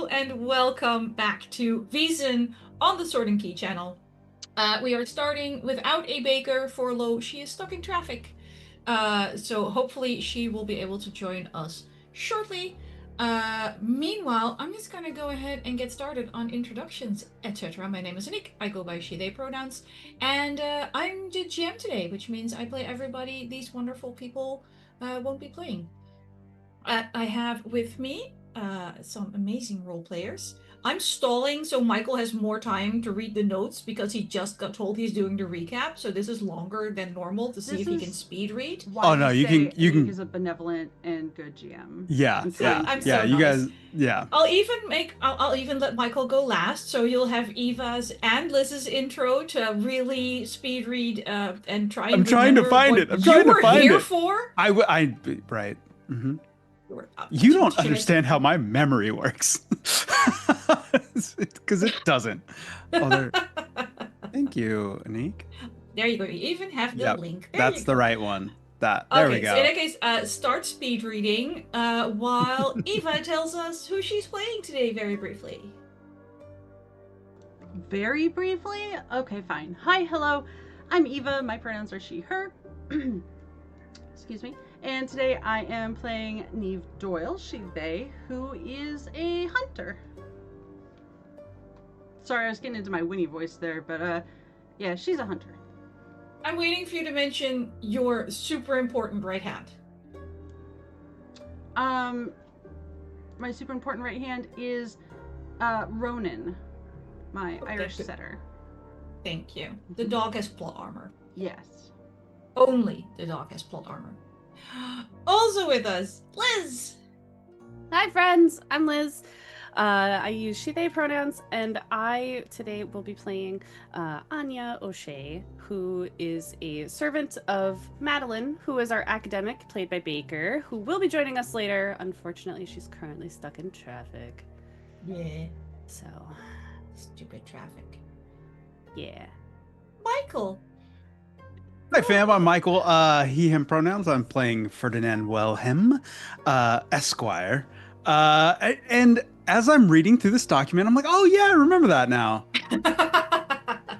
Hello and welcome back to Vaesen on the Sword and Key channel. We are starting without a baker for Lo. She is stuck in traffic. So hopefully she will be able to join us shortly. Meanwhile, I'm just gonna go ahead and get started on introductions, etc. My name is Anniek. I go by she, they pronouns. And I'm the GM today, which means I play everybody these wonderful people won't be playing. I have with me some amazing role players. I'm stalling so Mikyl has more time to read the notes because he just got told he's doing the recap. So this is longer than normal to see if he can speed read. Why no, you say can Anniek is a benevolent and good GM. yeah, I'm so yeah, I'm used to so yeah. it. You nice. guys, yeah. I'll even let Mikyl go last, so you'll have Eva's and Liz's intro to really speed read and try I'm and trying to remember find what it. I'm you trying to were find here it. for. Right. Mm-hmm. You were- You don't should I- understand how my memory works, because it doesn't. Oh, there. Thank you, Anniek. There you go. You even have the Yep, link. There that's you the go. right one. There we Okay, so in go. that case, start speed reading while Eva tells us who she's playing today very briefly. Very briefly? Okay, fine. Hi, hello. I'm Eva. My pronouns are she, her. Excuse me. And today I am playing Niamh Doyle, she, they, who is a hunter. Sorry, I was getting into my Winnie voice there, but yeah, she's a hunter. I'm waiting for you to mention your super important right hand. My super important right hand is Ronan, my Irish good. setter. Thank you. The dog has plot armor. Yes. Only the dog has plot armor. Also with us, Liz. Hi, friends. I'm Liz. I use she, they pronouns, and I today will be playing Anya O'Shea, who is a servant of Madeline, who is our academic, played by Baker, who will be joining us later. Unfortunately, she's currently stuck in traffic. Yeah. So, Stupid traffic. yeah. Mikyl. Hi, fam. I'm Mikyl. He, him pronouns. I'm playing Ferdinand Wilhelm, Esquire. And as I'm reading through this document, I'm like, oh yeah, I remember that now.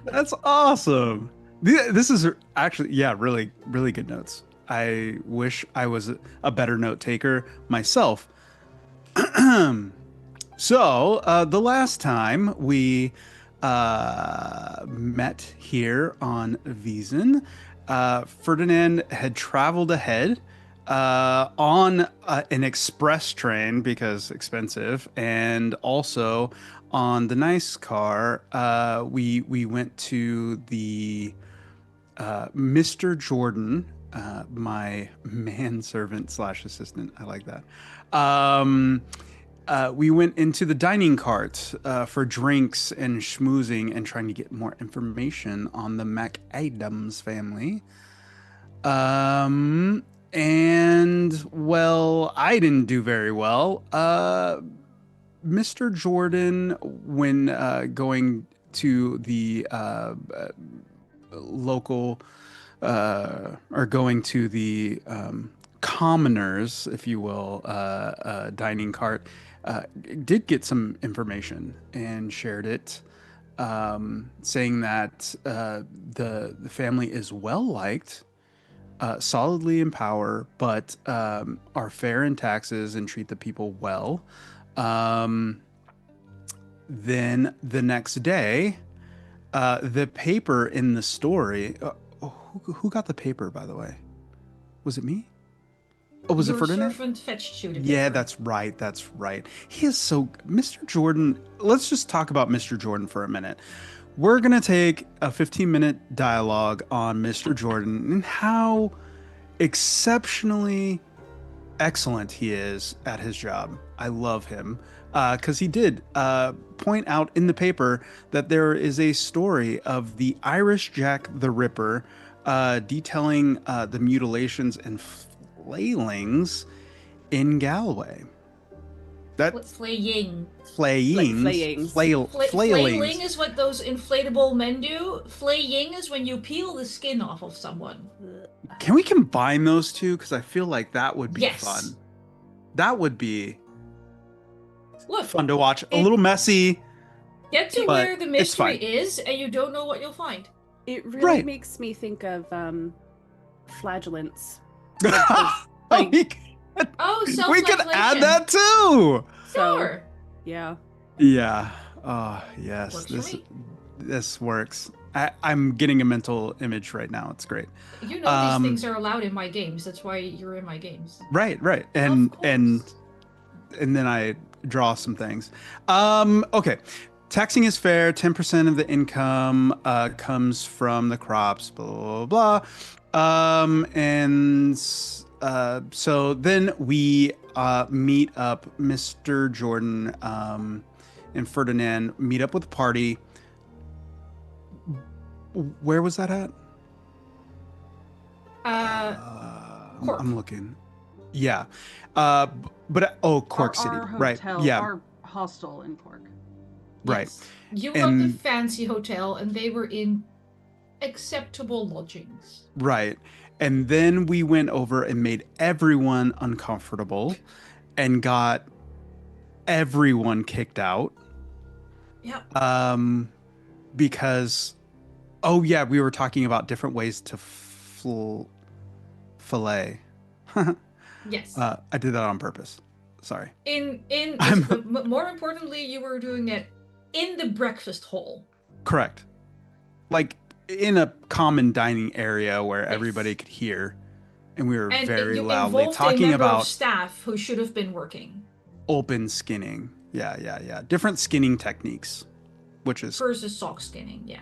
That's awesome. This is actually, yeah, really, really good notes. I wish I was a better note taker myself. So, the last time we met here on Vaesen, Ferdinand had traveled ahead on an express train because expensive, and also on the nice car. We went to the Mr. Jordan, my manservant slash assistant. I like that. We went into the dining cart for drinks and schmoozing and trying to get more information on the McAdams family. And well, I didn't do very well. Mr. Jordan, when going to the local or going to the commoners, if you will, dining cart, did get some information and shared it, saying that the family is well liked, solidly in power, but are fair in taxes and treat the people well. Then the next day, the paper in the story. Who got the paper, by the way? Was it me? Oh, was Your it Ferdinand? servant fetched you the Yeah, paper. that's right. That's right. He is so. Mr. Jordan, let's just talk about Mr. Jordan for a minute. We're going to take a 15-minute dialogue on Mr. Jordan and how exceptionally excellent he is at his job. I love him because he did point out in the paper that there is a story of the Irish Jack the Ripper detailing the mutilations and flailings in Galway. That What's flaying? flayings, Flayings. Flailing is what those inflatable men do. Flaying is when you peel the skin off of someone. Can we combine those two? Because I feel like that would be Yes. fun. That would be Look, Fun to watch. A It- little messy. get to But where the it's mystery fine. is, and you don't know what you'll find. It really Right. makes me think of flagellants. Oh, Like- we Oh, could self-flagellation. add that too. So Sure. yeah. Yeah. Oh, yes. Works for me. This works. I'm getting a mental image right now. It's great. You know these things are allowed in my games. That's why you're in my games. Right. Of And course. then I draw some things. Okay. Taxing is fair. 10% of the income comes from the crops. Blah blah blah. So then we meet up. Mr. Jordan and Ferdinand meet up with the party. Where was that at? Cork. I'm looking. Yeah. But Cork City. Our Right. hotel, Yeah. Our hostel in Cork. Right. Yes. You got the And- fancy hotel, and they were in acceptable lodgings. Right. And then we went over and made everyone uncomfortable and got everyone kicked out. Yeah. Because, oh yeah, we were talking about different ways to fillet. Yes. I did that on purpose. Sorry. More importantly, you were doing it in the breakfast hall. Correct. Like in a common dining area where Yes. everybody could hear. And we were And very you loudly involved a talking member about of staff who should have been working open skinning. Yeah. Different skinning techniques, which is versus sock skinning. Yeah.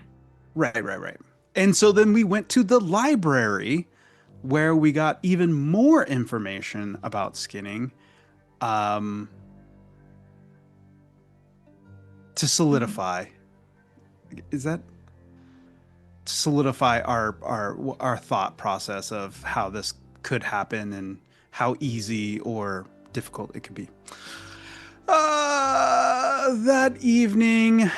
right. And so then we went to the library where we got even more information about skinning to solidify. Is that to solidify our thought process of how this could happen and how easy or difficult it could be. That evening,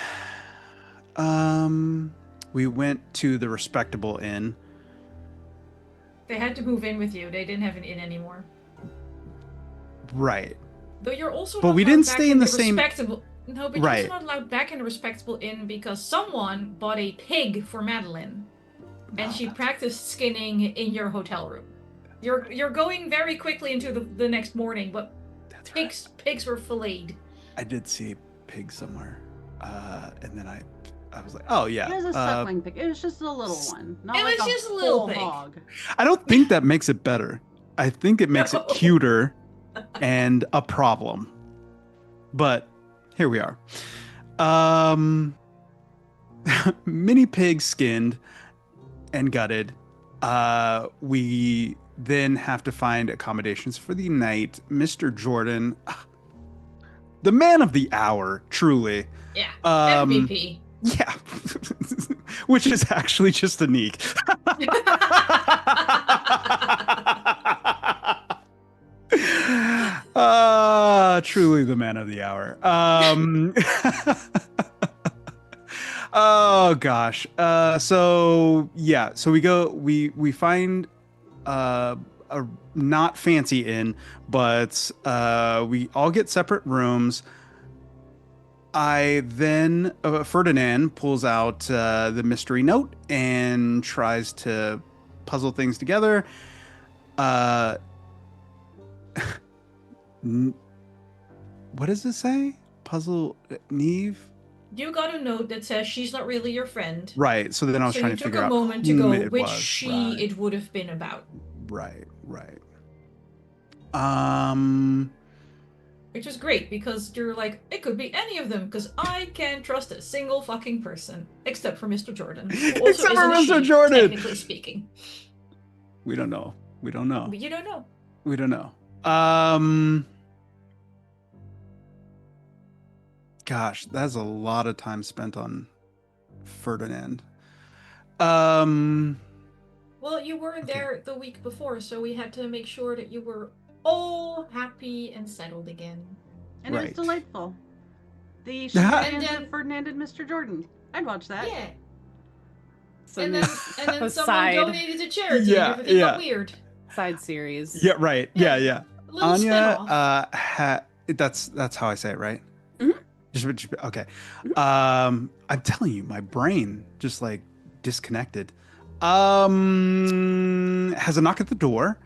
we went to the respectable inn. They had to move in with you. They didn't have an inn anymore. Right. Though you're also But not we allowed didn't back stay in the same- respectable. No, but Right. you're also not allowed back in the respectable inn because someone bought a pig for Madeline, and she practiced skinning in your hotel room. You're going very quickly into the next morning, but That's right. pigs were filleted. I did see a pig somewhere. And then I was like, oh yeah. It was a suckling pig. It was just a little one. Not It like was a just a little whole pig. hog. I don't think that makes it better. I think it makes it No. cuter and a problem. But here we are. Mini pig skinned and gutted. We then have to find accommodations for the night. Mr. Jordan, the man of the hour, truly. Yeah, Um, MVP. Yeah. Which is actually just Anniek. Truly the man of the hour. Oh gosh. So we find a not fancy inn, but we all get separate rooms. I then Ferdinand pulls out the mystery note and tries to puzzle things together. What does it say? Puzzle Niamh? You got a note that says she's not really your friend. Right. So then I was So trying you to took figure a out moment to whom go it which was. she Right. it would have been about. Right. Which is great because you're like, it could be any of them because I can't trust a single fucking person except for Mr. Jordan. who also Except for isn't a Mr. she, Jordan. Technically speaking. We don't know. But you don't know. We don't know. Gosh, that's a lot of time spent on Ferdinand. Well, you weren't there the week before, so we had to make sure that you were all happy and settled again. And it Right. was delightful. The And shenanigans then- of Ferdinand and Mr. Jordan. I'd watch that. Yeah. So And then someone aside. donated to charity Yeah, and everything got yeah. weird. side series. Yeah, right. Yeah. A little Anya, spin-off. that's how I say it, right? Okay. I'm telling you, my brain just like disconnected. Has a knock at the door.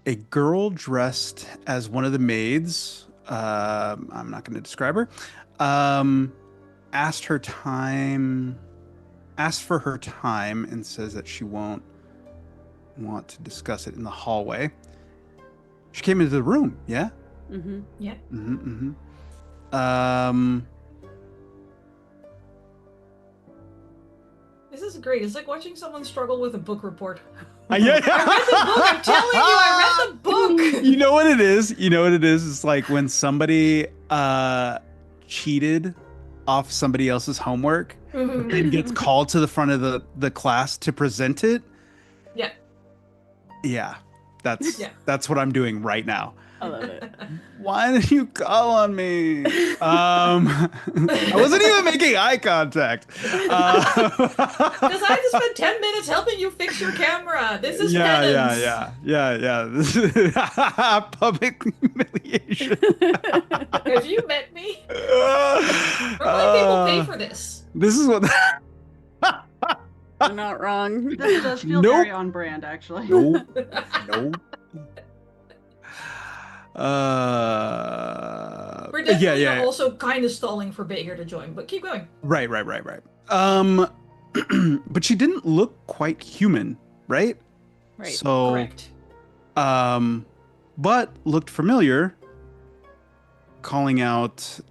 A girl dressed as one of the maids. I'm not going to describe her. Um, asked her time. Asked for her time and says that she won't want to discuss it in the hallway. She came into the room. Yeah. Mm-hmm. Yeah. Mm-hmm. Um. This is great. It's like watching someone struggle with a book report. Yeah. I read the book. I'm telling you, I read the book. You know what it is? You know what it is? It's like when somebody cheated off somebody else's homework and gets called to the front of the class to present it. Yeah. Yeah. That's what I'm doing right now. I love it. Why did you call on me? I wasn't even making eye contact. Because I had to spend 10 minutes helping you fix your camera. This is penance. Yeah. This is public humiliation. Have you met me? Normally people pay for this. This is what. You're not wrong. This does feel Nope. very on brand, actually. Nope. We're definitely yeah. also kind of stalling for Baker to join, but keep going. Right. But she didn't look quite human, right? Right. So, Correct. but looked familiar, calling out,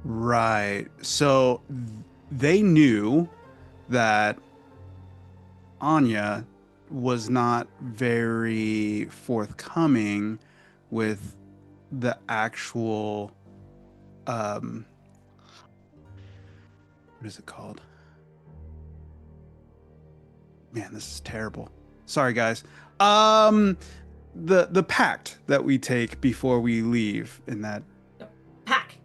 right. So they knew that Anya was not very forthcoming with the actual what is it called? Man, this is terrible. Sorry, guys. The pact that we take before we leave in that Pack.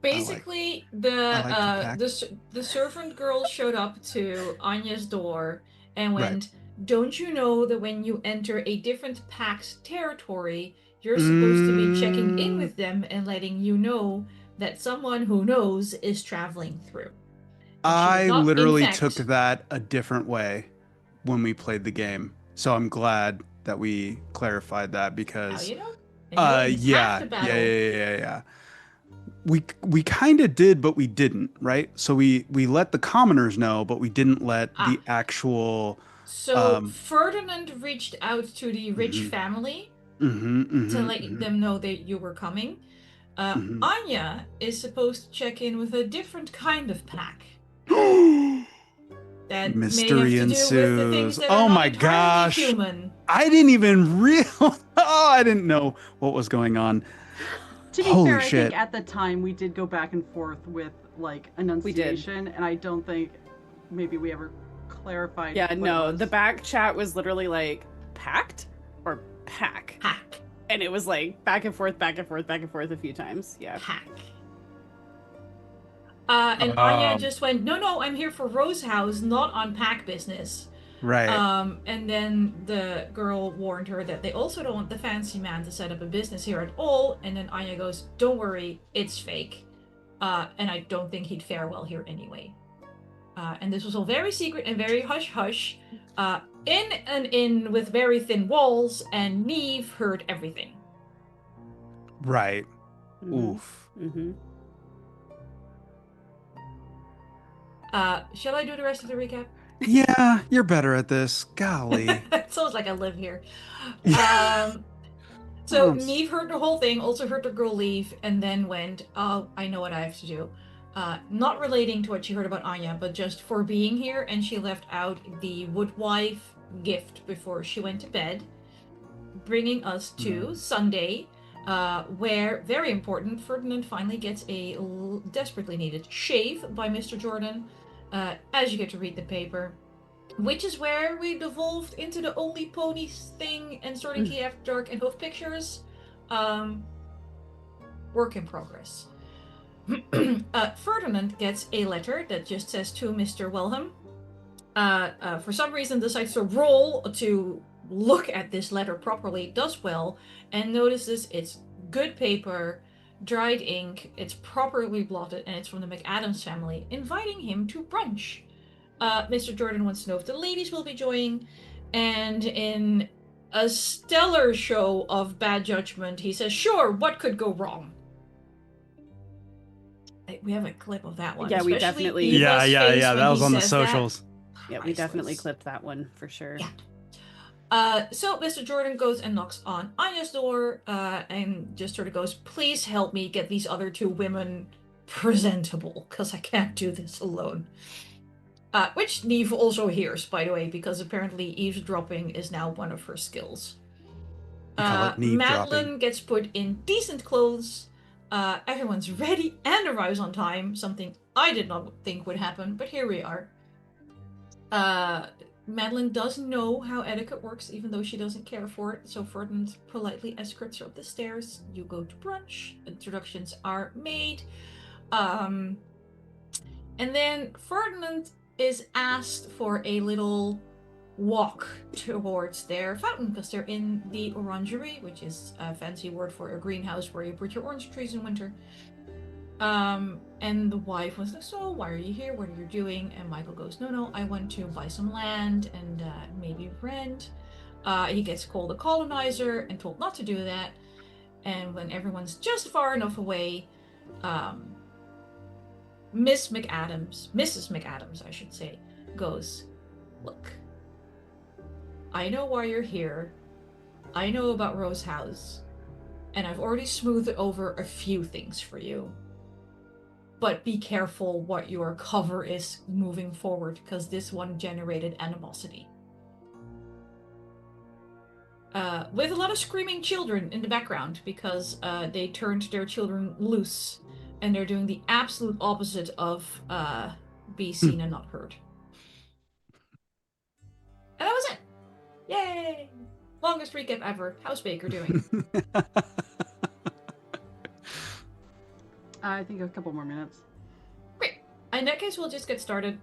Basically, the servant girl showed up to Anya's door and went, "Don't you know that when you enter a different pack's territory, you're supposed to be checking in with them and letting you know that someone who knows is traveling through." I literally took that a different way when we played the game. So I'm glad that we clarified that because yeah. We kind of did, but we didn't, right? So we let the commoners know, but we didn't let the actual. So Ferdinand reached out to the rich family to let them know that you were coming. Anya is supposed to check in with a different kind of pack. That Mystery ensues. Oh my gosh! Human. I didn't even realize. I didn't know what was going on. To be fair, I think at the time we did go back and forth with like enunciation, and I don't think maybe we ever clarified. Yeah, no, the back chat was literally like packed or pack. Pack. And it was like back and forth a few times. Yeah. Pack. And Anya just went, no, I'm here for Rose House, not on pack business. Right. And then the girl warned her that they also don't want the fancy man to set up a business here at all. And then Anya goes, don't worry, it's fake. And I don't think he'd fare well here anyway. And this was all very secret and very hush-hush. In an inn with very thin walls, and Niamh heard everything. Right. Oof. Shall I do the rest of the recap? Yeah, you're better at this. Golly. It sounds like I live here. So Niamh heard the whole thing, also heard the girl leave, and then went, oh, I know what I have to do. Not relating to what she heard about Anya, but just for being here, and she left out the woodwife gift before she went to bed, bringing us to Sunday, where, very important, Ferdinand finally gets a desperately needed shave by Mr. Jordan, as you get to read the paper, which is where we devolved into the Only Ponies thing and Sorting Key After Dark and Hoof Pictures. Work in progress. Ferdinand gets a letter that just says to Mr. Wilhelm. For some reason decides to roll to look at this letter properly, does well, and notices it's good paper, dried ink, it's properly blotted, and it's from the McAdams family, inviting him to brunch. Mr. Jordan wants to know if the ladies will be joining, and in a stellar show of bad judgment, he says, "Sure, what could go wrong?" We have a clip of that one. Yeah, we especially definitely- Eva's Yeah, yeah, face yeah. when That was he on the says that. socials. Yeah, we definitely Priceless. clipped that one for sure. Yeah. So Mr. Jordan goes and knocks on Anya's door, and just sort of goes, "Please help me get these other two women presentable, because I can't do this alone." Which Niamh also hears, by the way, because apparently eavesdropping is now one of her skills. We call it Niamh Madeline dropping. gets put in decent clothes. Everyone's ready and arrives on time, something I did not think would happen, but here we are. Madeline does know how etiquette works, even though she doesn't care for it, so Ferdinand politely escorts her up the stairs. You go to brunch, introductions are made. And then Ferdinand is asked for a little walk towards their fountain, because they're in the orangery, which is a fancy word for a greenhouse where you put your orange trees in winter. And the wife was like, "So why are you here? What are you doing?" And Mikyl goes, no, I want to buy some land and maybe rent. He gets called a colonizer and told not to do that. And when everyone's just far enough away, Mrs. McAdams, I should say, goes, "Look, I know why you're here. I know about Rose House, and I've already smoothed over a few things for you. But be careful what your cover is moving forward, because this one generated animosity." With a lot of screaming children in the background, because they turned their children loose, and they're doing the absolute opposite of be seen and not heard. And that was it. Yay! Longest recap ever. How's Baker doing? I think a couple more minutes. Great. In that case, we'll just get started.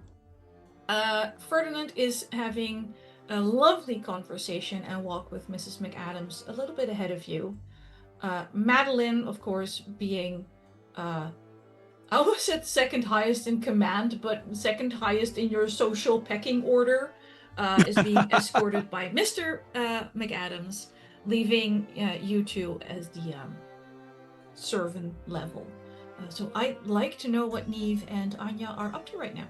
Ferdinand is having a lovely conversation and walk with Mrs. McAdams a little bit ahead of you. Madeline, of course, being, I almost said second highest in command, but second highest in your social pecking order, is being escorted by Mr. McAdams, leaving you two as the servant level. So I'd like to know what Niamh and Anya are up to right now.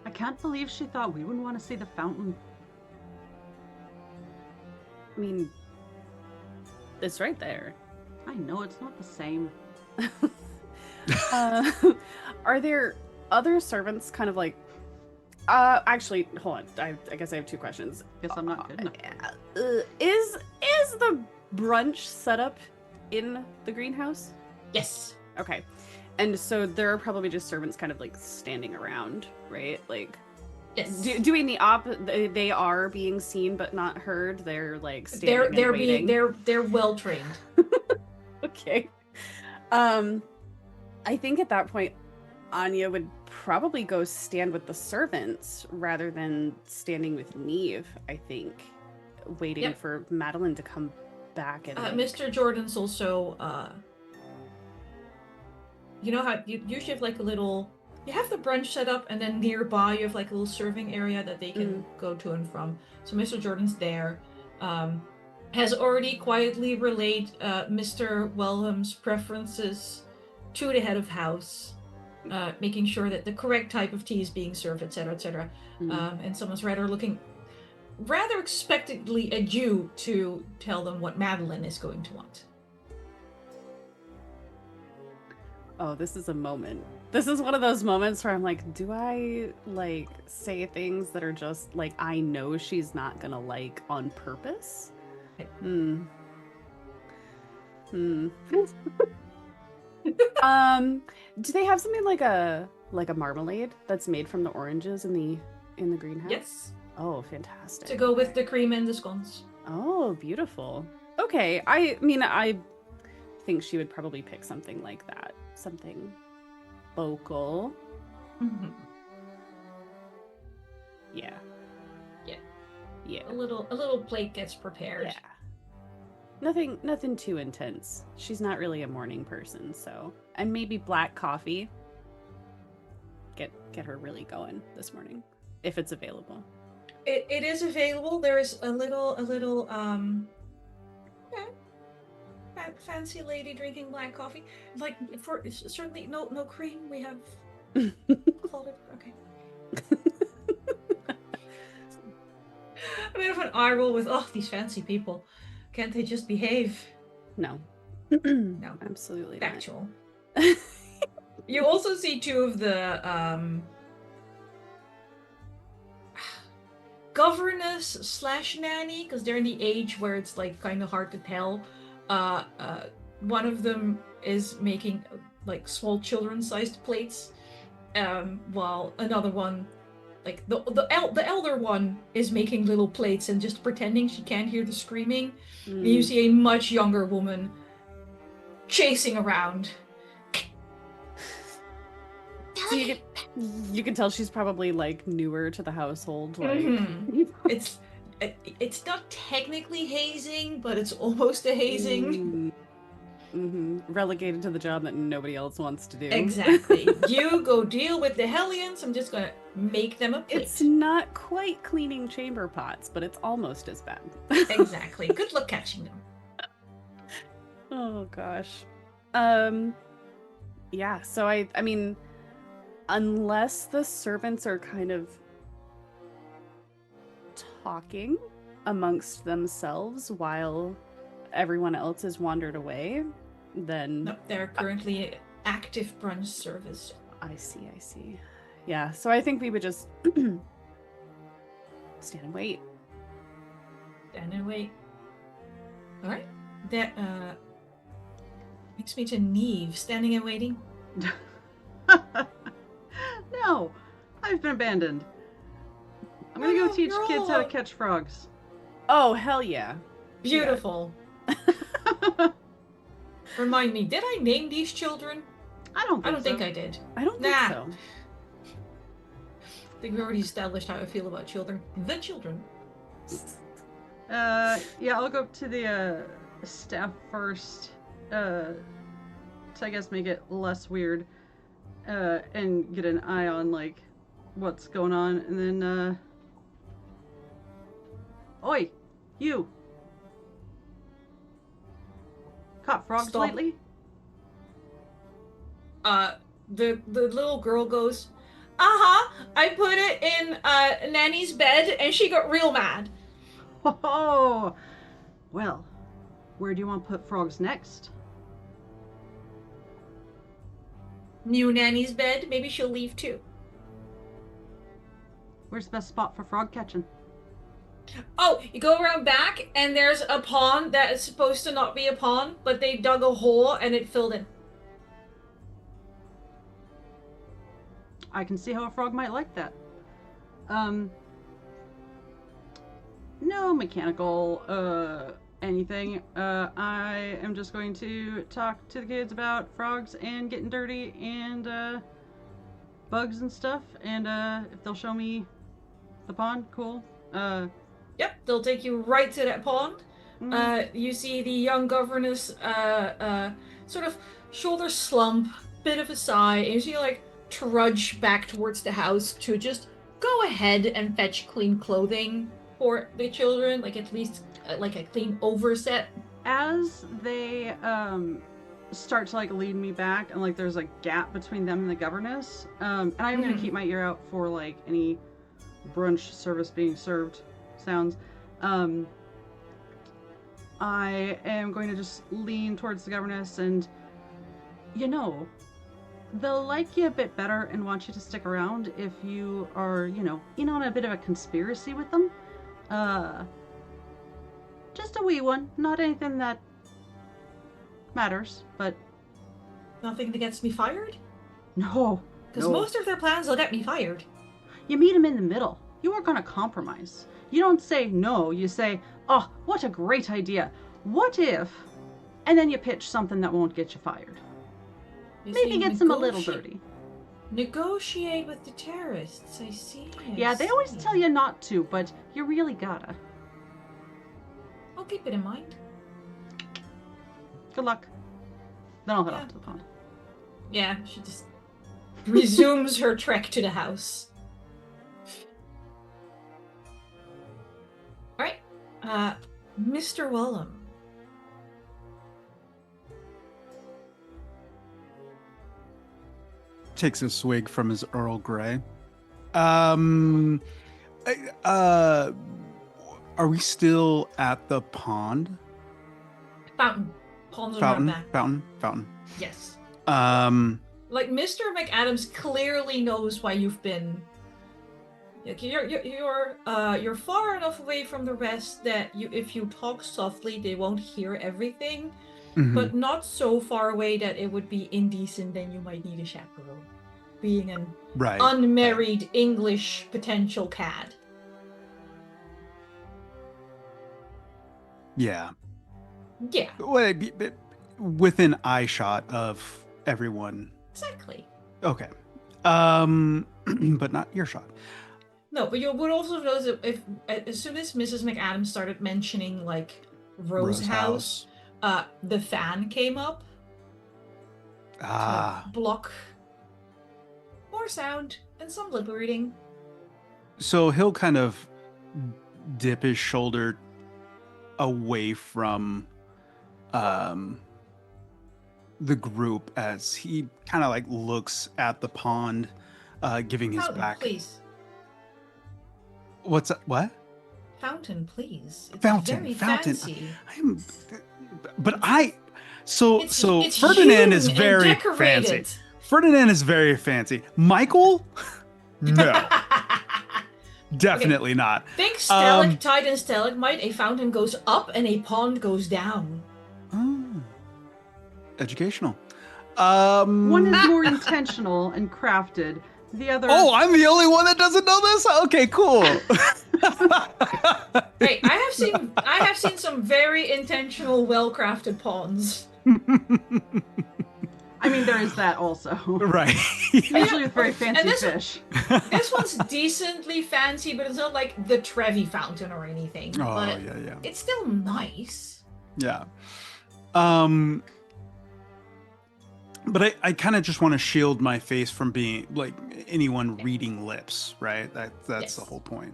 I can't believe she thought we wouldn't want to see the fountain. I mean, it's right there. I know it's not the same. Are there other servants kind of like... actually, hold on. I guess I have two questions. Guess I'm not good enough. Is the brunch set up in the greenhouse? Yes. Okay. And so there are probably just servants kind of like standing around, right? Like, Yes. doing the they are being seen but not heard. They're like standing and waiting. They're well trained. Okay. I think at that point, Anya would probably go stand with the servants rather than standing with Niamh, I think, waiting for Madeline to come back. And Mr. Jordan's also, you know how you usually have like a little, you have the brunch set up, and then nearby you have like a little serving area that they can go to and from. So Mr. Jordan's there. Has already quietly relayed Mr. Wellham's preferences to the head of house, making sure that the correct type of tea is being served, etc., etc. And someone's looking rather expectantly at you to tell them what Madeline is going to want. Oh, this is a moment. This is one of those moments where I'm like, do I like say things that are just like I know she's not gonna like on purpose? Do they have something like a marmalade that's made from the oranges in the greenhouse? Yes. Oh, fantastic. To go with the cream and the scones. Oh, beautiful. Okay. I mean, I think she would probably pick something like that. Something local. Mm-hmm. Yeah. Yeah. Yeah. A little plate gets prepared. Yeah. Nothing too intense. She's not really a morning person, so. And maybe black coffee. Get her really going this morning, if it's available. It is available. There's a little fancy lady drinking black coffee. Like, for certainly no cream. We have called it. Okay. A bit of an eye roll with these fancy people. Can't they just behave? No. No. Absolutely Factual. not. You also see two of the governess/nanny, because they're in the age where it's like kind of hard to tell. One of them is making like small children-sized plates, while another one, like the elder one, is making little plates and just pretending she can't hear the screaming. And you see a much younger woman chasing around. So you can tell she's probably like newer to the household. Like It's not technically hazing, but it's almost a hazing. Relegated to the job that nobody else wants to do. Exactly. You go deal with the Hellions. I'm just gonna make them a plate. It's not quite cleaning chamber pots, but it's almost as bad. Exactly. Good luck catching them. Oh gosh. Yeah, so I mean, unless the servants are kind of talking amongst themselves while everyone else is wandered away, then Nope, they're currently active brunch service. I see. Yeah, so I think we would just stand and wait. Stand and wait. Alright. That makes me to Niamh, standing and waiting. No, I've been abandoned. I'm gonna go teach kids how to catch frogs. Oh, hell yeah. Beautiful. Remind me, did I name these children? I don't think I did. I don't think Nah. so. I think we already established how I feel about children. The children. Yeah, I'll go up to the staff first, to I guess make it less weird, and get an eye on like what's going on, and then oi, you caught frogs Stop. lately? The little girl goes, I put it in Nanny's bed and she got real mad. Oh, well, where do you want to put frogs next? New Nanny's bed, maybe she'll leave too. Where's the best spot for frog catching? Oh, you go around back and there's a pond that is supposed to not be a pond, but they dug a hole and it filled in. I can see how a frog might like that. No mechanical, anything. I am just going to talk to the kids about frogs and getting dirty and, bugs and stuff. And, if they'll show me the pond, cool. Yep, they'll take you right to that pond. You see the young governess, sort of shoulder slump, bit of a sigh, and you see like trudge back towards the house to just go ahead and fetch clean clothing for the children, like at least like a clean overset. As they, start to like lead me back and like there's a gap between them and the governess, and I'm gonna keep my ear out for like any brunch service being served sounds. I am going to just lean towards the governess and, you know, they'll like you a bit better and want you to stick around if you are, you know, in on a bit of a conspiracy with them. Just a wee one, not anything that matters, but... Nothing that gets me fired? No. Because most of their plans will get me fired. You meet them in the middle. You are gonna compromise. You don't say no, you say, oh, what a great idea. What if? And then you pitch something that won't get you fired. Maybe gets them a little dirty. Negotiate with the terrorists. I see. Yeah, they always tell you not to, but you really gotta. I'll keep it in mind. Good luck. Then I'll head Yeah. off to the pond. Yeah, she just resumes her trek to the house. Alright. Mr. Wallum. Takes a swig from his Earl Grey. Are we still at the pond? Fountain. Ponds are not back. Fountain. Yes. Like Mr. McAdams clearly knows why you've been. Like you're far enough away from the rest that if you talk softly, they won't hear everything, but not so far away that it would be indecent. Then you might need a chaperone, being an unmarried English potential cad. Yeah. Yeah. Within eye shot of everyone. Exactly. Okay. But not earshot. No, but you would also notice that if as soon as Mrs. McAdams started mentioning like Rose House, the fan came up to block more sound and some lip reading. So he'll kind of dip his shoulder away from the group as he kind of like looks at the pond, giving his Fountain, back. Please. What's that? What? Fountain, please. It's Fountain. very Fountain. fancy. So it's Ferdinand is hewn and very decorated. fancy. Ferdinand is very fancy. Mikyl? No. Definitely not. Think stalactite and stalagmite. A fountain goes up and a pond goes down. Oh. Educational. One is more intentional and crafted. The other. Oh, I'm the only one that doesn't know this? Okay, cool. Hey, I have seen some very intentional, well-crafted ponds. I mean, there is that also. Right. Usually with very fancy And fish. This one's decently fancy, but it's not like the Trevi fountain or anything. Oh, but yeah. it's still nice. Yeah. But I kind of just want to shield my face from being like anyone reading lips, right? That's Yes. the whole point.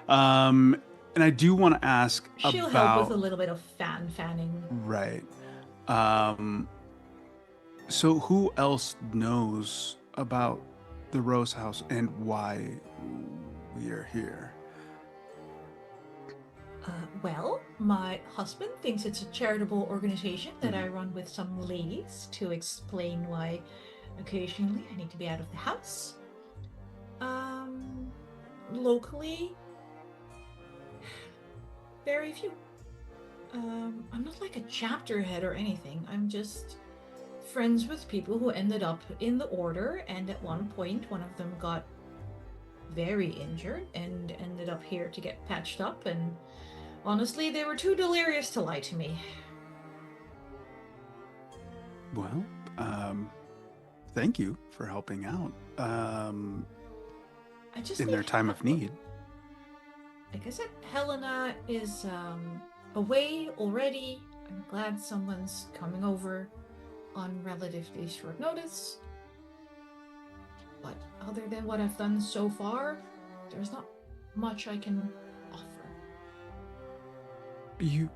And I do want to ask She'll about help with a little bit of fanning. right. So who else knows about the Rose House and why we are here? Well, my husband thinks it's a charitable organization that I run with some ladies to explain why occasionally I need to be out of the house. Locally, very few. I'm not like a chapter head or anything. I'm just friends with people who ended up in the order, and at one point one of them got very injured and ended up here to get patched up, and honestly, they were too delirious to lie to me. Well, thank you for helping out. I just In need their time of need. Like I said, Helena is away already. I'm glad someone's coming over on relatively short notice. But other than what I've done so far, there's not much I can offer. You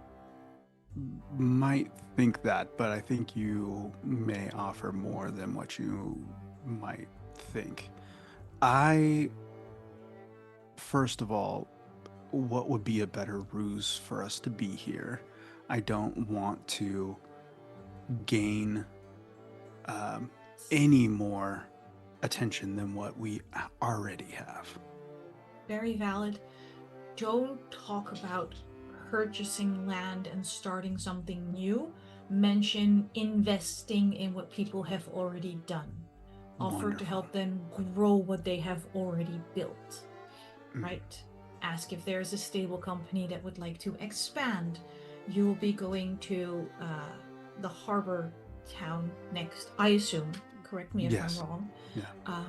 might think that, but I think you may offer more than what you might think. First of all, what would be a better ruse for us to be here? I don't want to gain any more attention than what we already have. Very valid. Don't talk about purchasing land and starting something new. Mention investing in what people have already done. Offer to Wonderful. help them grow what they have already built. Right? Ask if there's a stable company that would like to expand. You'll be going to the harbor town next, I assume, correct me if Yes. I'm wrong. Yeah.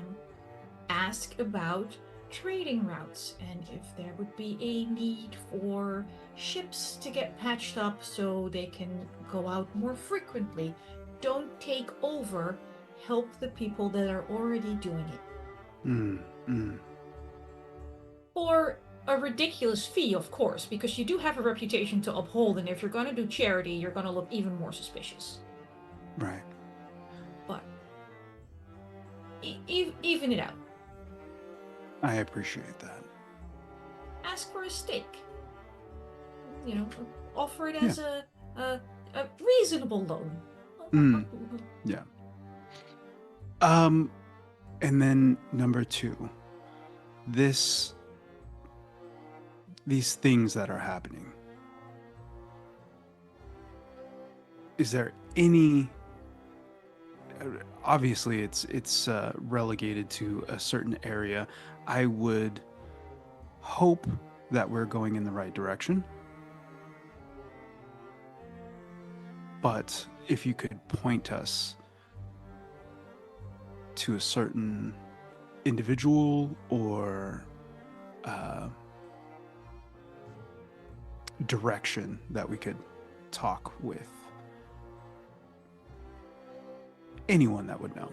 Ask about trading routes and if there would be a need for ships to get patched up so they can go out more frequently. Don't take over. Help the people that are already doing it. For a ridiculous fee, of course, because you do have a reputation to uphold, and if you're going to do charity, you're going to look even more suspicious. Right. But even it out. I appreciate that. Ask for a stake. You know, offer it as a reasonable loan. Yeah. And then number 2, these things that are happening. Is there any? Obviously, it's relegated to a certain area. I would hope that we're going in the right direction. But if you could point us to a certain individual or direction that we could talk with anyone that would know.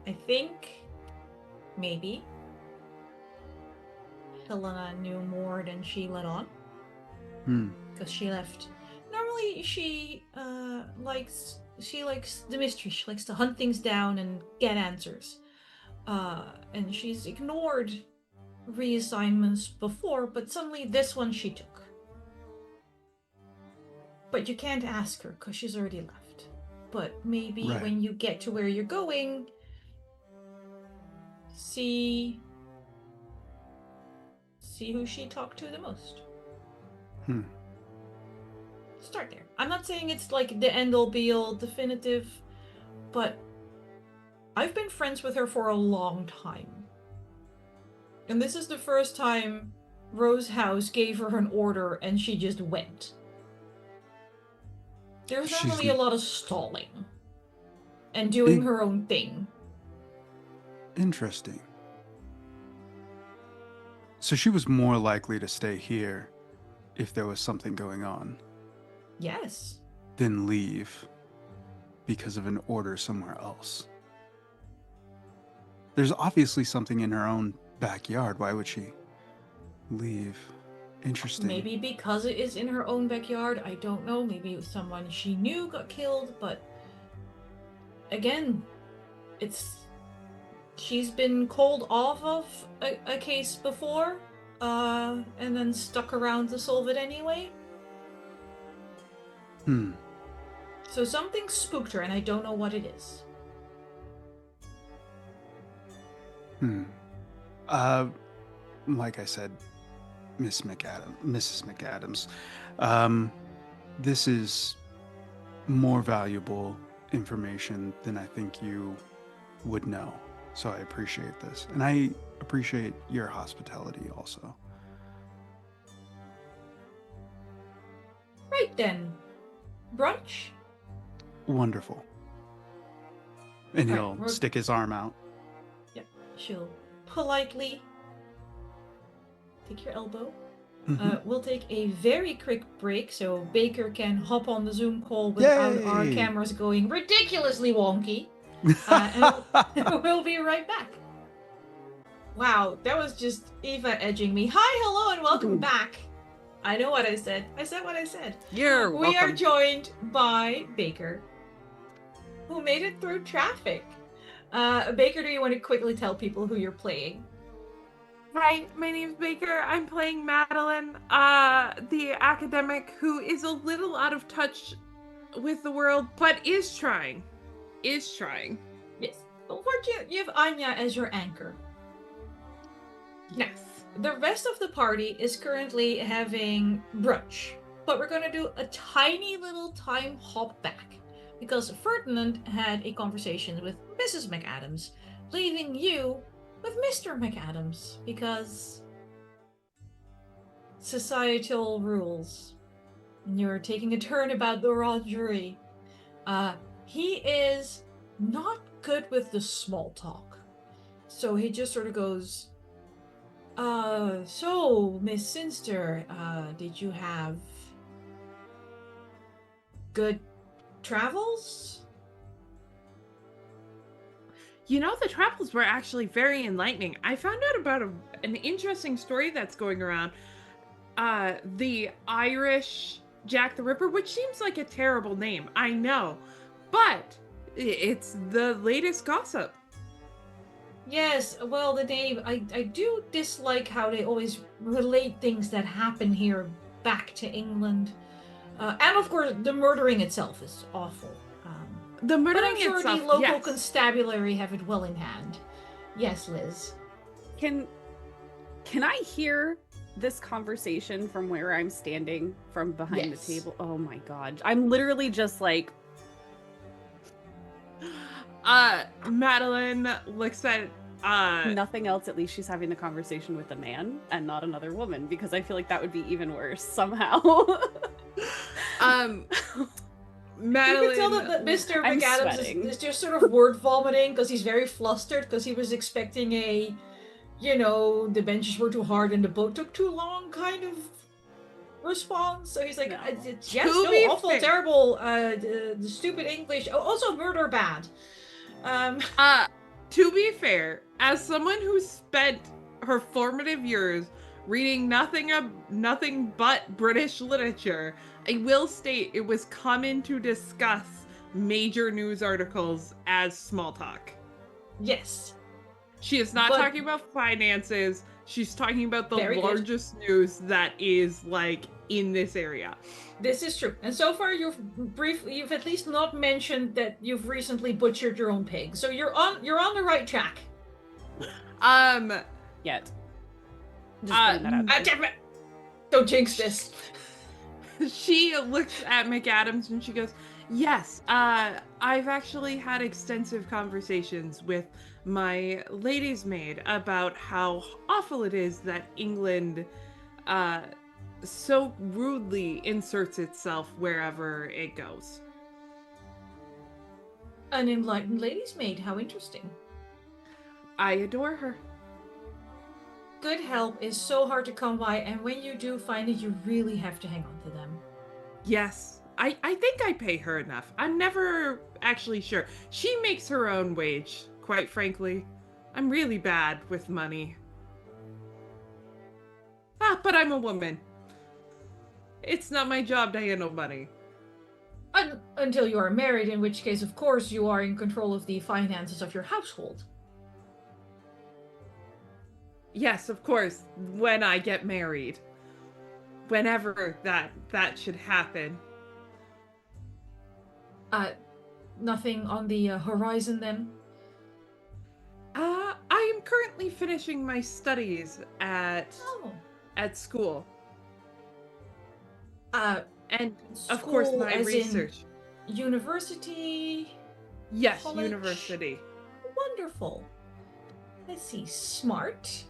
I think maybe Helena knew more than she let on. Because she left. Normally she likes the mystery. She likes to hunt things down and get answers. And she's ignored reassignments before, but suddenly this one she took. But you can't ask her because she's already left. But maybe when you get to where you're going, see who she talked to the most. Start there. I'm not saying it's like the end-all be-all definitive, but I've been friends with her for a long time. And this is the first time Rose House gave her an order and she just went. There's normally a lot of stalling and doing her own thing. Interesting. So she was more likely to stay here if there was something going on. Yes. Than leave because of an order somewhere else. There's obviously something in her own backyard. Why would she leave? Interesting. Maybe because it is in her own backyard. I don't know. Maybe it was someone she knew got killed, but again, she's been called off of a case before, and then stuck around to solve it anyway. So something spooked her, and I don't know what it is. Like I said, Mrs. McAdams, this is more valuable information than I think you would know. So I appreciate this. And I appreciate your hospitality also. Right then. Brunch? Wonderful. And he'll stick his arm out. Yep. She'll politely take your elbow. We'll take a very quick break so Baker can hop on the Zoom call without our cameras going ridiculously wonky. And we'll be right back. Wow, that was just Eva edging me. Hi, hello, and welcome back. I know what I said. I said what I said. You're welcome. We are joined by Baker, who made it through traffic. Baker, do you want to quickly tell people who you're playing? Right, my name's Baker. I'm playing Madeline, the academic who is a little out of touch with the world, but is trying. Yes. Unfortunately, you have Aine as your anchor. Yes. The rest of the party is currently having brunch, but we're going to do a tiny little time hop back because Ferdinand had a conversation with Mrs. McAdams, leaving you with Mr. McAdams because societal rules. You're taking a turn about the raw jury. He is not good with the small talk. So he just sort of goes, so, Miss Sinster, did you have good travels? You know, the travels were actually very enlightening. I found out about an interesting story that's going around. The Irish Jack the Ripper, which seems like a terrible name, I know, but it's the latest gossip. Yes, well, the name, I do dislike how they always relate things that happen here back to England. And of course, the murdering itself is awful. The But murdering I'm sure itself, the local yes. constabulary have it well in hand. Yes, Liz. Can I hear this conversation from where I'm standing from behind Yes. the table? Oh my god. I'm literally just like, Madeline looks at nothing else. At least she's having the conversation with a man and not another woman, because I feel like that would be even worse somehow. Madeline. You can tell that Mr. I'm McAdams sweating. is just sort of word vomiting because he's very flustered because he was expecting a, the benches were too hard and the boat took too long kind of response. So he's like, No. yes, To no, be awful, fair- terrible, the stupid English. Oh, also murder bad. To be fair, as someone who spent her formative years reading nothing but British literature, I will state it was common to discuss major news articles as small talk. Yes. She is not But- talking about finances. She's talking about the Very good. largest news that is like in this area. This is true. And so far you've at least not mentioned that you've recently butchered your own pig. So you're on the right track. Yet. Just putting that out there. Don't jinx this. She looks at McAdams and she goes, yes, I've actually had extensive conversations with my lady's maid about how awful it is that England so rudely inserts itself wherever it goes. An enlightened lady's maid, how interesting. I adore her. Good help is so hard to come by, and when you do find it, you really have to hang on to them. Yes, I think I pay her enough. I'm never actually sure. She makes her own wage, quite frankly. I'm really bad with money. But I'm a woman. It's not my job to handle money. Until you are married, in which case, of course, you are in control of the finances of your household. Yes, of course, when I get married. Whenever that should happen. Nothing on the horizon then? I am currently finishing my studies at school. And of course School my as in research. University? Yes, college? university. Wonderful. Let's see. Smart.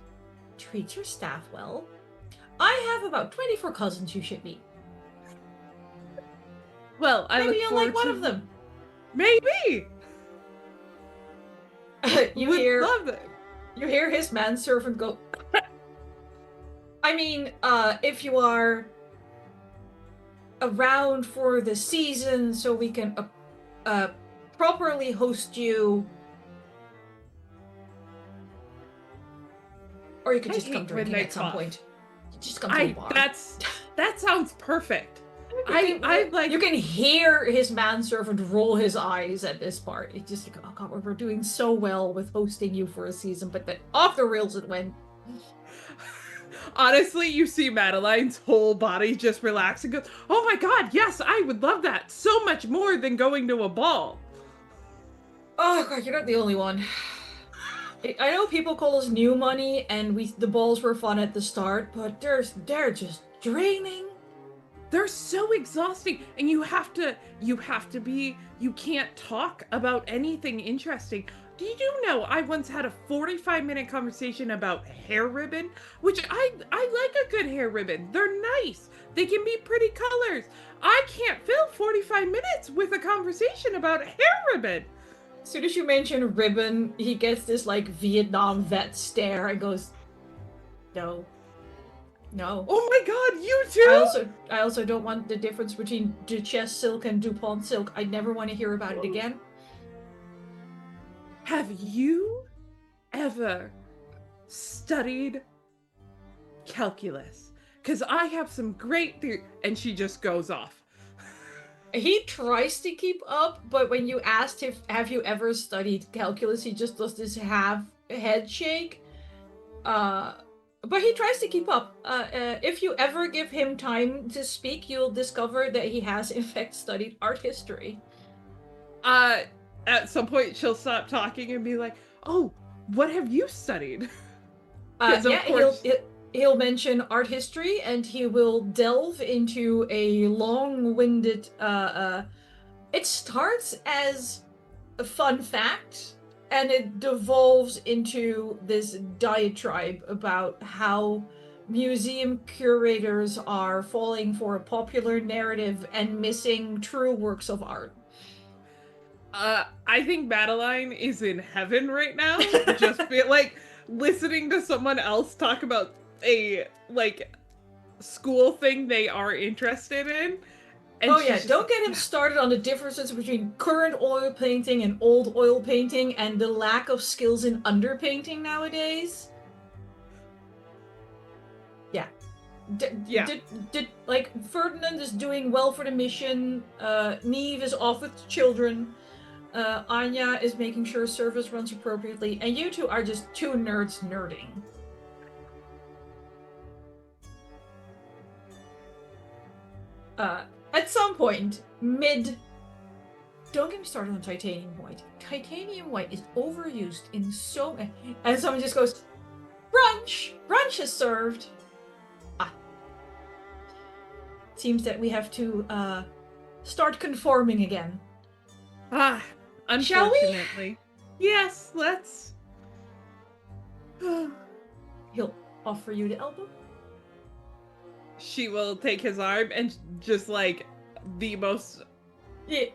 Treats your staff well. I have about 24 cousins you should meet. Well, I Maybe look you'll forward like one to of them. Maybe. Would love it. You hear his manservant go. I mean, if you are around for the season, so we can properly host you, or you could I just come hate when drinking they at some cough. point. Just come to a bar. That sounds perfect. You can hear his manservant roll his eyes at this part. It's just like, oh god, we're doing so well with hosting you for a season, but then off the rails it went. Honestly, you see Madeline's whole body just relax and goes, oh my god, yes, I would love that so much more than going to a ball. Oh god, you're not the only one. I know people call us new money, and the balls were fun at the start, but they're just draining. They're so exhausting, and you can't talk about anything interesting. do you know I once had a 45-minute conversation about hair ribbon? Which I like a good hair ribbon. They're nice. They can be pretty colors. I can't fill 45 minutes with a conversation about hair ribbon. As soon as you mention ribbon, he gets this like Vietnam vet stare and goes, "No, no." Oh my god, you too? I also don't want the difference between Duchesse silk and Dupont silk. I never want to hear about it again. Have you ever studied calculus? Because I have some great and she just goes off. He tries to keep up, but when you asked if have you ever studied calculus, he just does this half head shake. But he tries to keep up. If you ever give him time to speak, you'll discover that he has in fact studied art history. At some point she'll stop talking and be like, "Oh, what have you studied?" Yeah, he'll mention art history, and he will delve into a long-winded it starts as a fun fact, and it devolves into this diatribe about how museum curators are falling for a popular narrative and missing true works of art. I think Madeline is in heaven right now. Just feel like listening to someone else talk about a like school thing they are interested in. And oh yeah, don't get him started on the differences between current oil painting and old oil painting and the lack of skills in underpainting nowadays. Yeah. Like Ferdinand is doing well for the mission. Niamh is off with the children. Aine is making sure service runs appropriately, and you two are just two nerds nerding. At some point, don't get me started on titanium white. Titanium white is overused in so many. And someone just goes, "Brunch! Brunch is served!" Seems that we have to, start conforming again. Unfortunately. Shall we? Yes, let's. He'll offer you the elbow. She will take his arm and just like the most Yeah.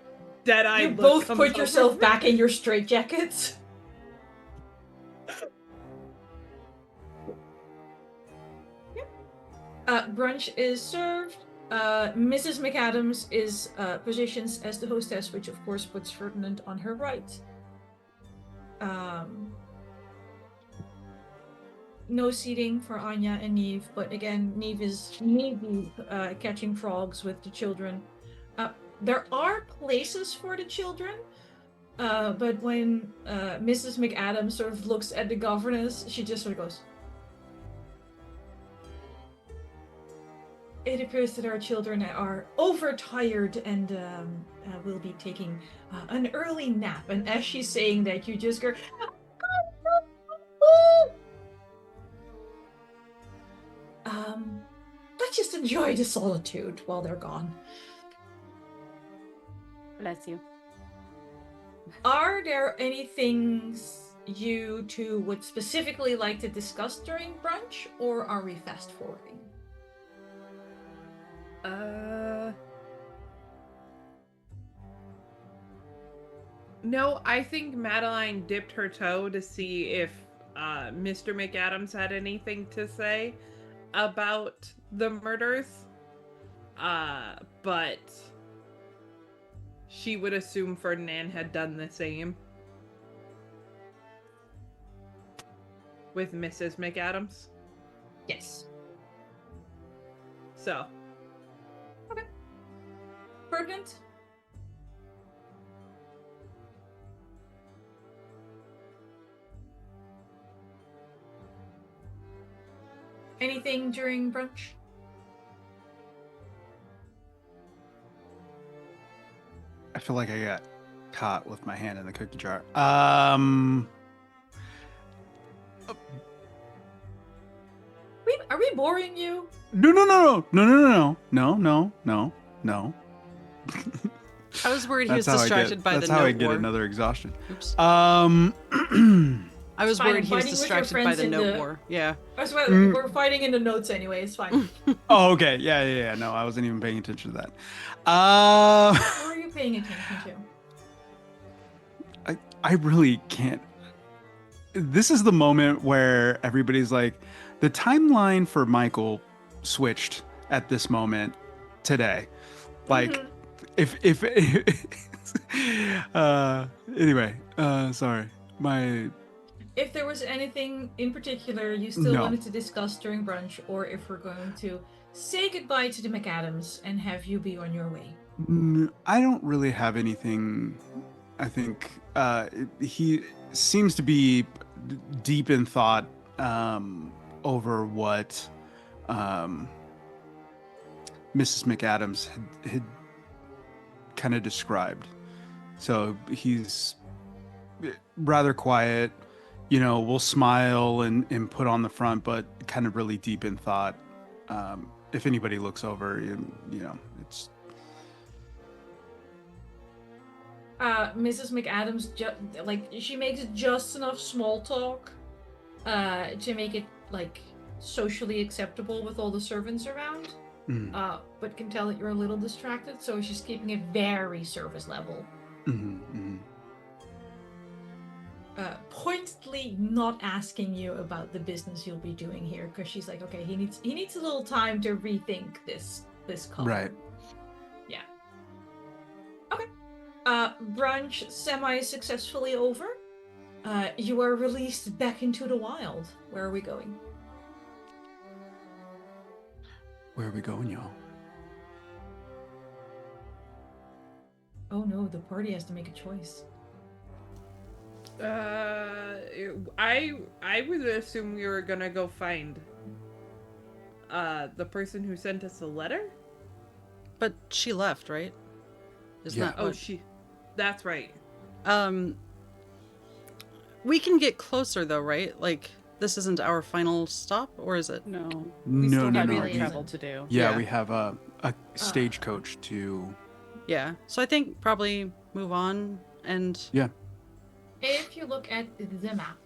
dead-eyed You look both comes put over. yourself back in your straitjackets. Brunch is served. Mrs. McAdams is positioned as the hostess, which of course puts Ferdinand on her right. No seating for Aine and Niamh, but again, Niamh is maybe catching frogs with the children. There are places for the children, but when Mrs. McAdams sort of looks at the governess, she just sort of goes, "It appears that our children are overtired and will be taking an early nap." And as she's saying that, you just go, let's just enjoy the solitude while they're gone. Bless you. Are there any things you two would specifically like to discuss during brunch, or are we fast forwarding? No, I think Madeline dipped her toe to see if Mr. McAdams had anything to say about the murders. But she would assume Ferdinand had done the same with Mrs. McAdams. Yes. So. Okay. Ferdinand? Anything during brunch? I feel like I got caught with my hand in the cookie jar. Are we boring you? No. I was worried he was That's how I distracted by the That's how I note get war. another exhaustion. Oops. I was Fine, worried he was fighting with your distracted by friends the in note the- war. Yeah. That's why Mm. we're fighting in the notes anyway. It's fine. Oh, okay. Yeah. No, I wasn't even paying attention to that. What are you paying attention to? I really can't. This is the moment where everybody's like, the timeline for Mikyl switched at this moment today. Like, Mhm. if anyway, sorry. If there was anything in particular you still No. wanted to discuss during brunch, or if we're going to say goodbye to the McAdams and have you be on your way. I don't really have anything. I think he seems to be deep in thought over what Mrs. McAdams had kind of described. So he's rather quiet, we'll smile and put on the front, but kind of really deep in thought. If anybody looks over, it's... Mrs. McAdams, she makes just enough small talk to make it, socially acceptable with all the servants around. But can tell that you're a little distracted, so she's keeping it very surface level. Pointedly not asking you about the business you'll be doing here, because she's like, okay, he needs a little time to rethink this call. Right. Yeah. Okay. Brunch semi-successfully over. You are released back into the wild. Where are we going? Where are we going, y'all? Oh no, the party has to make a choice. I would assume we were gonna go find the person who sent us the letter. But she left, right? Isn't Yeah. that Oh, what... that's right. We can get closer though, right? Like, this isn't our final stop, or is it? No. No. Got really travel to do. Yeah, Yeah. we have a stagecoach to... Yeah. So I think probably move on and... Yeah. If you look at the map,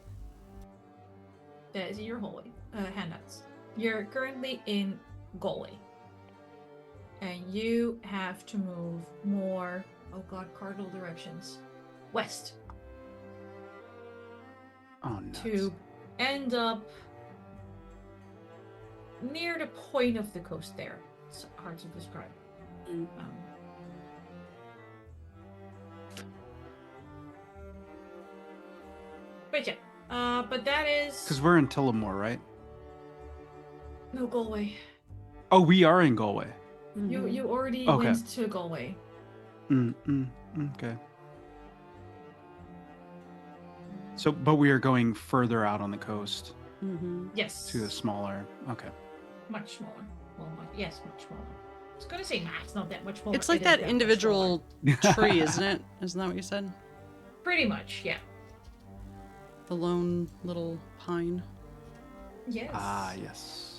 that is your hallway, handouts. You're currently in Galway. And you have to move more, oh god, cardinal directions, west Oh, nuts. to end up near the point of the coast there. It's hard to describe. But yeah, but that is... Because we're in Tullamore, right? No, Galway. Oh, we are in Galway. You already Okay. went to Galway. Okay. So, but we are going further out on the coast Yes. to a smaller... Okay. Much smaller. Well, yes, much smaller. I was gonna say, nah, it's not that much smaller. It's like It is that much individual smaller. tree, isn't it? Isn't that what you said? Pretty much, yeah. The lone little pine. Yes. Ah, yes.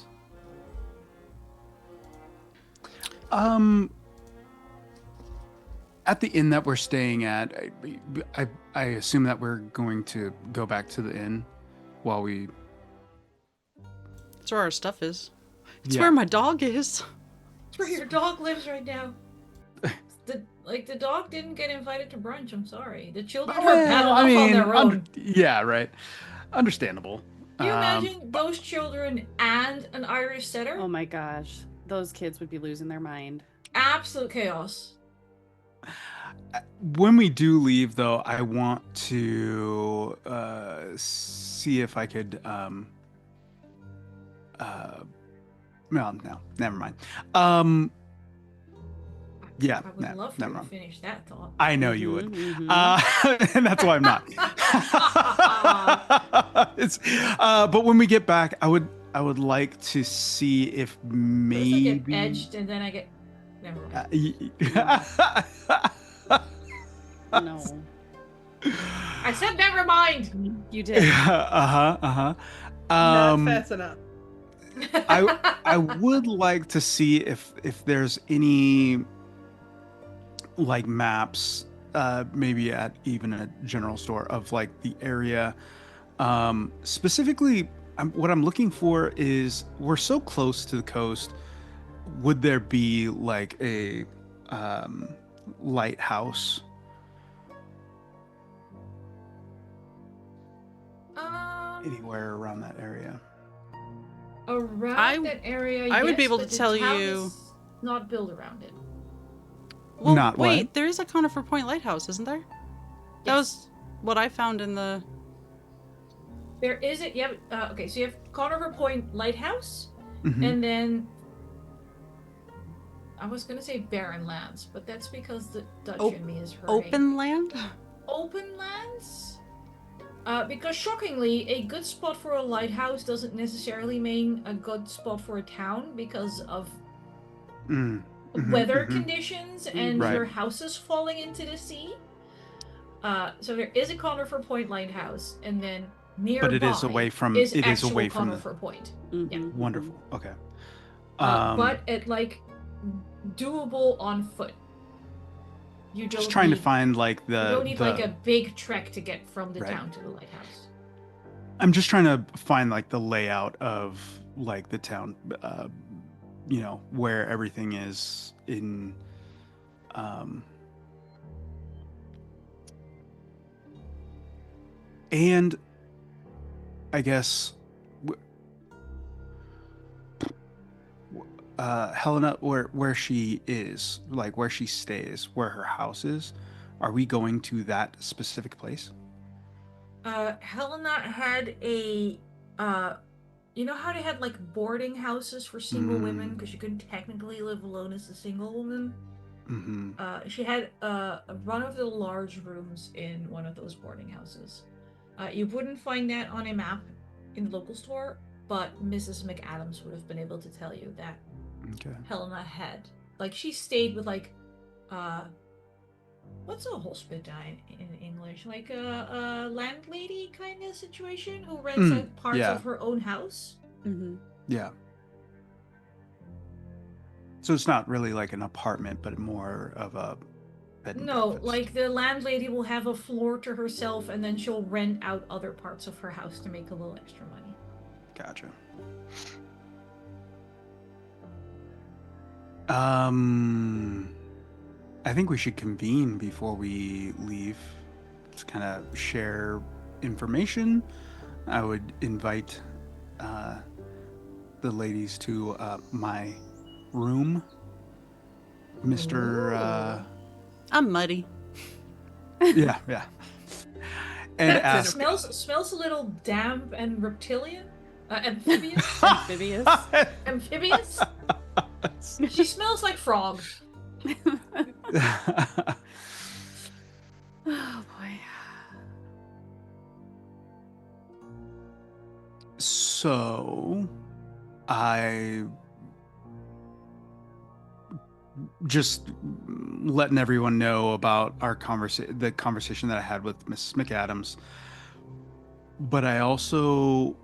At the inn that we're staying at, I assume that we're going to go back to the inn while we... That's where our stuff is. It's Yeah. where my dog is. It's where your dog lives right now. The dog didn't get invited to brunch. I'm sorry. The children are bad enough on their own. yeah, right. Understandable. Can you imagine those children and an Irish setter? Oh my gosh. Those kids would be losing their mind. Absolute chaos. When we do leave, though, I want to see if I could. Well, no, never mind. Yeah, I would love for never you to mind. finish that thought. I know you would. Mhm. And that's why I'm not. It's, but when we get back, I would like to see if First I maybe. get edged and then I get... Never mind. No. I said never mind! You did. Not fast enough. I would like to see if there's any like maps, maybe at even a general store of like the area. Specifically, what I'm looking for is we're so close to the coast. Would there be like a lighthouse? Anywhere around that area? Around that area, I would be yes, able but to the tell town you- is not built around it. Well, Not what? wait, there is a Conifer Point lighthouse, isn't there? That Yes. was what I found in the. There is it. Yeah. Okay, so you have Conifer Point Lighthouse, Mhm. and then I was gonna say barren lands, but that's because the Dutch in me is hurting. Open land? Open lands? Because shockingly, a good spot for a lighthouse doesn't necessarily mean a good spot for a town because of Mhm, weather mhm. conditions and Right. your houses falling into the sea. So there is a Conifer Point lighthouse, and then nearby But it is away from. is It is actual away from the. Conifer Point. Mhm. Yeah. Wonderful. Okay. But it like doable on foot. You don't just trying to need- find like You the. don't need the like a big trek to get from the Right. town to the lighthouse. I'm just trying to find like the layout of like the town, where everything is in. And I guess Helena, where she is, like where she stays, where her house is, are we going to that specific place? Helena had a you know how they had like boarding houses for single women because you couldn't technically live alone as a single woman. Mm-hmm. She had one of the large rooms in one of those boarding houses. You wouldn't find that on a map in the local store, but Mrs. McAdams would have been able to tell you that Okay. Helena had. Like, she stayed with, like, what's a hospita in English? Like a landlady kind of situation who rents out parts yeah. of her own house. Mm-hmm. Yeah. So it's not really like an apartment, but more of a bed and No, breakfast. like the landlady will have a floor to herself and then she'll rent out other parts of her house to make a little extra money. Gotcha. I think we should convene before we leave. Just kind of share information. I would invite the ladies to my room. Mr. I'm muddy. Yeah. And It ask. smells a little damp and reptilian. Amphibious? Amphibious. Amphibious? She smells like frog. Oh boy. So, I just letting everyone know about our the conversation that I had with Mrs. McAdams. But I also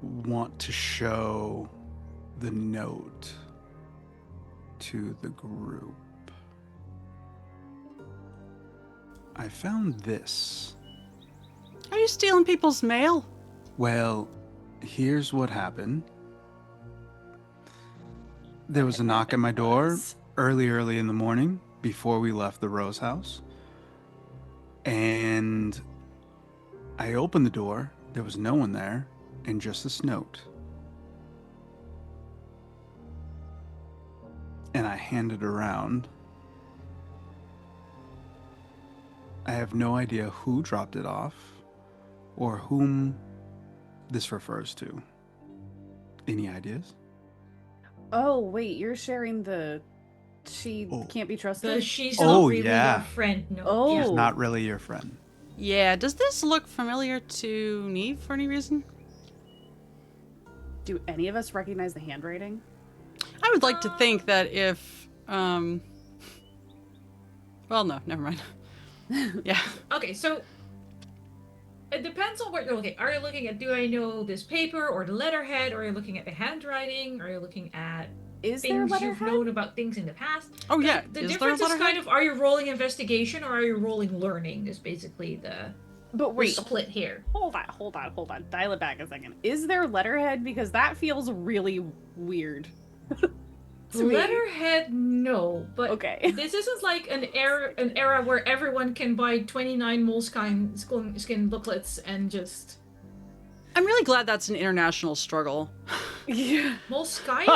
want to show the note to the group. I found this. Are you stealing people's mail? Well, here's what happened. There was a knock at my door early in the morning before we left the Rose house. And I opened the door. There was no one there, and just this note. And I handed it around. I have no idea who dropped it off or whom this refers to. Any ideas? Oh, wait, you're sharing the she Oh. can't be trusted? She's Oh, not really yeah. your friend. No. Oh. Yeah. She's not really your friend. Yeah, does this look familiar to Niamh for any reason? Do any of us recognize the handwriting? I would like to think that if, well, no, never mind. Yeah. Okay, so It depends on what you're looking. Are you looking at, do I know this paper or the letterhead? Or are you looking at the handwriting? Are you looking at Is there things you've letterhead? known about things in the past? Oh yeah, The is there a difference is kind letterhead? of, are you rolling investigation or are you rolling learning? Is basically the But wait, split here. hold on. Dial it back a second. Is there letterhead? Because that feels really weird. To me. Letterhead, no, but Okay. this isn't like an era where everyone can buy 29 Moleskine skin booklets and just I'm really glad that's an international struggle. Yeah. Moleskine.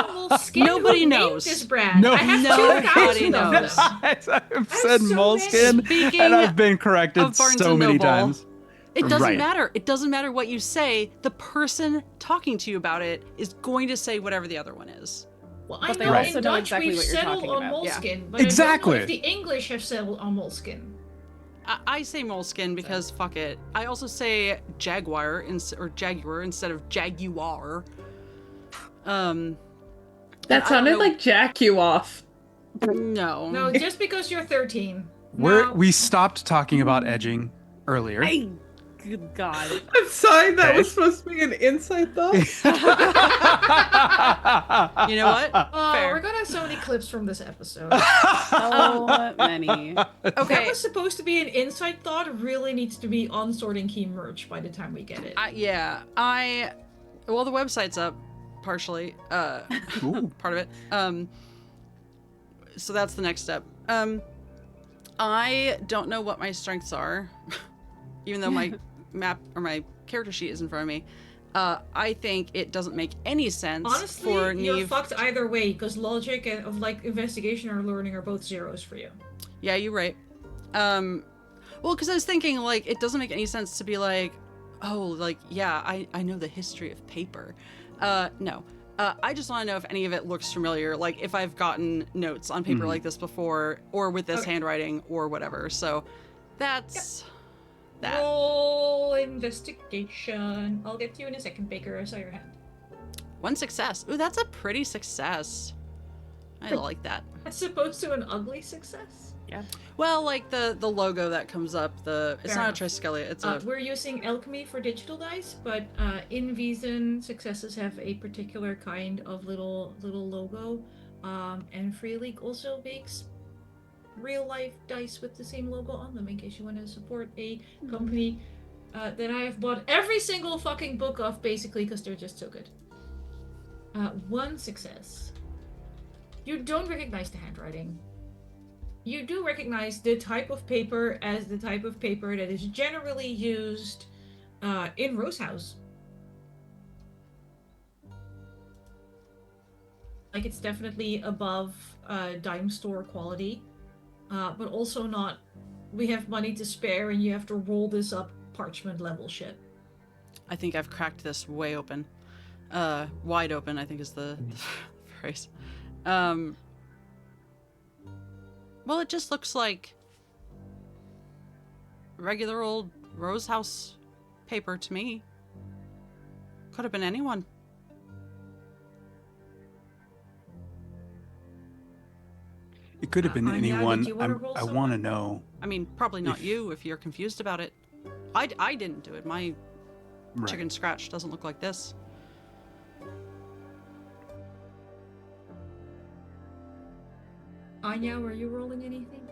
Nobody Who named knows. this brand. No- I have Nobody 2,000 of knows. them. I've said so moleskin, Speaking and I've been corrected of Barnes so and many Noble, times. It doesn't Right. matter. It doesn't matter what you say. The person talking to you about it is going to say whatever the other one is. Well, But I they know also in know Dutch exactly we've what you're settled talking on about, yeah. moleskin, but Exactly. I don't know if the English have settled on moleskin. I say moleskin because fuck it. I also say jaguar or jaguar instead of jaguar. That I don't sounded know- like jack you off. No. No, just because you're 13. We stopped talking about edging earlier. Good God. I'm sorry, that Okay. was supposed to be an inside thought. You know what? Oh, Fair. we're gonna have so many clips from this episode. So many. That Okay. was supposed to be an inside thought. Really needs to be on Sorting Key merch by the time we get it. Well, the website's up partially. Ooh. Part of it. So that's the next step. I don't know what my strengths are, even though my map or my character sheet is in front of me. I think it doesn't make any sense Honestly, for you're Niamh. fucked either way because logic and of like investigation or learning are both zeros for you. Yeah, you're right. Well, because I was thinking like it doesn't make any sense to be like, oh, like yeah, I know the history of paper. No. I just want to know if any of it looks familiar, like if I've gotten notes on paper like this before, or with this handwriting, or whatever. So that's that. Roll investigation. I'll get to you in a second, Baker. I saw your hand. 1 success. Ooh, that's a pretty success. I like that. That's supposed to an ugly success. Well, like the logo that comes up, it's Fair not enough. a triskelion, it's a... We're using alchemy for digital dice, but in Vaesen, successes have a particular kind of little logo. And Free League also makes real life dice with the same logo on them in case you want to support a company that I have bought every single fucking book of, basically, because they're just so good. 1 success. You don't recognize the handwriting. You do recognize the type of paper as the type of paper that is generally used in Rose House. Like, it's definitely above dime store quality, but also not, we have money to spare and you have to roll this up parchment level shit. I think I've cracked this way open. Wide open, I think is the phrase. Well, it just looks like regular old Rose House paper to me. Could have been anyone. It could have been Anya, did anyone. you wanna roll I someone? want to know. I mean, probably not If- you if you're confused about it. I didn't do it. My Right. chicken scratch doesn't look like this. Anya, were you rolling anything?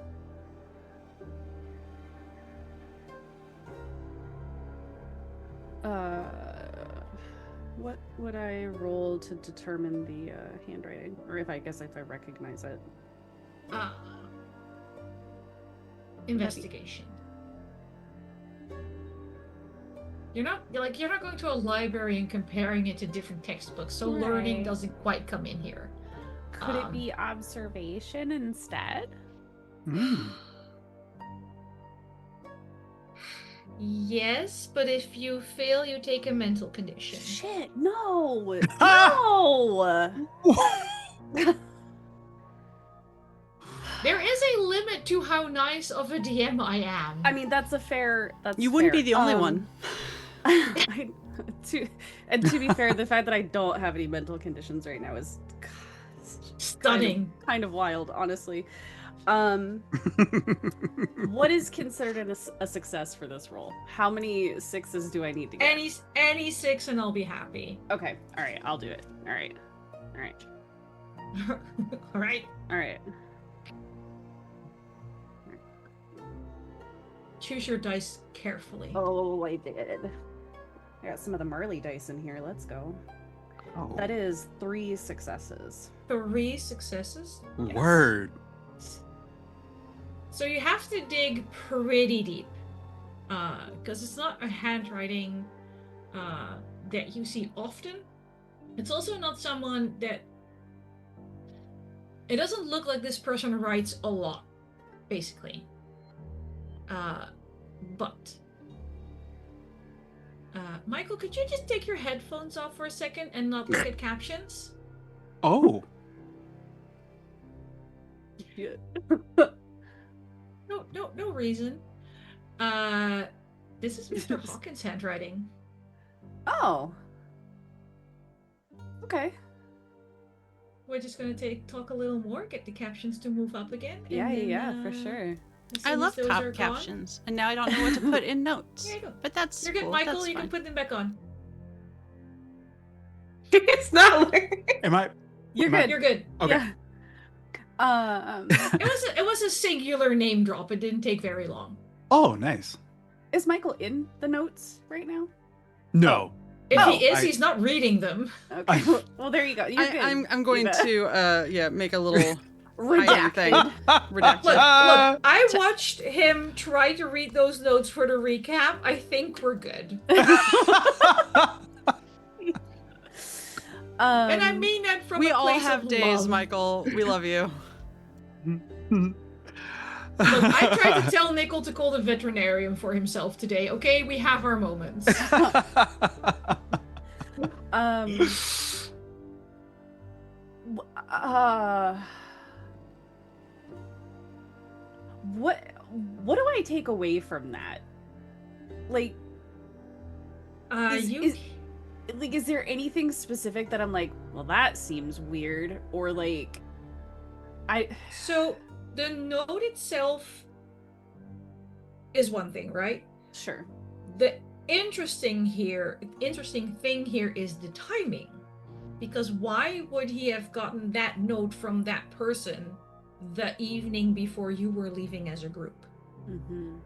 What would I roll to determine the handwriting? Or if I recognize it. Investigation. You're not going to a library and comparing it to different textbooks, so learning Right. doesn't quite come in here. Could it be observation instead? Mm. Yes, but if you fail, you take a mental condition. Shit, no! No! There is a limit to how nice of a DM I am. I mean, that's fair. You wouldn't be the only one. To be fair, the fact that I don't have any mental conditions right now is stunning. kind of wild, honestly. What is considered a success for this roll? How many 6s do I need to get? Any 6 and I'll be happy. Okay. All right. I'll do it. All right. All right. All right. Choose your dice carefully. Oh, I did. I got some of the Marley dice in here. Let's go. Oh, That is 3 successes. 3 successes. Yes. word. So you have to dig pretty deep, because it's not a handwriting that you see often. It's also not someone that. It doesn't look like this person writes a lot, basically. But Mikyl, could you just take your headphones off for a second and not look at captions? Oh, Yeah. No reason. This is Mr. Hawkins' handwriting. Oh. Okay. We're just gonna talk a little more, get the captions to move up again. Yeah, and then, yeah, for sure. as I soon love as those top are gone- captions, and now I don't know what to put in notes. Here you go. But that's You're good, cool. Mikyl. That's You fine. can put them back on. It's not like am I? You're Am I- good. You're good. Okay. Yeah. It was a singular name drop. It didn't take very long. Oh, nice. Is Mikyl in the notes right now? No. If No, he is, I- he's not reading them. Okay. Well, there you go. You're good. I'm going Eva. to make a little Redacted. thing. Redacted. Look, I watched him try to read those notes for the recap. I think we're good. And I mean that from we a all place have of days, love. Mikyl. We love you. Look, I tried to tell Nickel to call the veterinarian for himself today. Okay, we have our moments. w- uh, what do I take away from that? Like, is there anything specific that I'm like, well, that seems weird, or like, So the note itself is one thing, right? sure. The interesting thing here is the timing. Because why would he have gotten that note from that person the evening before you were leaving as a group? Mm-hmm.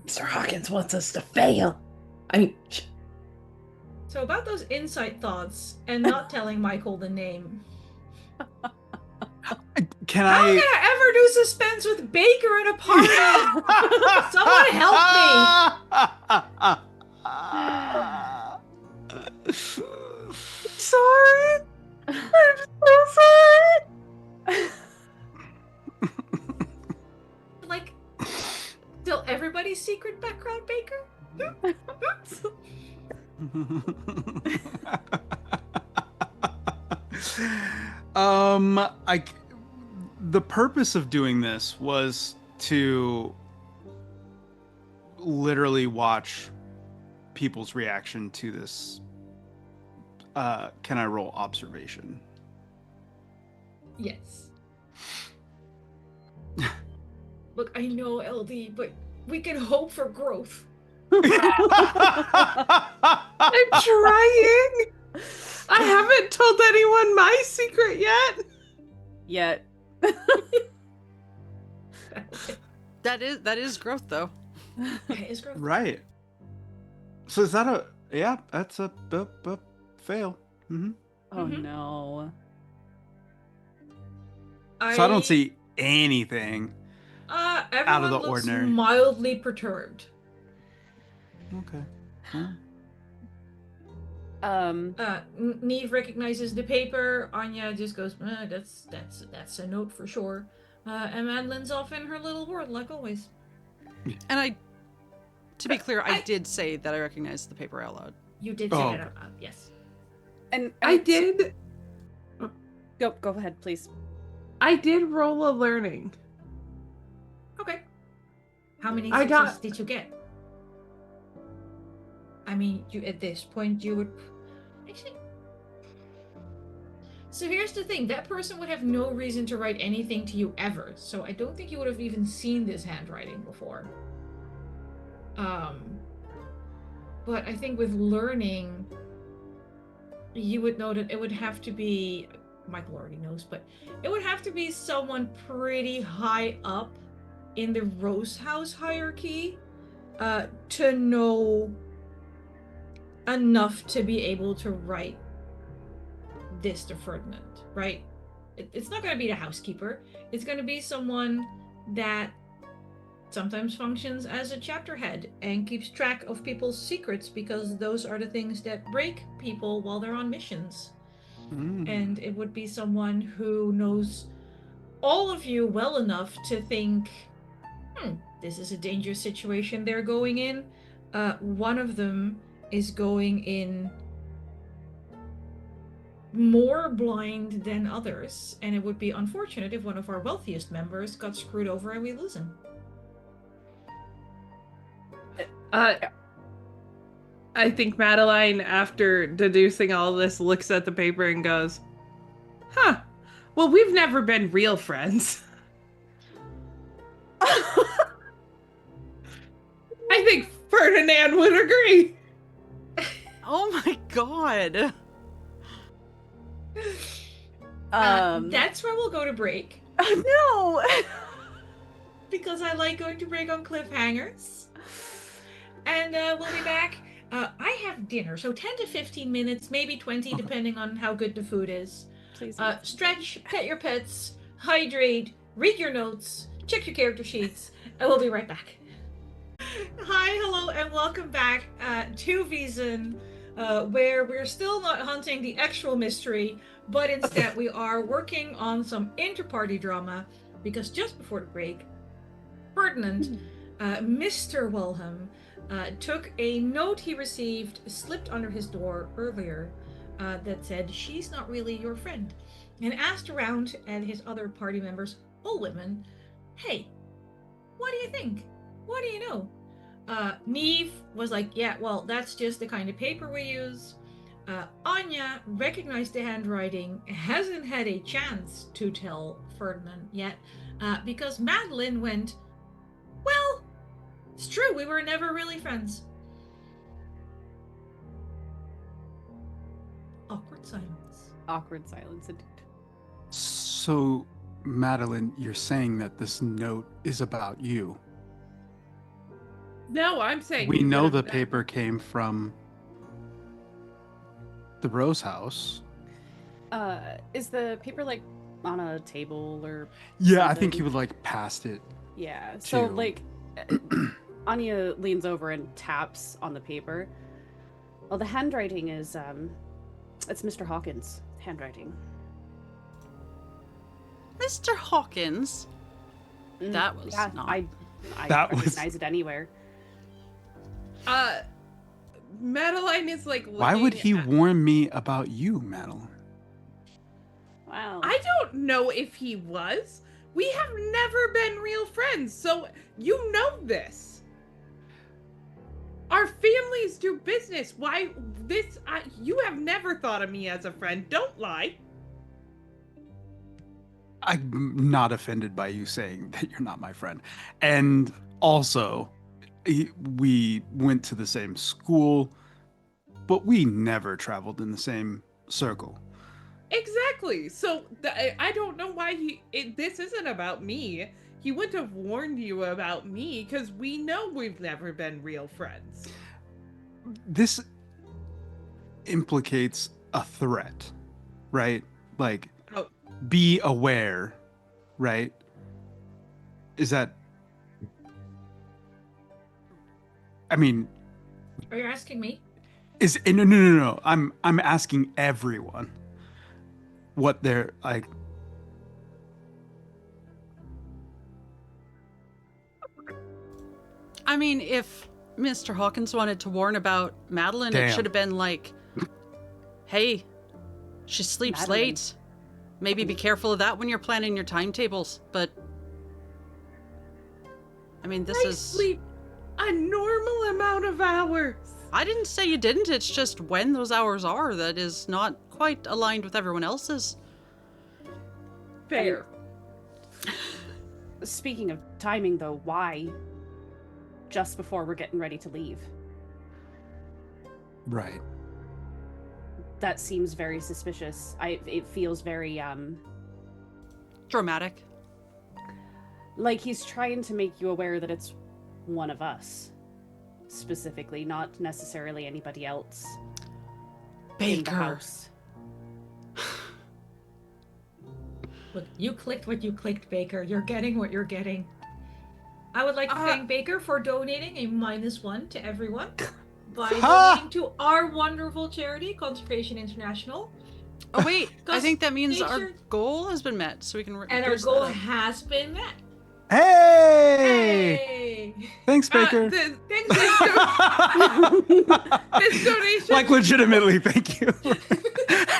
Mr. Hawkins wants us to fail. I mean, So about those insight thoughts and not telling Mikyl the name. Can How I? can I ever do suspense with Baker in a party? Someone help Sorry. I'm so sorry. me! Like, still everybody's secret background, Baker? The purpose of doing this was to literally watch people's reaction to this. Can I roll observation? Yes. Look, I know, LD, but we can hope for growth. I'm trying. I haven't told anyone my secret yet. Yet. That is growth, though. It is growth. Right. So is that a that's a fail. Mm-hmm. Oh Mhm. no. So I don't see anything. Everyone out of the looks ordinary. mildly perturbed. Okay. Well, Niamh recognizes the paper. Anya just goes, that's a note for sure. And Madeline's off in her little world, like always. And to be clear, I did say that I recognized the paper out loud. You did say Oh. that out loud, yes. And I did go ahead, please. I did roll a learning. Okay. How many I got- successes did you get? I mean, you at this point you would actually. So here's the thing, that person would have no reason to write anything to you ever. So I don't think you would have even seen this handwriting before. But I think with learning, you would know that it would have to be, Mikyl already knows, but it would have to be someone pretty high up in the Rose House hierarchy to know enough to be able to write this to Ferdinand, right? It's not going to be the housekeeper. It's going to be someone that sometimes functions as a chapter head and keeps track of people's secrets, because those are the things that break people while they're on missions. And it would be someone who knows all of you well enough to think, this is a dangerous situation they're going in. One of them is going in more blind than others, and it would be unfortunate if one of our wealthiest members got screwed over and we lose him. I think Madeline, after deducing all this, looks at the paper and goes, well, we've never been real friends. I think Ferdinand would agree. Oh my god. That's where we'll go to break. No! Because I like going to break on cliffhangers. And we'll be back. I have dinner, so 10 to 15 minutes, maybe 20, depending on how good the food is. Please. Stretch, pet your pets, hydrate, read your notes, check your character sheets, and we'll be right back. Hi, hello, and welcome back to Vaesen, where we're still not hunting the actual mystery, but instead we are working on some inter-party drama, because just before the break, Ferdinand, Mr. Wilhelm, took a note he received, slipped under his door earlier, that said, "She's not really your friend," and asked around at his other party members, all women, "Hey, what do you think? What do you know?" Niamh was like, "Yeah, well, that's just the kind of paper we use." Aine recognized the handwriting, hasn't had a chance to tell Ferdinand yet, because Madeline went, "Well, it's true, we were never really friends." Awkward silence. Awkward silence indeed. So, Madeline, you're saying that this note is about you. No, I'm saying We you know could the have- paper came from the Rose House. Is the paper like on a table or? Yeah, I think something? he would like passed it. Yeah. So to- like, Anya leans over and taps on the paper. Well, the handwriting is it's Mr. Hawkins' handwriting. Mr. Hawkins? That was yeah, not... I That was- recognize it anywhere. Madeline is like, Why would he looking at- warn me about you, Madeline? Wow. I don't know if he was. We have never been real friends, so you know this. Our families do business. Why this? You have never thought of me as a friend. Don't lie. I'm not offended by you saying that you're not my friend. And also, we went to the same school, but we never traveled in the same circle. Exactly. So I don't know why this isn't about me. He wouldn't have warned you about me because we know we've never been real friends. This implicates a threat, right? Like, Oh. be aware, right? Is that... I mean, Are you asking me? no. I'm asking everyone what they're like. I mean, if Mr. Hawkins wanted to warn about Madeline, Damn. it should have been like, hey, she sleeps Madeline. late. Maybe be careful of that when you're planning your timetables. But, I mean, this I is... sleep a normal amount of hours. I didn't say you didn't. It's just when those hours are that is not quite aligned with everyone else's. Fair. Speaking of timing, though, why? Just before we're getting ready to leave. Right. That seems very suspicious. It feels very Dramatic. like he's trying to make you aware that it's one of us, specifically, not necessarily anybody else in the Baker. house. Look, you clicked what you clicked, Baker. You're getting what you're getting. I would like to thank Baker for donating a -1 to everyone by donating to our wonderful charity, Conservation International. Oh wait, I think that means our Conservation- goal has been met, so we can. And our reduce goal that. has been met. Hey! Hey! Thanks, Baker. This donation. Like, legitimately, thank you for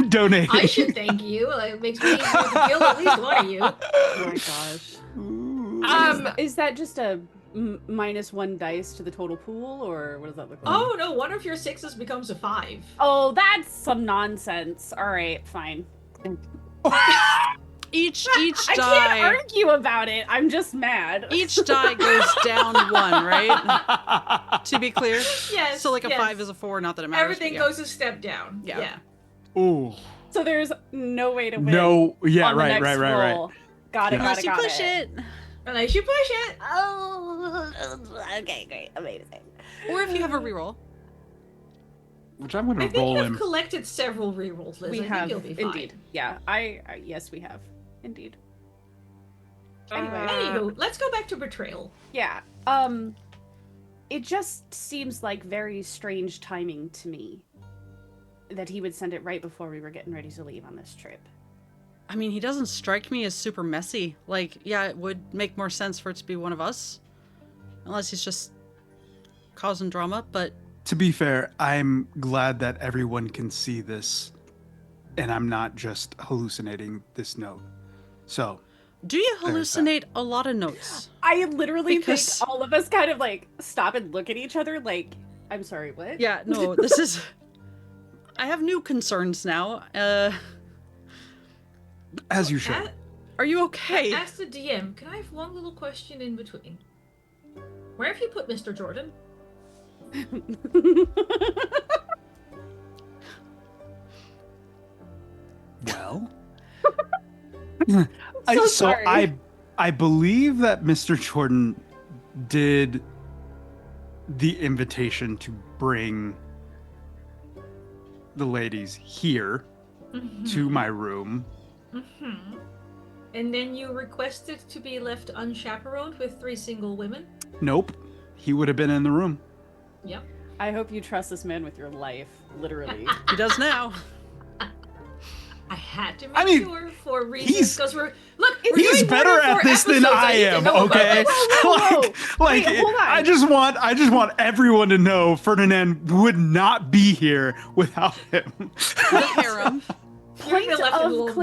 donating. I should thank you. Like, it makes me easier to kill at least one of you. Oh my gosh. Ooh. Is that just a -1 dice to the total pool, or what does that look like? Oh no, one of your 6s becomes a 5. Oh, that's some nonsense. All right, fine. Each I can't die. argue about it. I'm just mad. Each die goes down 1, right? To be clear. Yes. So like a yes. 5 is a 4, not that it matters. Everything but yeah. goes a step down. Yeah. Yeah. Ooh. So there's no way to win. No. Yeah. on the Right. next Right. roll. Got it. Yeah. Got Unless it. you Got push it. Unless you push it. Oh, okay, great, amazing. Or if you have a reroll. Which I'm gonna I think roll you've him. collected several rerolls, Liz. We I have, think you'll be fine. indeed. Yeah, I yes, we have, indeed. Anyway, Anywho, let's go back to betrayal. yeah. It just seems like very strange timing to me that he would send it right before we were getting ready to leave on this trip. I mean, he doesn't strike me as super messy. Like, yeah, it would make more sense for it to be one of us. Unless he's just causing drama, but To be fair, I'm glad that everyone can see this, and I'm not just hallucinating this note. So, do you There's that. hallucinate a lot of notes? I literally Because- think all of us kind of like stop and look at each other like, I'm sorry, what? Yeah, no, this is... I have new concerns now. as you should. A- Are you okay? Ask the DM, can I have one little question in between? Where have you put Mr. Jordan? Well, So sorry. I believe that Mr. Jordan did the invitation to bring the ladies here to my room. Mm-hmm. And then you requested to be left unchaperoned with 3 single women? Nope, he would have been in the room. Yep. I hope you trust this man with your life, literally. He does now. I had to make I mean, sure for reasons he's- because we're we're He's doing better more than at 4 this than episodes. I need to am, know about okay? this. Whoa, whoa, whoa. Like, Wait, hold on. I just want everyone to know Ferdinand would not be here without him. The harem. You're gonna left Point alone. of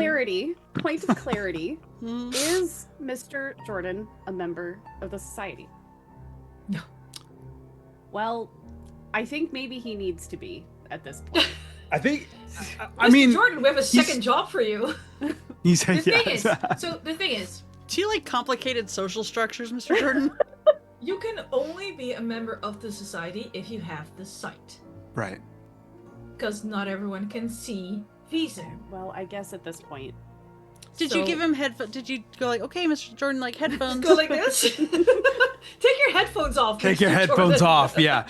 clarity, Hmm. is Mr. Jordan a member of the society? No. Well, I think maybe he needs to be at this point. I think. I Mr. mean, Jordan, we have a second job for you. he's The thing yes. is, so the thing is, Do you like complicated social structures, Mr. Jordan? you can only be a member of the society if you have the sight, Right. because not everyone can see Vaesen. Well, I guess at this point. Did So- you give him headphones? Did you go like, okay, Mr. Jordan, like headphones? Go like this. Take your headphones off. Take Mr. your headphones Jordan. off. Yeah.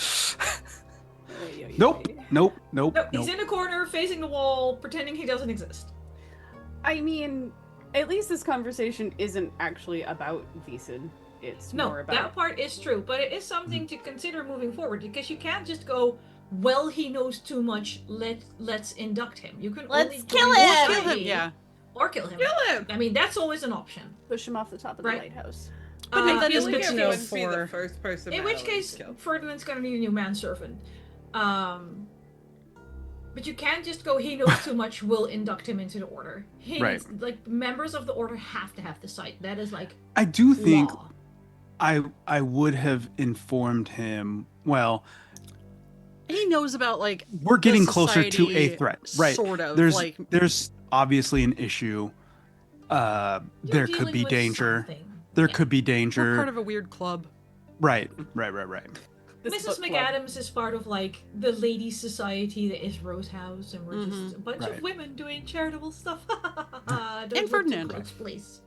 Nope. Nope. Nope. Nope, Nope. he's in a corner, facing the wall, pretending he doesn't exist. I mean, at least this conversation isn't actually about Vaesen. It's No, more about. that part is true, but it is something to consider moving forward because you can't just go, well, he knows too much. Let's induct him. You can Let's only kill join the him! Kill him, society yeah. or kill him. Kill him. I mean, that's always an option. Push him off the top of Right. the lighthouse. But no, that in is which good to case- know Wouldn't be the for- first person. In which Madeline case, killed. Ferdinand's gonna need a new manservant. But you can't just go, he knows too much, we'll induct him into the order. He Right. needs, like, members of the order have to have the sight. That is, like, I do think law. I would have informed him. Well, He knows about like we're getting the closer to a society, threat, right? Sort of. There's like there's obviously an issue You're there could dealing be with danger. something. There Yeah. could be We're danger. part of a weird club. Right. This Mrs. book club. McAdams is part of like the ladies' society that is Rose House, and we're just a bunch Right. of women doing charitable stuff. And Don't look too Ferdinand. close, please.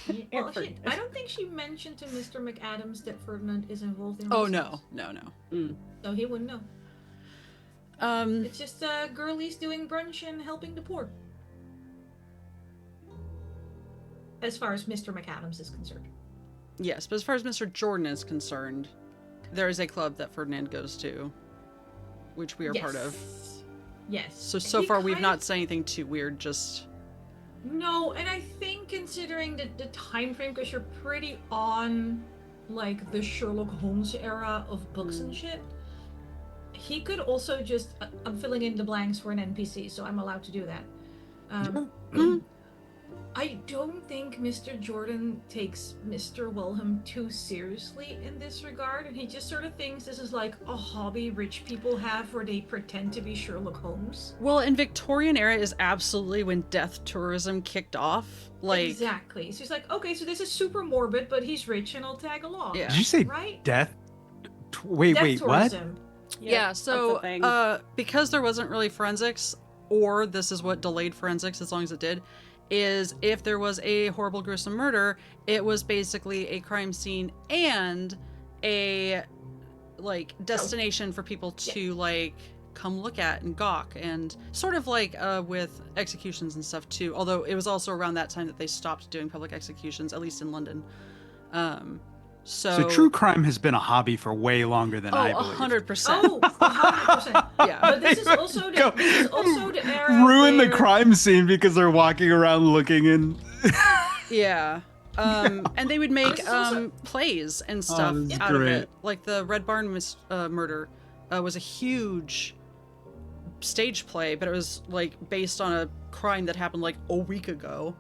And Well, Ferdinand. I don't think she mentioned to Mr. McAdams that Ferdinand is involved in. Oh Rose no, House, no. so he wouldn't know. It's just girlies doing brunch and helping the poor. As far as Mr. McAdams is concerned. Yes, but as far as Mr. Jordan is concerned, there is a club that Ferdinand goes to, which we are part of. Yes. So He far we've kind not of- said anything too weird, just No, and I think considering the time frame, because you're pretty on like the Sherlock Holmes era of books and shit, he could also just I'm filling in the blanks for an NPC, so I'm allowed to do that. I don't think Mr. Jordan takes Mr. Wilhelm too seriously in this regard, and he just sort of thinks this is like a hobby rich people have where they pretend to be Sherlock Holmes. well, in Victorian era is absolutely when death tourism kicked off. Like Exactly. So he's like, okay, so this is super morbid, but he's rich and I'll tag along. Yeah. Did you say Right? death? Wait, Death what? tourism. Yeah, that's so a thing. because there wasn't really forensics, or this is what delayed forensics as long as it did, is if there was a horrible, gruesome murder, it was basically a crime scene and a like destination for people to like come look at and gawk, and sort of like with executions and stuff too. Although it was also around that time that they stopped doing public executions, at least in London. So true crime has been a hobby for way longer than I believe. 100%. Oh, 100%. Yeah. But this is also the era Ruin the where- crime scene because they're walking around looking and Yeah. And they would make This is also- plays and stuff this is out of great. it. Like the Red Barn murder was a huge stage play, but it was like based on a crime that happened like a week ago.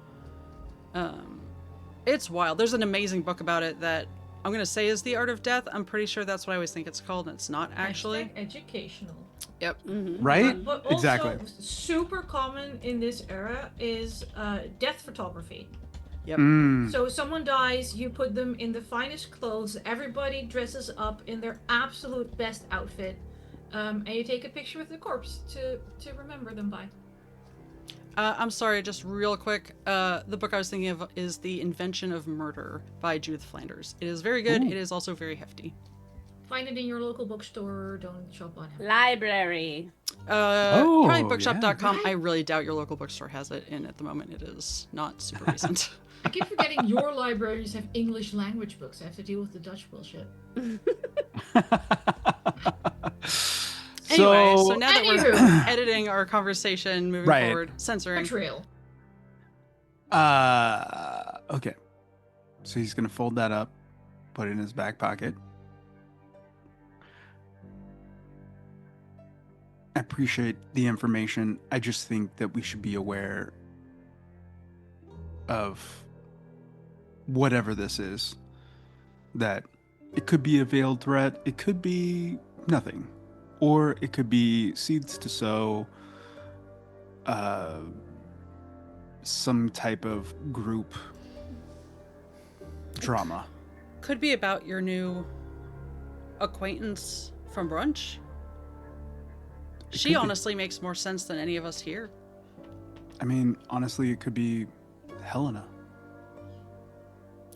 It's wild. There's an amazing book about it that I'm gonna say is The Art of Death. I'm pretty sure that's what I always think it's called, and it's not actually. Hashtag educational. Yep. right? But also Exactly. super common in this era is death photography. Yep. So someone dies, you put them in the finest clothes, everybody dresses up in their absolute best outfit, and you take a picture with the corpse to remember them by. I'm sorry, just real quick. The book I was thinking of is The Invention of Murder by Judith Flanders. It is very good. Ooh. It is also very hefty. Find it in your local bookstore, don't shop on Amazon. Library. Probably Oh, bookshop.com. yeah. I really doubt your local bookstore has it, and at the moment it is not super recent. I keep forgetting your libraries have English language books. I have to deal with the Dutch bullshit. Anyway, so now that we're Anywho. editing our conversation, moving Right. forward, censoring. Betrayal. Okay. So he's gonna fold that up, put it in his back pocket. I appreciate the information. I just think that we should be aware of whatever this is. That it could be a veiled threat, it could be nothing. Or it could be seeds to sow, some type of group drama. Could be about your new acquaintance from brunch. It She could be. honestly makes more sense than any of us here. I mean, honestly, it could be Helena,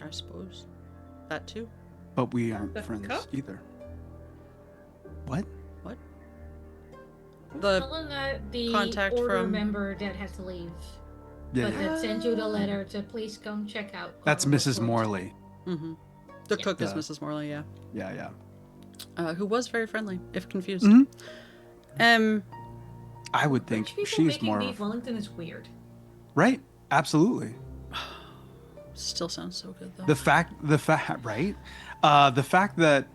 I suppose. That too. but we aren't The friends cup? either. What? The Helena, the contact order from- member that had to leave, Yeah, but yeah. that sent you the letter to please come check out. That's Carl Mrs. Wood. Morley. mhm. The Yeah. cook is Yeah. Mrs. Morley, yeah. Yeah, Who was very friendly, if confused. Mhm. I would Rich think people she's making more beef Wellington is weird. right. Absolutely. Still sounds so good though. The fact, right? The fact that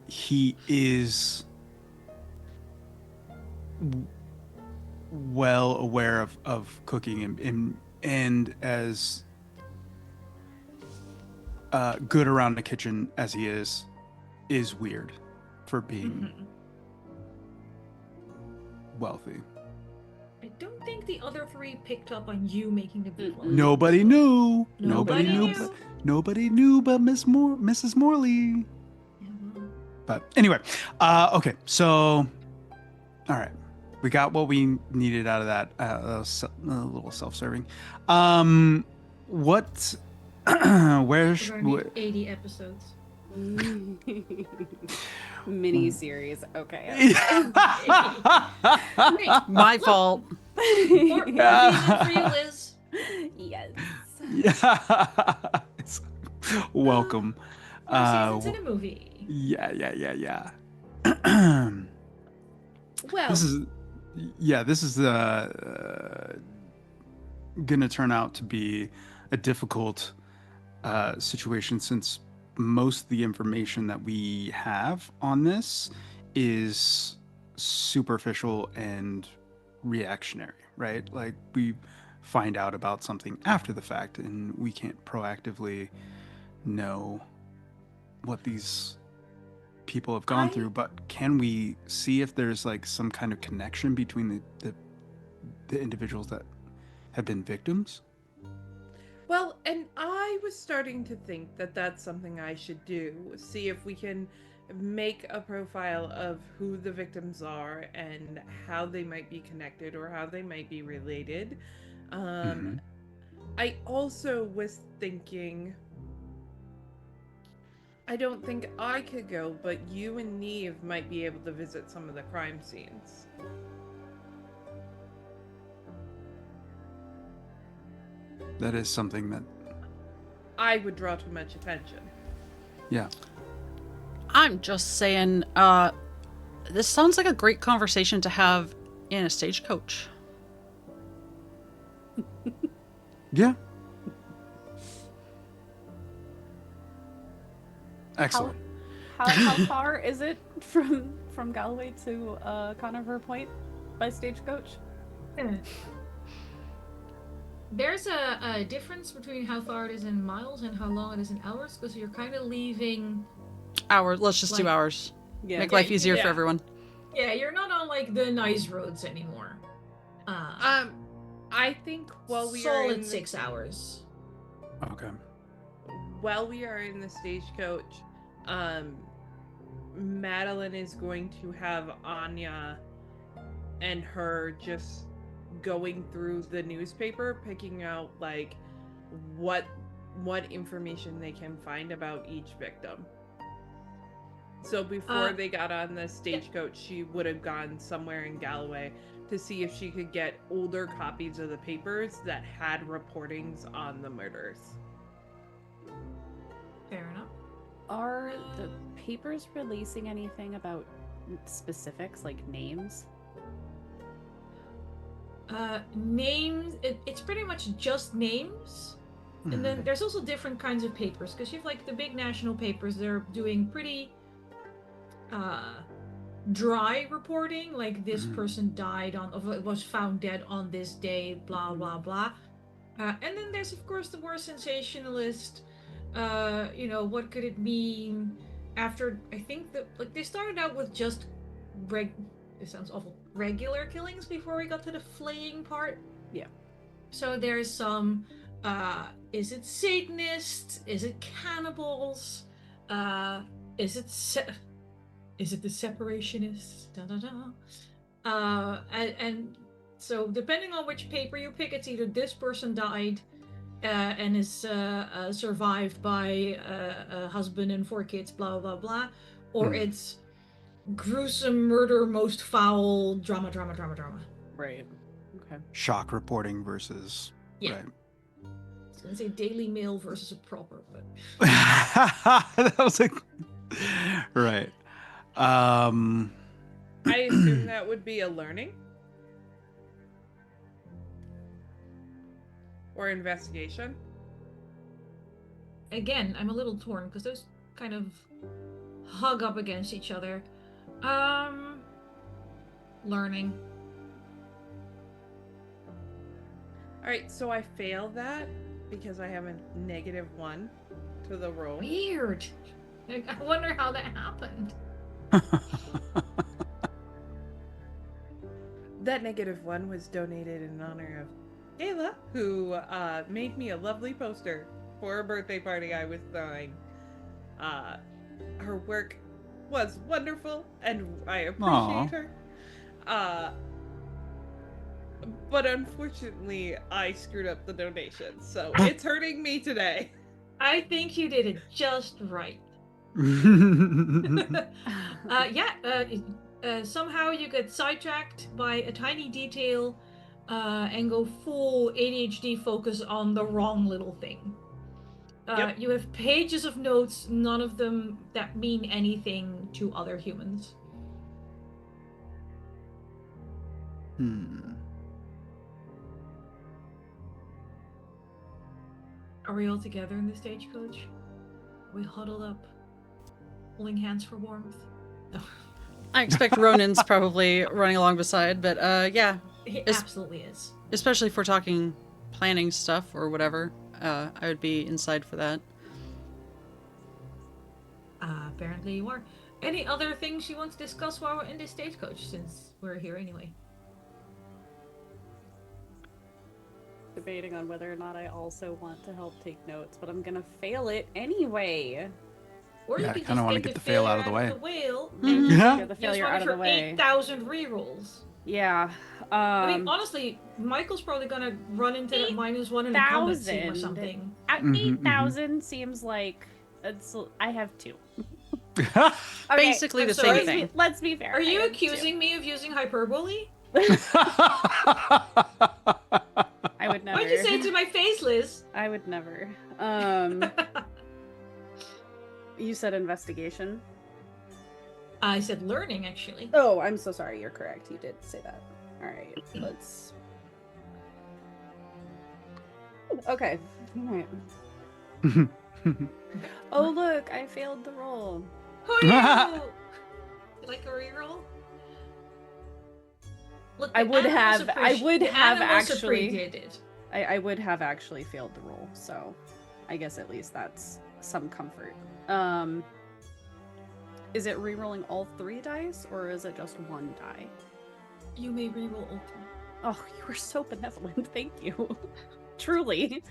he is well aware of cooking and as good around the kitchen as he is weird for being Mhm. wealthy. I don't think think the other three picked up on you making the big one. Nobody knew. Nobody Nobody knew but Mrs. Morley. Yeah, well, But anyway, okay. So, all right, we got what we needed out of that. A little self-serving. What? Where's? we're gonna need 80 episodes. Mini series. Okay. My fault. More reason for you, Liz. Yes. Yeah. Welcome. More seasons in a movie. Yeah. Well, This is gonna turn out to be a difficult situation, since most of the information that we have on this is superficial and reactionary, right? Like, we find out about something after the fact, and we can't proactively know what these people have gone through. But can we see if there's like some kind of connection between the individuals that have been victims? Well, and I was starting to think that that's something I should do. See if we can make a profile of who the victims are and how they might be connected or how they might be related. I also was thinking, I don't think I could go, but you and Niamh might be able to visit some of the crime scenes. That is something that, I would draw too much attention. yeah. I'm just saying, this sounds like a great conversation to have in a stagecoach. Yeah. Excellent. how far is it from Galloway to Conover Point by stagecoach? There's a difference between how far it is in miles and how long it is in hours, because you're kind of leaving. Hours. Let's just do Like- hours. Yeah. Make life easier for yeah. everyone. Yeah, you're not on like the nice roads anymore. I think while we are solid in 6 hours. Okay. while we are in the stagecoach, Madeline is going to have Anya and her just going through the newspaper, picking out like what information they can find about each victim. So before they got on the stagecoach, she would have gone somewhere in Galloway to see if she could get older copies of the papers that had reportings on the murders. Fair enough. Are the papers releasing anything about specifics, like names? Names, it's pretty much just names. And then there's also different kinds of papers, because you have like the big national papers, they're doing pretty dry reporting, like this person died was found dead on this day, blah blah blah. And then there's of course the more sensationalist, what could it mean after, I think that like they started out with just it sounds awful, regular killings before we got to the flaying part. Yeah. So there's some is it Satanists? Is it cannibals? Is it the separationists? Da, da, da. And so depending on which paper you pick, it's either this person died and is survived by a husband and 4 kids, blah blah blah, or it's gruesome murder, most foul, drama. Right. Okay. Shock reporting versus. Yeah. Right. I was gonna say Daily Mail versus a proper, but That was like. Right. I assume that would be a learning or investigation. again, I'm a little torn because those kind of hug up against each other. Learning. Alright, so I failed that because I have a -1 to the roll. Weird. I wonder That -1 was donated in honor of Kayla, who made me a lovely poster for a birthday party I was throwing. Her work was wonderful, and I appreciate her. But unfortunately, I screwed up the donation, so it's hurting me today. I think you did it just right. Somehow you get sidetracked by a tiny detail and go full ADHD focus on the wrong little thing. Yep. You have pages of notes, none of them that mean anything to other humans. Are we all together in the stagecoach? We huddled up, holding hands for warmth. No. I expect Ronan's probably running along beside, but yeah. He absolutely is. Especially if we're talking planning stuff or whatever, I would be inside for that. Apparently you are. Any other things you want to discuss while we're in this stagecoach, since we're here anyway? Debating on whether or not I also want to help take notes, but I'm gonna fail it anyway. Or Yeah, you I can kinda just wanna get get the fail out of the way. Whale Mhm. Yeah. Get the use failure one out of of the your way. 8,000 rerolls. Yeah. I mean, honestly, Mykyl's probably gonna run into that -1 in a combat scene or 8,000. something. 8,000 seems like I have 2. Basically I'm the sorry. same thing. Let's be fair. Are you I have accusing me of using hyperbole? 2. I would never. What'd you say to my face, Liz? I would never. You said investigation. I said learning, actually. Oh, I'm so sorry. You're correct. You did say that. All right. Let's. Okay. All right. Oh, look. I failed the roll. Who are you? You like a reroll? Look, I would the have animals actually. appreciate it. I would have actually failed the roll, so I guess at least that's some comfort. Is it re-rolling all 3 dice, or is it just 1 die? You may reroll all 3. Oh, you were so benevolent. Thank you. Truly.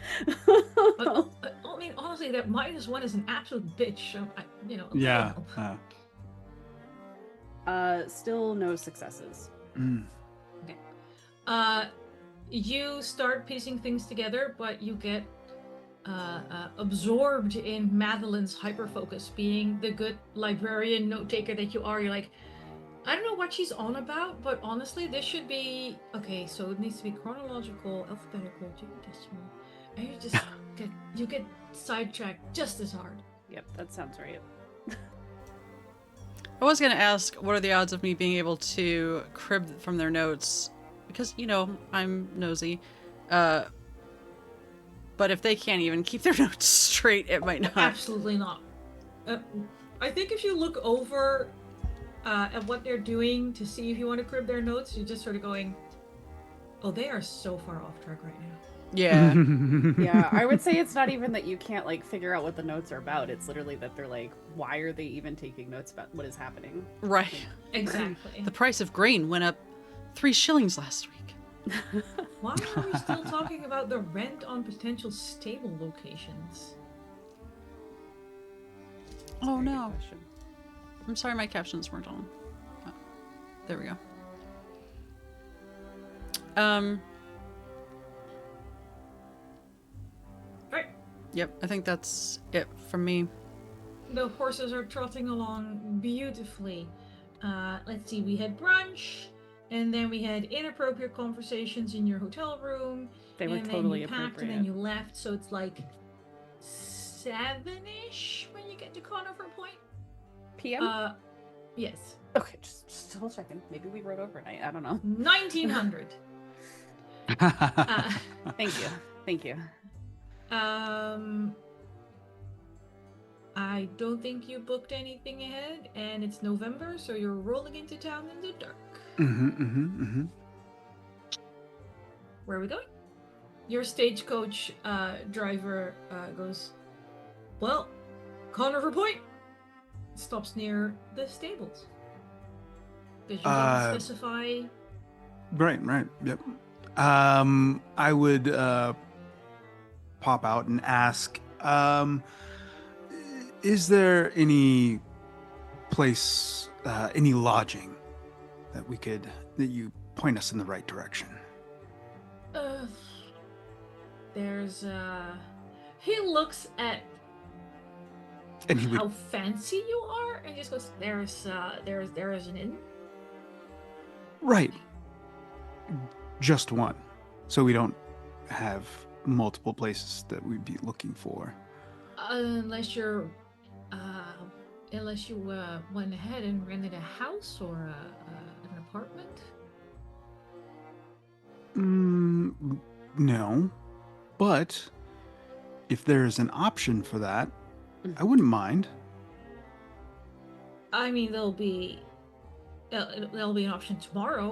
But, I mean, honestly, that -1 is an absolute bitch. So Yeah. Still no successes. You start piecing things together, but you get absorbed in Madeline's hyperfocus. Being the good librarian note taker that you are, you're like, I don't know what she's on about, but honestly, this should be okay. So it needs to be chronological, alphabetical, decimal, and you just get sidetracked just as hard. Yep, that sounds right. I was going to ask, what are the odds of me being able to crib from their notes? Because, I'm nosy. But if they can't even keep their notes straight, it might not. Absolutely not. I think if you look over at what they're doing to see if you want to crib their notes, you're just sort of going, oh, they are so far off track right now. Yeah. Yeah, I would say it's not even that you can't figure out what the notes are about. It's literally that they're like, why are they even taking notes about what is happening? Right. Exactly. The price of grain went up 3 shillings last week. Why are we still talking about the rent on potential stable locations? Oh no. I'm sorry my captions weren't on. Oh, there we go. Right. Yep, I think that's it from me. The horses are trotting along beautifully. Let's see, we had brunch, and then we had inappropriate conversations in your hotel room. They were and totally then you packed, appropriate. and then you left, so it's like 7-ish when you get to Conifer Point. PM? Yes. Okay, just double checking. Maybe we rode overnight. I don't know. 1900. Thank you. Thank you. I don't think you booked anything ahead, and it's November, so you're rolling into town in the dark. Where are we going? Your stagecoach driver goes, well, Conifer Point stops near the stables. Did you want to specify Right. Yep. I would pop out and ask, is there any place, any lodging that you point us in the right direction? There's he looks at And he would, how fancy you are and just goes, there is an inn. right, just one, so we don't have multiple places that we'd be looking for. Unless you went ahead and rented a house or an apartment. No, but if there's an option for that, I wouldn't mind. I mean, there'll be an option tomorrow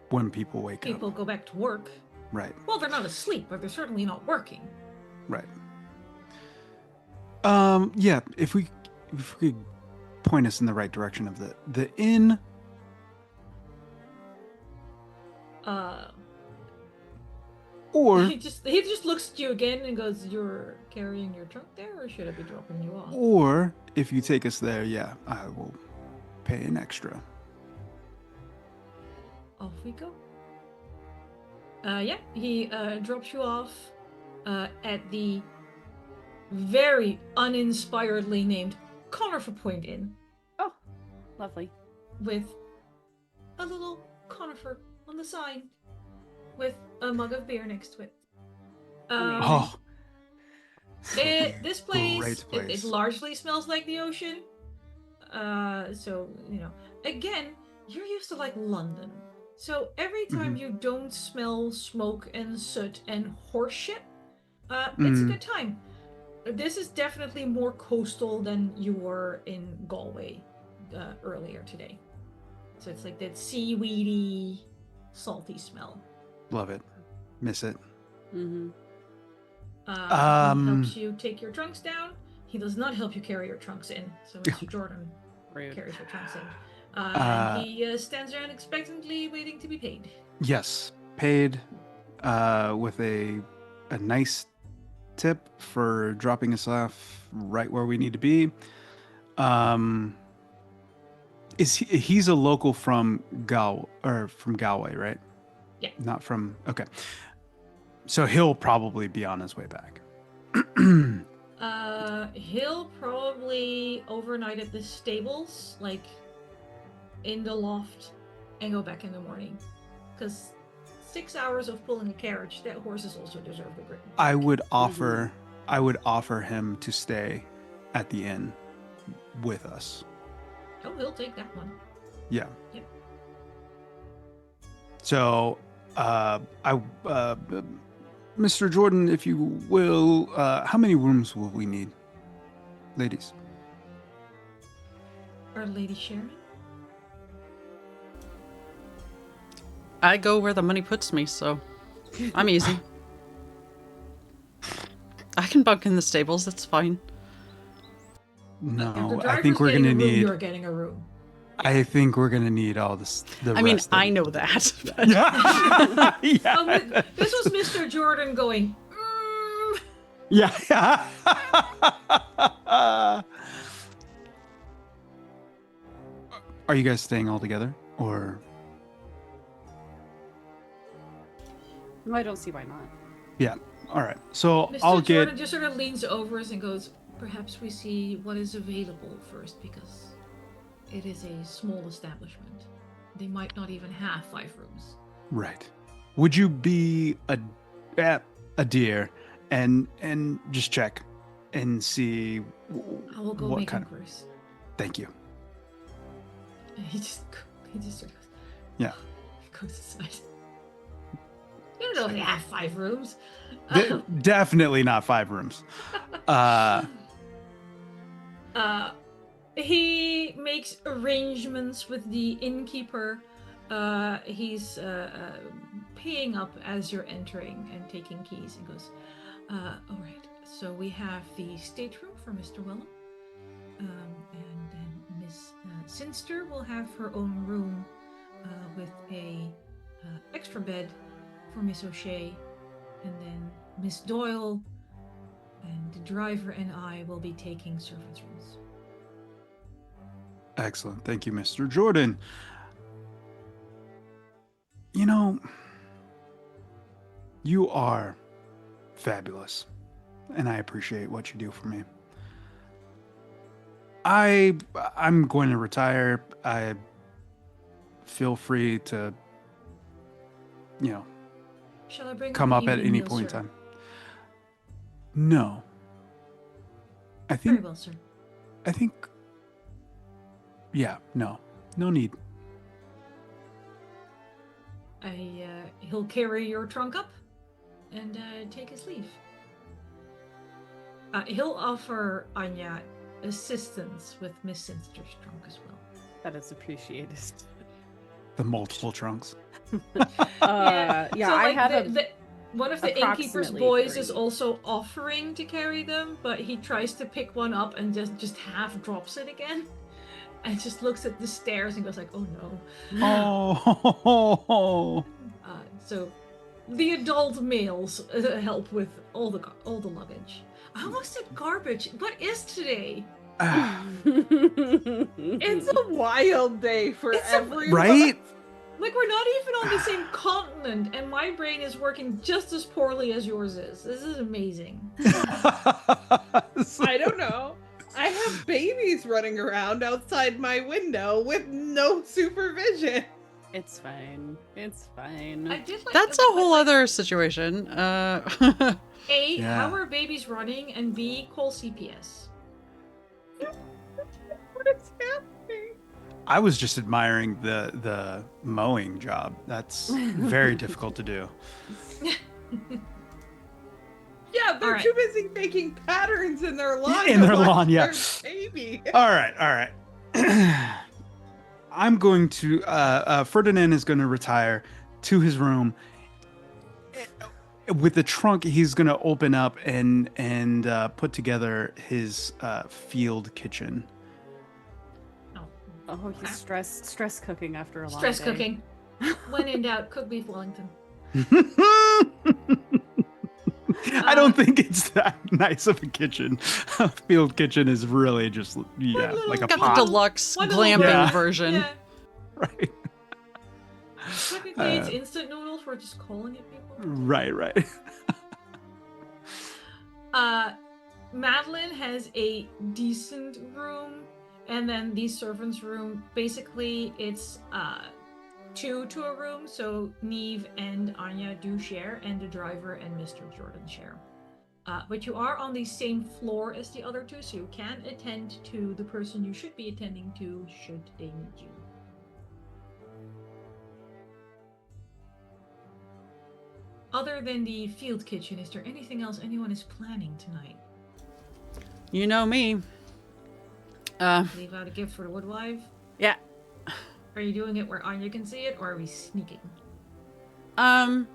When people wake people up. go back to work. Right. Well, they're not asleep, but they're certainly not working. Right. Yeah, if we could point us in the right direction of the inn. Or he just looks at you again and goes, "You're carrying your trunk there, or should I be dropping you off?" or if you take us there, yeah, I will pay an extra. Off we go. Yeah, he drops you off at the very uninspiredly named Conifer Point Inn, Oh, lovely. with a little conifer on the sign, with a mug of beer next to it. Oh, This place, Great place. It largely smells like the ocean. So, again, you're used to like London. So every time you don't smell smoke and soot and horse shit, it's a good time. This is definitely more coastal than you were in Galway earlier today. So it's like that seaweedy, salty smell. love it. Miss it. Mm-hmm. He helps you take your trunks down. He does not help you carry your trunks in. So Mr. Jordan Rude. carries your trunks in. And he stands around expectantly waiting to be paid. Yes, paid with a nice tip for dropping us off right where we need to be. He's a local from Galway, right? Yeah. Not from, okay. So he'll probably be on his way back. He'll probably overnight at the stables, like in the loft, and go back in the morning. Because 6 hours of pulling a carriage, that horses also deserve the break. I would offer him to stay at the inn with us. Oh, he'll take that one. Yeah. Yep. So, Mr. Jordan, if you will, how many rooms will we need, ladies? Our Lady Sharon? I go where the money puts me, so I'm easy. I can bunk in the stables, that's fine. No, I think we're gonna need. You're getting a room. I think we're gonna need all this. I mean, I know that. But... Yeah. This was Mr. Jordan going. Yeah. Are you guys staying all together, or? I don't see why not. Yeah. All right. So Mr. I'll Jordan get. just sort of leans over us and goes, "Perhaps we see what is available first, because it is a small establishment. They might not even have 5 rooms." Right. Would you be a dear and just check and see I will go what make kind of. inquiries. Thank you. And he just sort of goes. Yeah. He goes aside. You don't know they have 5 rooms. Definitely not 5 rooms. He makes arrangements with the innkeeper. He's paying up as you're entering and taking keys, and goes, all right, so we have the stateroom for Mr. Wellham, and then Miss Sinster will have her own room with a extra bed for Miss O'Shea, and then Miss Doyle and the driver and I will be taking servants' rooms. Excellent. Thank you, Mr. Jordan. You know, you are fabulous, and I appreciate what you do for me. I'm going to retire. I feel free to, Shall I bring come you up an at evening any meal, point in sir? time. No. I Very think well, sir. Yeah, no need. He'll carry your trunk up and take his leave. He'll offer Anya assistance with Miss Sinster's trunk as well. That is appreciated. The multiple trunks. Yeah, So, I like, have one of the innkeeper's approximately boys is 3. also offering to carry them, but he tries to pick one up and just half drops it again. And just looks at the stairs and goes like, "Oh no!" Oh. So, the adult males help with all the luggage. I almost said garbage. What is today? It's a wild day for everyone. Right? Like, we're not even on the same continent, and my brain is working just as poorly as yours is. This is amazing. I don't know. I have babies running around outside my window with no supervision. It's fine. It's fine. I did like That's a whole other situation. A, Yeah. how are babies running? And B, call CPS. What is happening? I was just admiring the mowing job. That's very difficult to do. Yeah, they're Alright. too busy making patterns in their lawn. In to their watch lawn, yeah. their baby. All right. I'm going to Ferdinand is going to retire to his room. With the trunk, he's going to open up and put together his field kitchen. Oh, he's stress cooking after a long Stress day. cooking. When in doubt, cook beef Wellington. I don't think it's that nice of a kitchen. A field kitchen is really just like a Got pot. the deluxe One little glamping Yeah. version. Yeah. Right. Technically, it's instant noodles. We're just calling it people. Right. Madeline has a decent room, and then the servants' room. Basically, it's 2 to a room, so Niamh and Anya do share, and the driver and Mr. Jordan share. But you are on the same floor as the other two, so you can attend to the person you should be attending to should they need you. Other than the field kitchen, is there anything else anyone is planning tonight? You know me. Leave out a gift for the woodwife? Yeah. Are you doing it where Anya can see it, or are we sneaking? I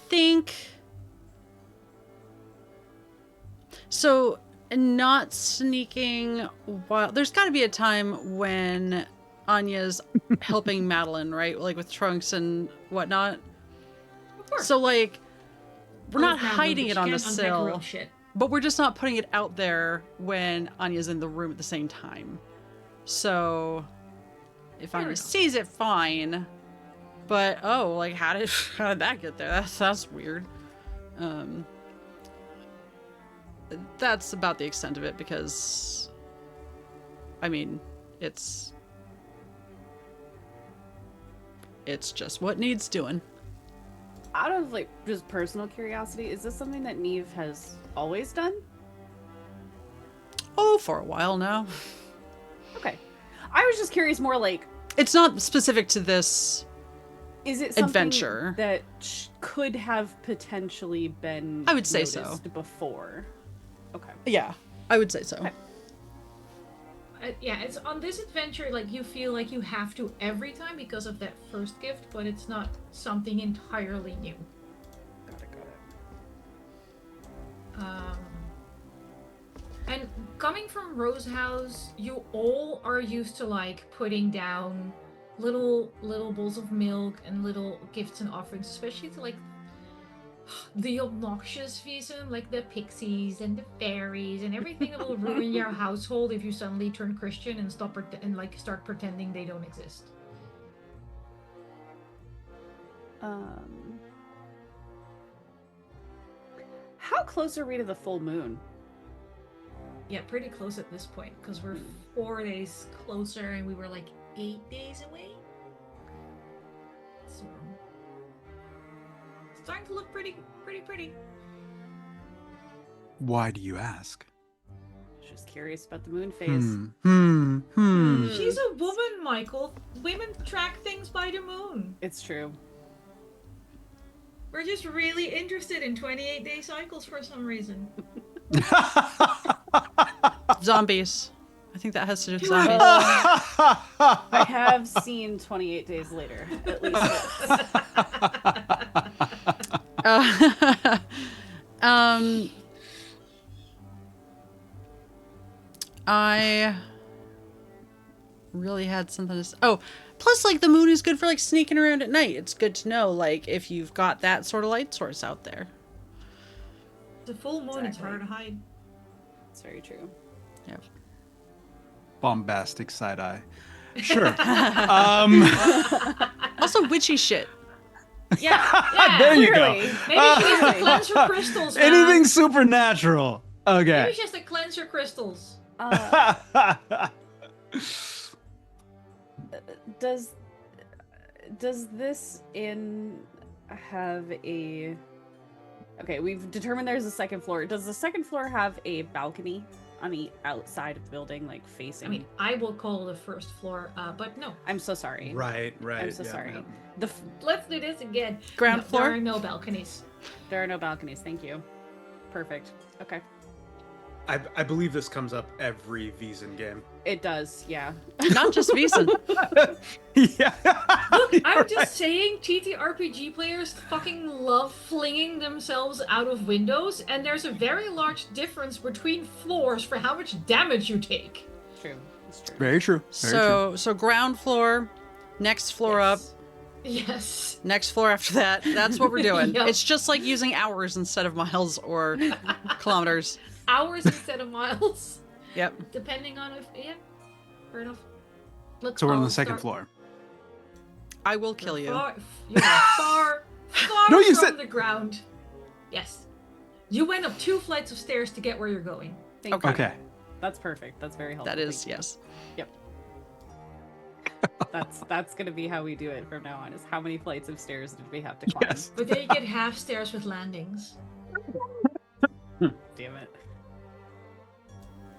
think so. Not sneaking while there's got to be a time when Anya's helping Madeline, right? Like with trunks and whatnot. Of course. So like we're not Madeline, hiding but it she on the can't unpack her own sill, shit. but we're just not putting it out there when Anya's in the room at the same time. So if Fair Anya enough. sees it, fine. But like how did that get there? That's weird. That's about the extent of it because, I mean, it's just what needs doing. Out of like just personal curiosity, is this something that Niamh has always done? Oh, for a while now. Okay. I was just curious more like, It's not specific to this. is it something Adventure. that could have potentially been I would say so. noticed before? Okay. Yeah, I would say so. Okay. Yeah, it's on this adventure, like, you feel like you have to every time because of that first gift, but it's not something entirely new. Got it. And coming from Rose House, you all are used to like putting down little bowls of milk and little gifts and offerings, especially to like the obnoxious Vaesen, like the pixies and the fairies and everything that will ruin your household if you suddenly turn Christian and start pretending they don't exist. How close are we to the full moon? Yeah, pretty close at this point because we're 4 days closer and we were like 8 days away. So it's starting to look pretty. Why do you ask? Just curious about the moon phase. She's a woman, Mikyl. Women track things by the moon. It's true. We're just really interested in 28-day cycles for some reason. Zombies. I think that has to do with zombies. I have seen 28 Days Later, at least once. I really had something to say. Oh, plus, like, the moon is good for, like, sneaking around at night. It's good to know, like, if you've got that sort of light source out there. The full moon, it's harder to hide. It's very true. Yep. Bombastic side eye. Sure. Also, witchy shit. Yeah, There you clearly. go. Maybe she has to cleanse her crystals, man. Anything supernatural. Okay. Maybe she has to cleanse her crystals. Does this inn have a... Okay, we've determined there's a second floor. Does the second floor have a balcony on the outside of the building, like facing? I mean, I will call the first floor, but no. I'm so sorry. Right. I'm so sorry. yeah. Let's do this again. Ground floor? There are no balconies. There are no balconies. Thank you. Perfect. Okay. I believe this comes up every Vaesen game. It does, yeah. Not just Vaesen. Yeah. Look, I'm You're just right. saying TTRPG players fucking love flinging themselves out of windows, and there's a very large difference between floors for how much damage you take. True. It's true. Very true. So ground floor, next floor up, Yes. next floor after that. That's what we're doing. Yep. It's just like using hours instead of miles or kilometers. Hours instead of miles, Yep. depending on if... Yeah, fair enough. Let's So we're on all the second start- floor. I will kill you. You're far No, you from said- the ground. Yes. You went up 2 flights of stairs to get where you're going. Thank Okay. you. Okay. That's perfect. That's very helpful. That is, Thank you. yes. That's gonna be how we do it from now on, is how many flights of stairs did we have to climb? Yes. But then you get half stairs with landings. Damn it.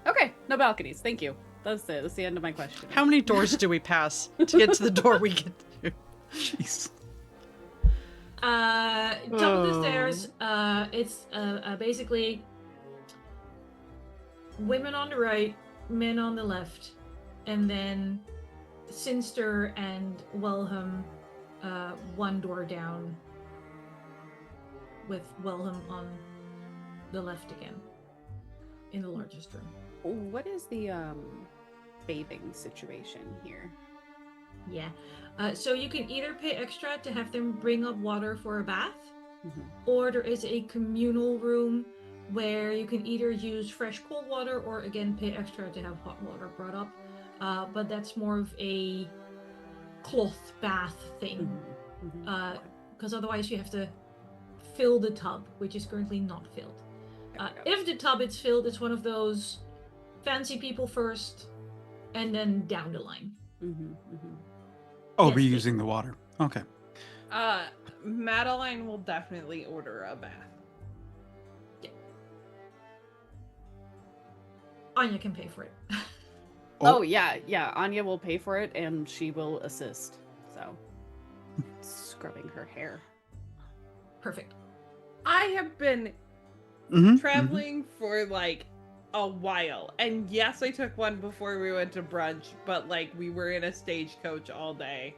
Okay, no balconies. Thank you. That's it. That's the end of my question. How many doors do we pass to get to the door we get to? Jeez. Top of the stairs, it's basically women on the right, men on the left, and then Sinster and Welham, one door down, with Welham on the left again, in the largest room. What is the bathing situation here? Yeah. So you can either pay extra to have them bring up water for a bath, Mhm. or there is a communal room where you can either use fresh cold water or again pay extra to have hot water brought up. But that's more of a cloth bath thing, because otherwise you have to fill the tub, which is currently not filled. If the tub is filled, it's one of those fancy people first, and then down the line. Oh, Yes, we're please. using the water. Okay. Madeline will definitely order a bath. Anya can pay for it. Oh yeah, Anya will pay for it and she will assist. So scrubbing her hair. Perfect. I have been Mhm, traveling for like a while, and yes, I took one before we went to brunch, but like we were in a stagecoach all day.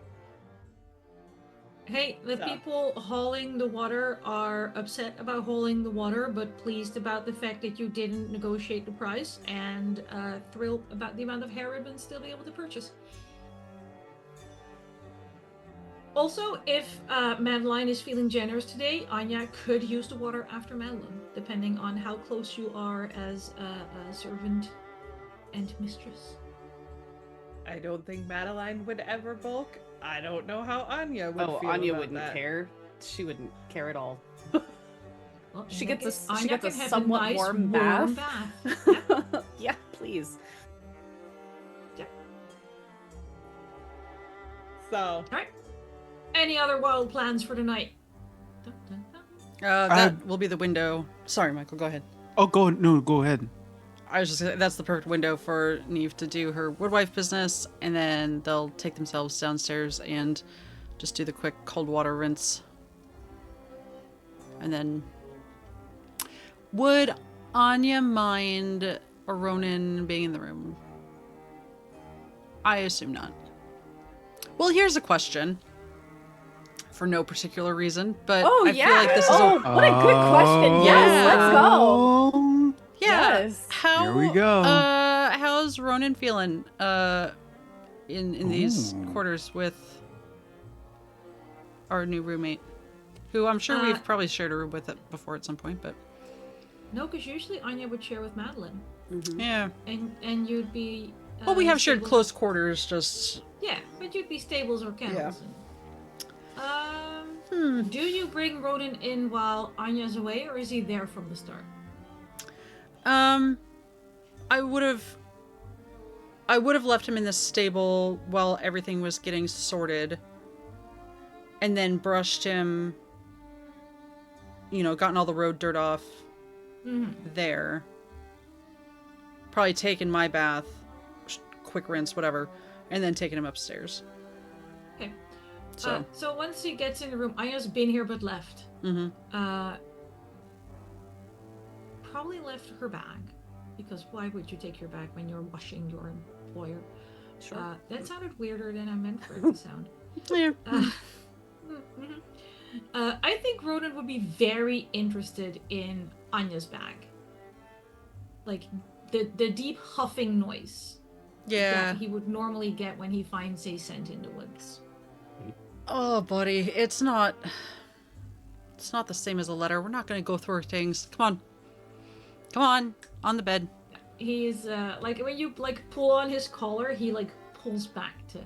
Hey, the So. people hauling the water are upset about hauling the water, but pleased about the fact that you didn't negotiate the price, and thrilled about the amount of hair ribbons they'll be able to purchase. Also, if Madeline is feeling generous today, Anya could use the water after Madeline, depending on how close you are as a servant and mistress. I don't think Madeline would ever bulk. I don't know how Anya would feel Anya about wouldn't that. care. She wouldn't care at all. Well, She in that gets case, she Anya gets a can have somewhat nice, warm warm bath. bath. Yeah, please. So, Alright. Any other wild plans for tonight? Dun, dun, dun. That will be the window. Sorry, Michael, go ahead. Oh, go ahead. I was just that's the perfect window for Niamh to do her woodwife business, and then they'll take themselves downstairs and just do the quick cold water rinse. And then, would Anya mind Ronan being in the room? I assume not. Well, here's a question. For no particular reason, but I feel like this is what a good question. Yes, let's go. Oh, yeah. Yes. How Here we go. How's Ronan feeling in these Ooh. quarters with our new roommate, who I'm sure we've probably shared a room with it before at some point, but No, because usually Anya would share with Madeline, yeah. and you'd be. Well, we have shared stables- close quarters. Just Yeah, but you'd be stables or kennels. Hmm. Do you bring Ronan in while Anya's away, or is he there from the start? I would have left him in the stable while everything was getting sorted, and then brushed him. You know, gotten all the road dirt off there. Probably taken my bath, quick rinse, whatever, and then taken him upstairs. Okay. So, So once he gets in the room, Anya's been here but left. Probably left her bag, because why would you take your bag when you're washing your employer? sure. That sounded weirder than I meant for it to sound. Yeah. I think Ronan would be very interested in Anya's bag. Like the deep huffing noise Yeah. that he would normally get when he finds a scent in the woods. Oh, buddy, it's not the same as a letter. We're not gonna go through things. Come on the bed. He's like when you like pull on his collar, he like pulls back to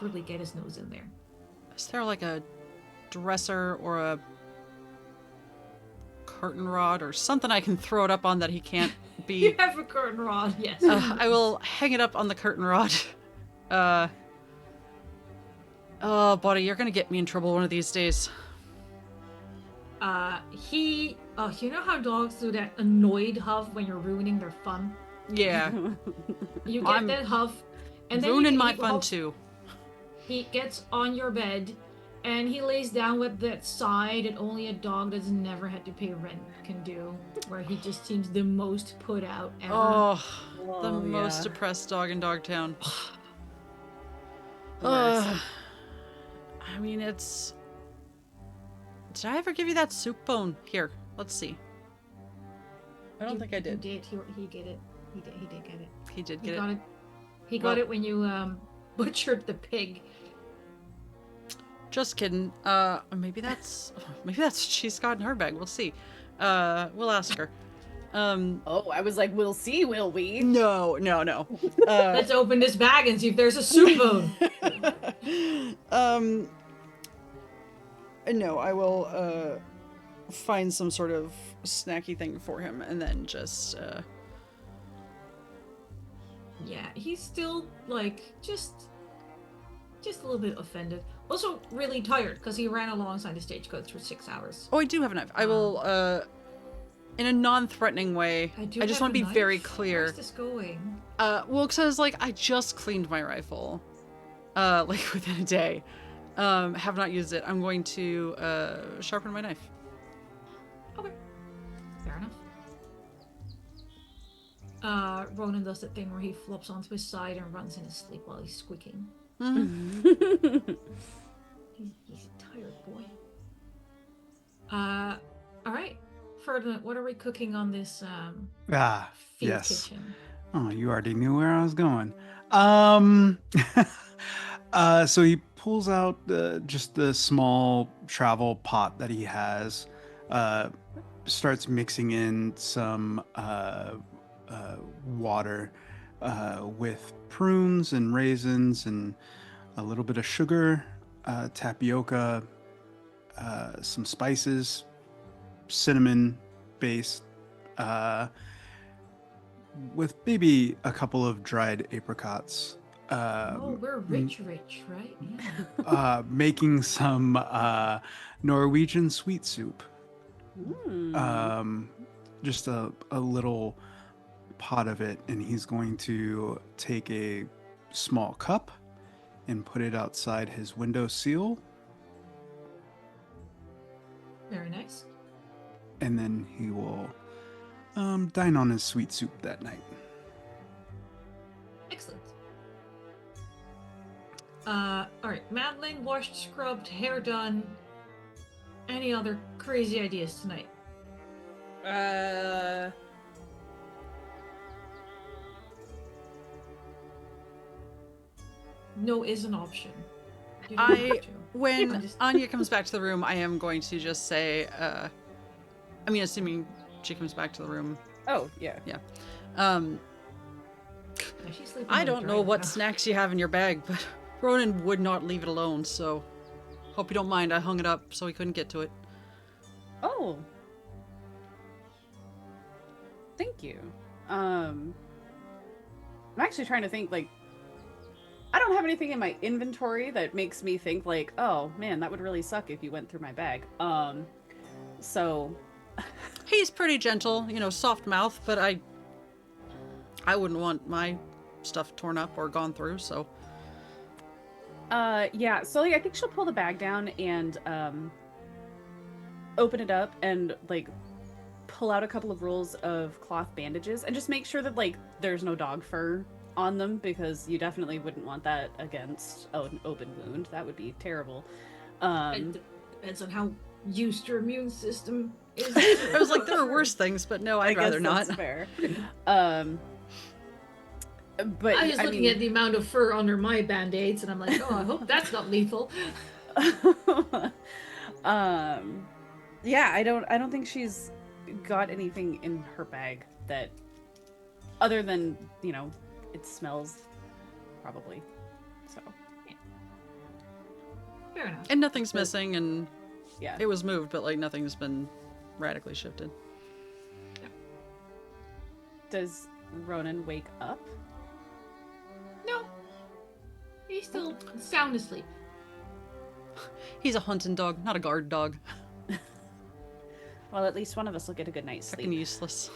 really get his nose in there. Is there like a dresser or a curtain rod or something I can throw it up on that he can't be? You have a curtain rod, yes. I will hang it up on the curtain rod. Oh, buddy, you're gonna get me in trouble one of these days. You know how dogs do that annoyed huff when you're ruining their fun? Yeah. You get I'm that huff, and then ruining he my fun too. He gets on your bed, and he lays down with that sigh that only a dog that's never had to pay rent can do, where he just seems the most put out ever. Oh, the Oh, most yeah. depressed dog in Dogtown. Worst. I mean, it's... Did I ever give you that soup bone? Here, let's see. I don't think I did. He get it. He did get it. He did He get got it. it. He got it when you butchered the pig. Just kidding. Maybe that's what she's got in her bag. We'll see. We'll ask her. Oh, I was like, we'll see, will we? No. Let's open this bag and see if there's a soup bone. No, I will find some sort of snacky thing for him and then just Yeah, he's still like just a little bit offended. Also really tired because he ran alongside the stagecoach for 6 hours. Oh, I do have a knife. I will in a non-threatening way. I just want to be very clear. Where's this going? Well, because like I just cleaned my rifle, like within a day. Have not used it. I'm going to sharpen my knife. Okay. Fair enough. Ronan does that thing where he flops onto his side and runs in his sleep while he's squeaking. He's a tired boy. All right. Ferdinand, what are we cooking on this field Yes. kitchen? Oh, you already knew where I was going. So he pulls out just the small travel pot that he has, starts mixing in some water with prunes and raisins and a little bit of sugar, tapioca, some spices, cinnamon based, with maybe a couple of dried apricots. Oh, we're rich, right? Yeah. Making some Norwegian sweet soup. Mm. Just a little pot of it, and he's going to take a small cup and put it outside his window sill, Very nice. and then he will dine on his sweet soup that night. Excellent. All right. Madeline, washed, scrubbed, hair done. Any other crazy ideas tonight? No is an option. You don't have to. When Just- Anya comes back to the room, I am going to just say, I mean, assuming she comes back to the room. Oh, yeah. Um, Yeah, she's sleeping I like don't a know dragon what now. snacks you have in your bag, but Ronan would not leave it alone, so hope you don't mind. I hung it up so he couldn't get to it. Oh. Thank you. I'm actually trying to think, like, I don't have anything in my inventory that makes me think, like, oh, man, that would really suck if you went through my bag. So... He's pretty gentle, you know, soft mouth, but I wouldn't want my stuff torn up or gone through, so. Yeah, so, like, I think she'll pull the bag down and, open it up and, like, pull out a couple of rolls of cloth bandages and just make sure that, like, there's no dog fur on them, because you definitely wouldn't want that against an open wound. That would be terrible. It depends on how used your immune system is. I was like, there are worse things, but no, I'd rather not. That's fair. But I was looking at the amount of fur under my band-aids, and I'm like, oh, I hope that's not lethal. Yeah, I don't think she's got anything in her bag that, other than, you know, it smells, probably. So. Fair enough. And nothing's missing, and Yeah. it was moved, but like nothing's been radically shifted. Does Ronan wake up? No. He's still sound asleep. He's a hunting dog, not a guard dog. Well, at least one of us will get a good night's Fucking sleep. useless.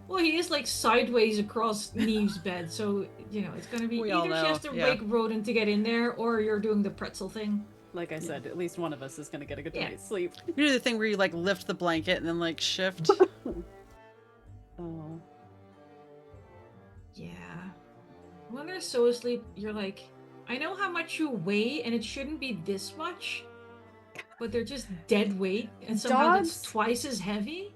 Well, he is like sideways across Niamh's bed, so you know it's gonna be We all either she know, has to yeah. wake Rodin to get in there, or you're doing the pretzel thing. Like I said, at least one of us is gonna get a good Yeah. night's sleep. You do the thing where you like lift the blanket and then like shift. Oh. Yeah. When they're so asleep, you're like, I know how much you weigh, and it shouldn't be this much, but they're just dead weight, and somehow it's Dogs- twice as heavy.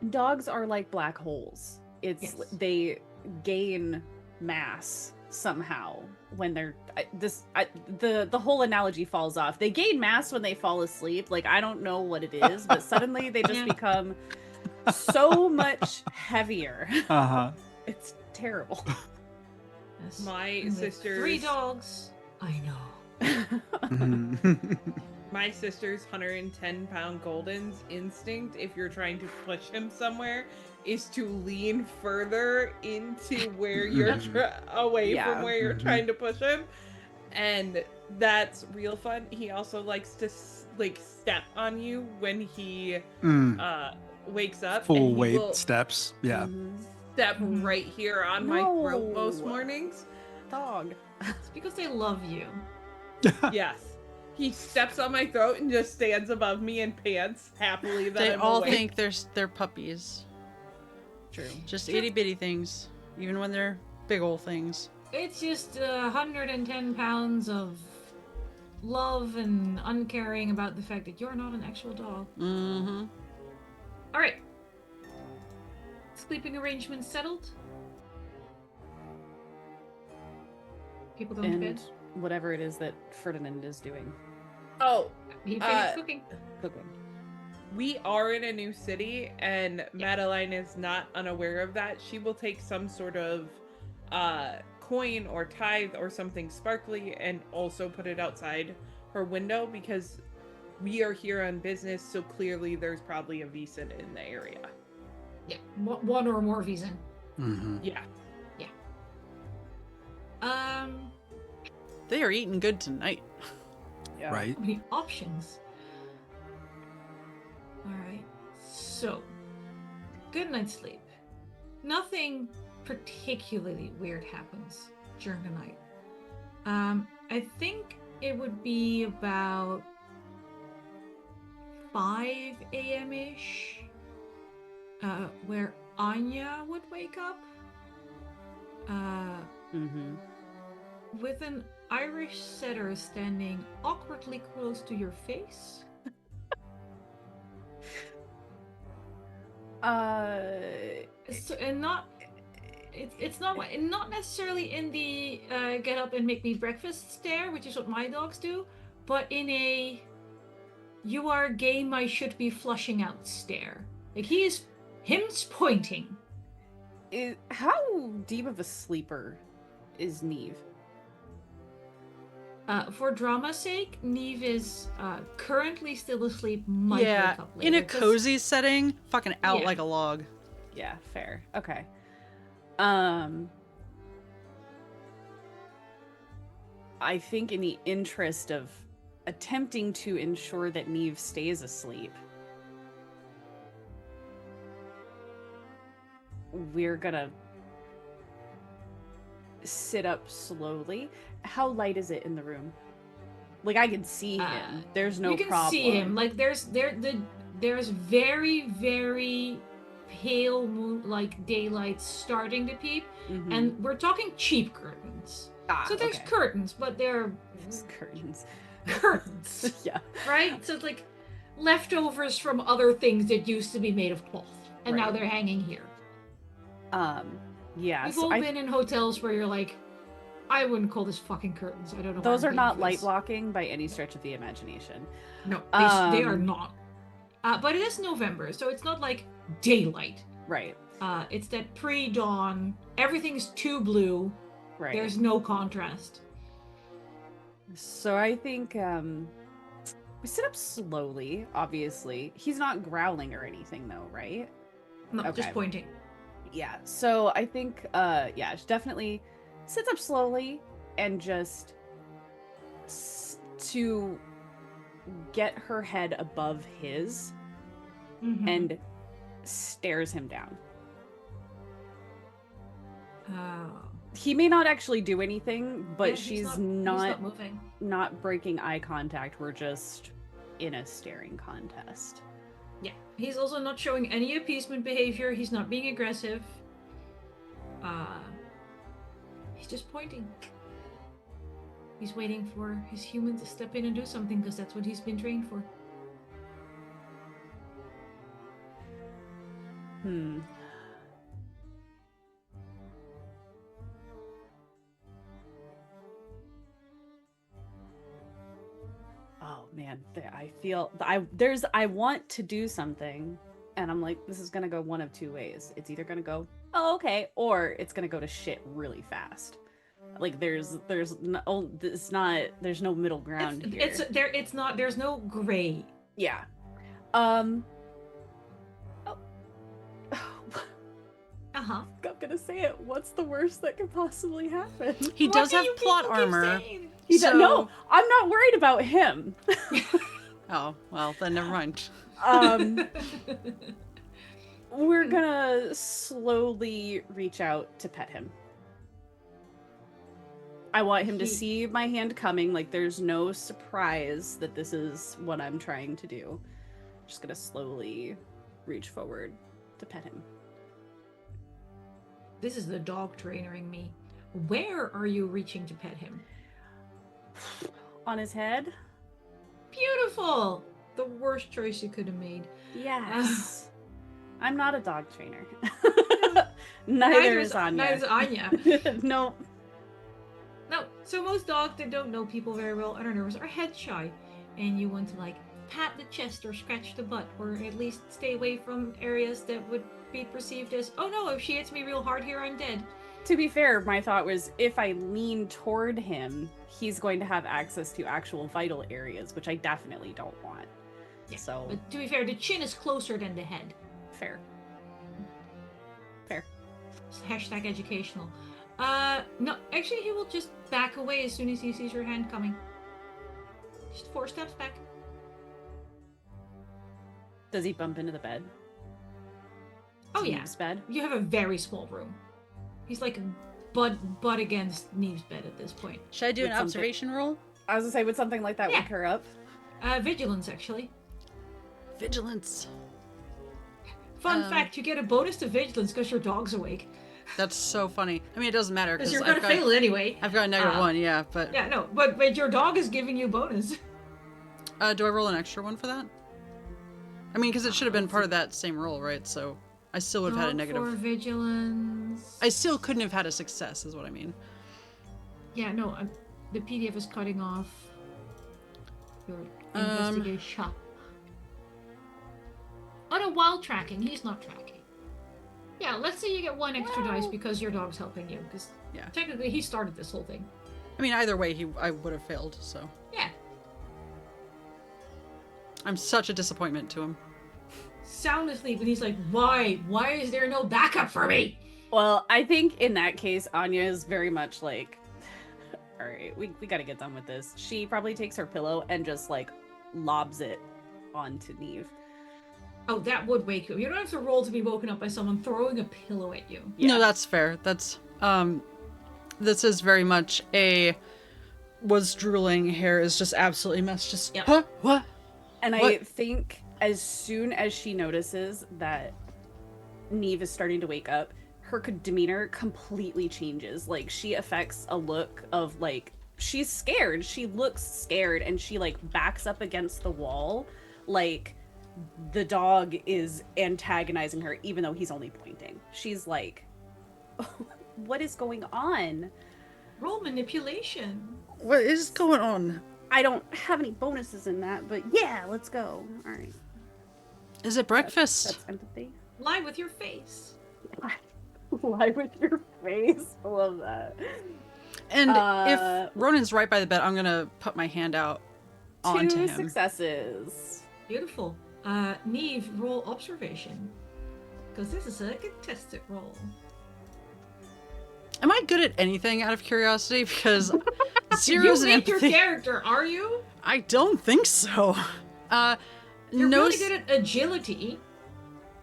Dogs are like black holes. It's Yes. they gain mass somehow when they're the whole analogy falls off. They gain mass when they fall asleep. Like, I don't know what it is, but suddenly they just Yeah. become so much heavier. Uh-huh. It's terrible. Yes. My And with sisters- 3 dogs. I know. My sister's 110-pound Golden's instinct, if you're trying to push him somewhere, is to lean further into where you're away Yeah. from where you're Mhm. trying to push him, and that's real fun. He also likes to like step on you when he wakes up. and Full he weight will steps. Yeah. Mhm. step right here on my throat most No. mornings. Dog. It's because they love you. Yes. He steps on my throat and just stands above me and pants happily that They I'm all awake. think they're puppies. True. Just itty bitty things, even when they're big old things. It's just 110 pounds of love and uncaring about the fact that you're not an actual doll. Mm-hmm. All right. Sleeping arrangements settled. People going to And bed. whatever it is that Ferdinand is doing. Oh, He finished cooking. Cooking. we are in a new city, and Madeline is not unaware of that. She will take some sort of coin or tithe or something sparkly and also put it outside her window because we are here on business, so clearly there's probably a Vaesen in the area. Yeah, one or more Vaesen. Mm-hmm. Yeah. They are eating good tonight. Yeah. Right. How many options? All right. So, good night's sleep. Nothing particularly weird happens during the night. I think it would be about 5 a.m. ish, where Anya would wake up. Mm-hmm. With an Irish setter standing awkwardly close to your face. So, and not, it's not necessarily in the get up and make me breakfast stare, which is what my dogs do, but in a you are game I should be flushing out stare. Like him's pointing. How deep of a sleeper is Niamh? For drama's sake, Niamh is currently still asleep. Might Yeah, wake up later, in a 'cause- cozy setting, fucking out Yeah. like a log. Yeah, fair. Okay. I think in the interest of attempting to ensure that Niamh stays asleep, we're gonna sit up slowly. How light is it in the room? Like I can see him. There's no you can problem. see him. Like there's very very pale moon like daylight starting to peep, Mhm. and we're talking cheap curtains. So there's okay. curtains, but they're There's curtains. curtains, Yeah. right? So it's like leftovers from other things that used to be made of cloth, and now Right. they're hanging here. Yeah. We've so all I been in hotels where you're like, I wouldn't call this fucking curtains. I don't know. why Those I'm are paying not for light this. blocking by any stretch of the imagination. No, they are not. But it is November, so it's not like daylight. Right. It's that pre-dawn. Everything's too blue. Right. There's no contrast. So I think we sit up slowly, obviously. He's not growling or anything though, right? No, Okay. just pointing. Yeah. So I think yeah, she definitely sits up slowly and just to get her head above his Mhm. and stares him down. Oh. He may not actually do anything, but Yeah, she's he's not moving. not breaking eye contact. We're just in a staring contest. Yeah. He's also not showing any appeasement behavior. He's not being aggressive. He's just pointing. He's waiting for his human to step in and do something because that's what he's been trained for. Oh man, I feel I want to do something, and I'm like, this is gonna go one of two ways. It's either gonna go, oh okay, or it's gonna go to shit really fast. Like there's no, it's not, there's no middle ground here. It's not. There's no gray. Yeah. Oh. Uh-huh. I'm gonna say it. What's the worst that could possibly happen? He What does do have you plot people keep armor. saying? He So- no, I'm not worried about him. Oh, well, then never mind. We're gonna slowly reach out to pet him. I want him to see my hand coming, like there's no surprise that this is what I'm trying to do. Just gonna slowly reach forward to pet him. This is the dog trainering me. Where are you reaching to pet him? on his head. Beautiful. The worst choice you could have made. Yes. I'm not a dog trainer. Neither is Anya. Neither is Anya. Nope. No, so most dogs that don't know people very well and are nervous are head shy, and you want to like pat the chest or scratch the butt, or at least stay away from areas that would be perceived as, oh no, if she hits me real hard here, I'm dead. To be fair, my thought was if I lean toward him, he's going to have access to actual vital areas, which I definitely don't want. Yeah, So but to be fair, the chin is closer than the head. fair. Hashtag educational. No, actually, he will just back away as soon as he sees your hand coming. Just 4 steps back. Does he bump into the bed? Oh yeah, Niamh's bed? you have a very small room. He's like butt against Niamh's bed at this point. Should I do With an something- observation roll? I was gonna say, would something like that Yeah. wake her up? Vigilance, actually. Vigilance. Fun fact, you get a bonus to vigilance because your dog's awake. That's so funny. I mean, it doesn't matter Because because you're gonna fail it anyway. I've got a -1, yeah, but Yeah, no, but your dog is giving you bonus. do I roll an extra one for that? I mean, because it should have been part of that same roll, right? So I still would have had a Dog negative. for vigilance. I still couldn't have had a success, is what I mean. Yeah, no, the PDF is cutting off your investigation. Oh no, while tracking, he's not tracking. Yeah, let's say you get 1 extra dice because your dog's helping you, because Yeah. technically he started this whole thing. I mean, either way, I would have failed. So Yeah. I'm such a disappointment to him. Sound asleep, and he's like, why? Why is there no backup for me? Well, I think in that case, Anya is very much like, all right, we gotta get done with this. She probably takes her pillow and just like lobs it onto Niamh. Oh, that would wake you. You don't have to roll to be woken up by someone throwing a pillow at you. Yeah. No, that's fair. That's this is very much a was drooling. Hair is just absolutely messed. Just Yep. huh? What? And I What? think as soon as she notices that Niamh is starting to wake up, her demeanor completely changes. Like, she affects a look of like, she's scared. She looks scared, and she like backs up against the wall, like the dog is antagonizing her, even though he's only pointing. She's like, what is going on? Roll manipulation. What is going on? I don't have any bonuses in that, but yeah, let's go. All right. Is it breakfast? That's empathy. Lie with your face. Lie with your face. I love that. And Uh, if Ronan's right by the bed, I'm gonna put my hand out onto 2 him. successes. Beautiful. Niamh, roll observation. Because this is a contested roll. Am I good at anything out of curiosity? Because You zeros and made your empathy. character, are you? I don't think so. You're no really good at agility.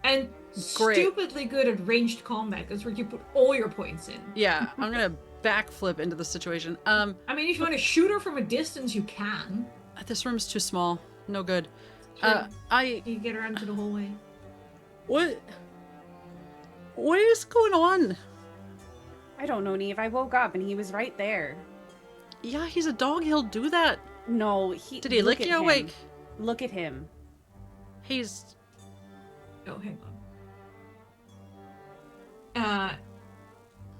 And Great. stupidly good at ranged combat. That's where you put all your points in. Yeah, I'm gonna backflip into the situation. I mean, if you want to shoot her from a distance, you can. This room's too small. No good. Sure. I You get her into the hallway. what is going on? I don't know, Niamh. I woke up and he was right there. Yeah, he's a dog. He'll do that. No, he. Did he look lick at you him. awake? Look at him. He's Oh, hang on.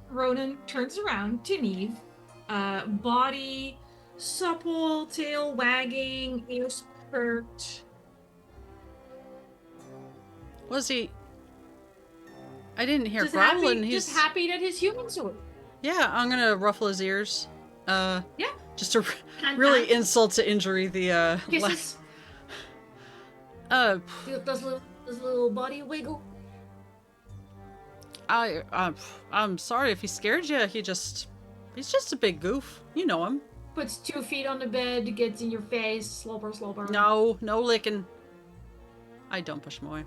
Ronan turns around to Niamh. Body supple, tail wagging, ears perked. was he? I didn't hear Just growling. happy, He's just happy that his humans are. yeah. I'm gonna ruffle his ears. Yeah. Just to And really insult to injury the kisses. uh Does a little body wiggle. I'm sorry if he scared you. He's just a big goof. You know him. Puts 2 feet on the bed, gets in your face, slobber, slobber. No licking. I don't push him away.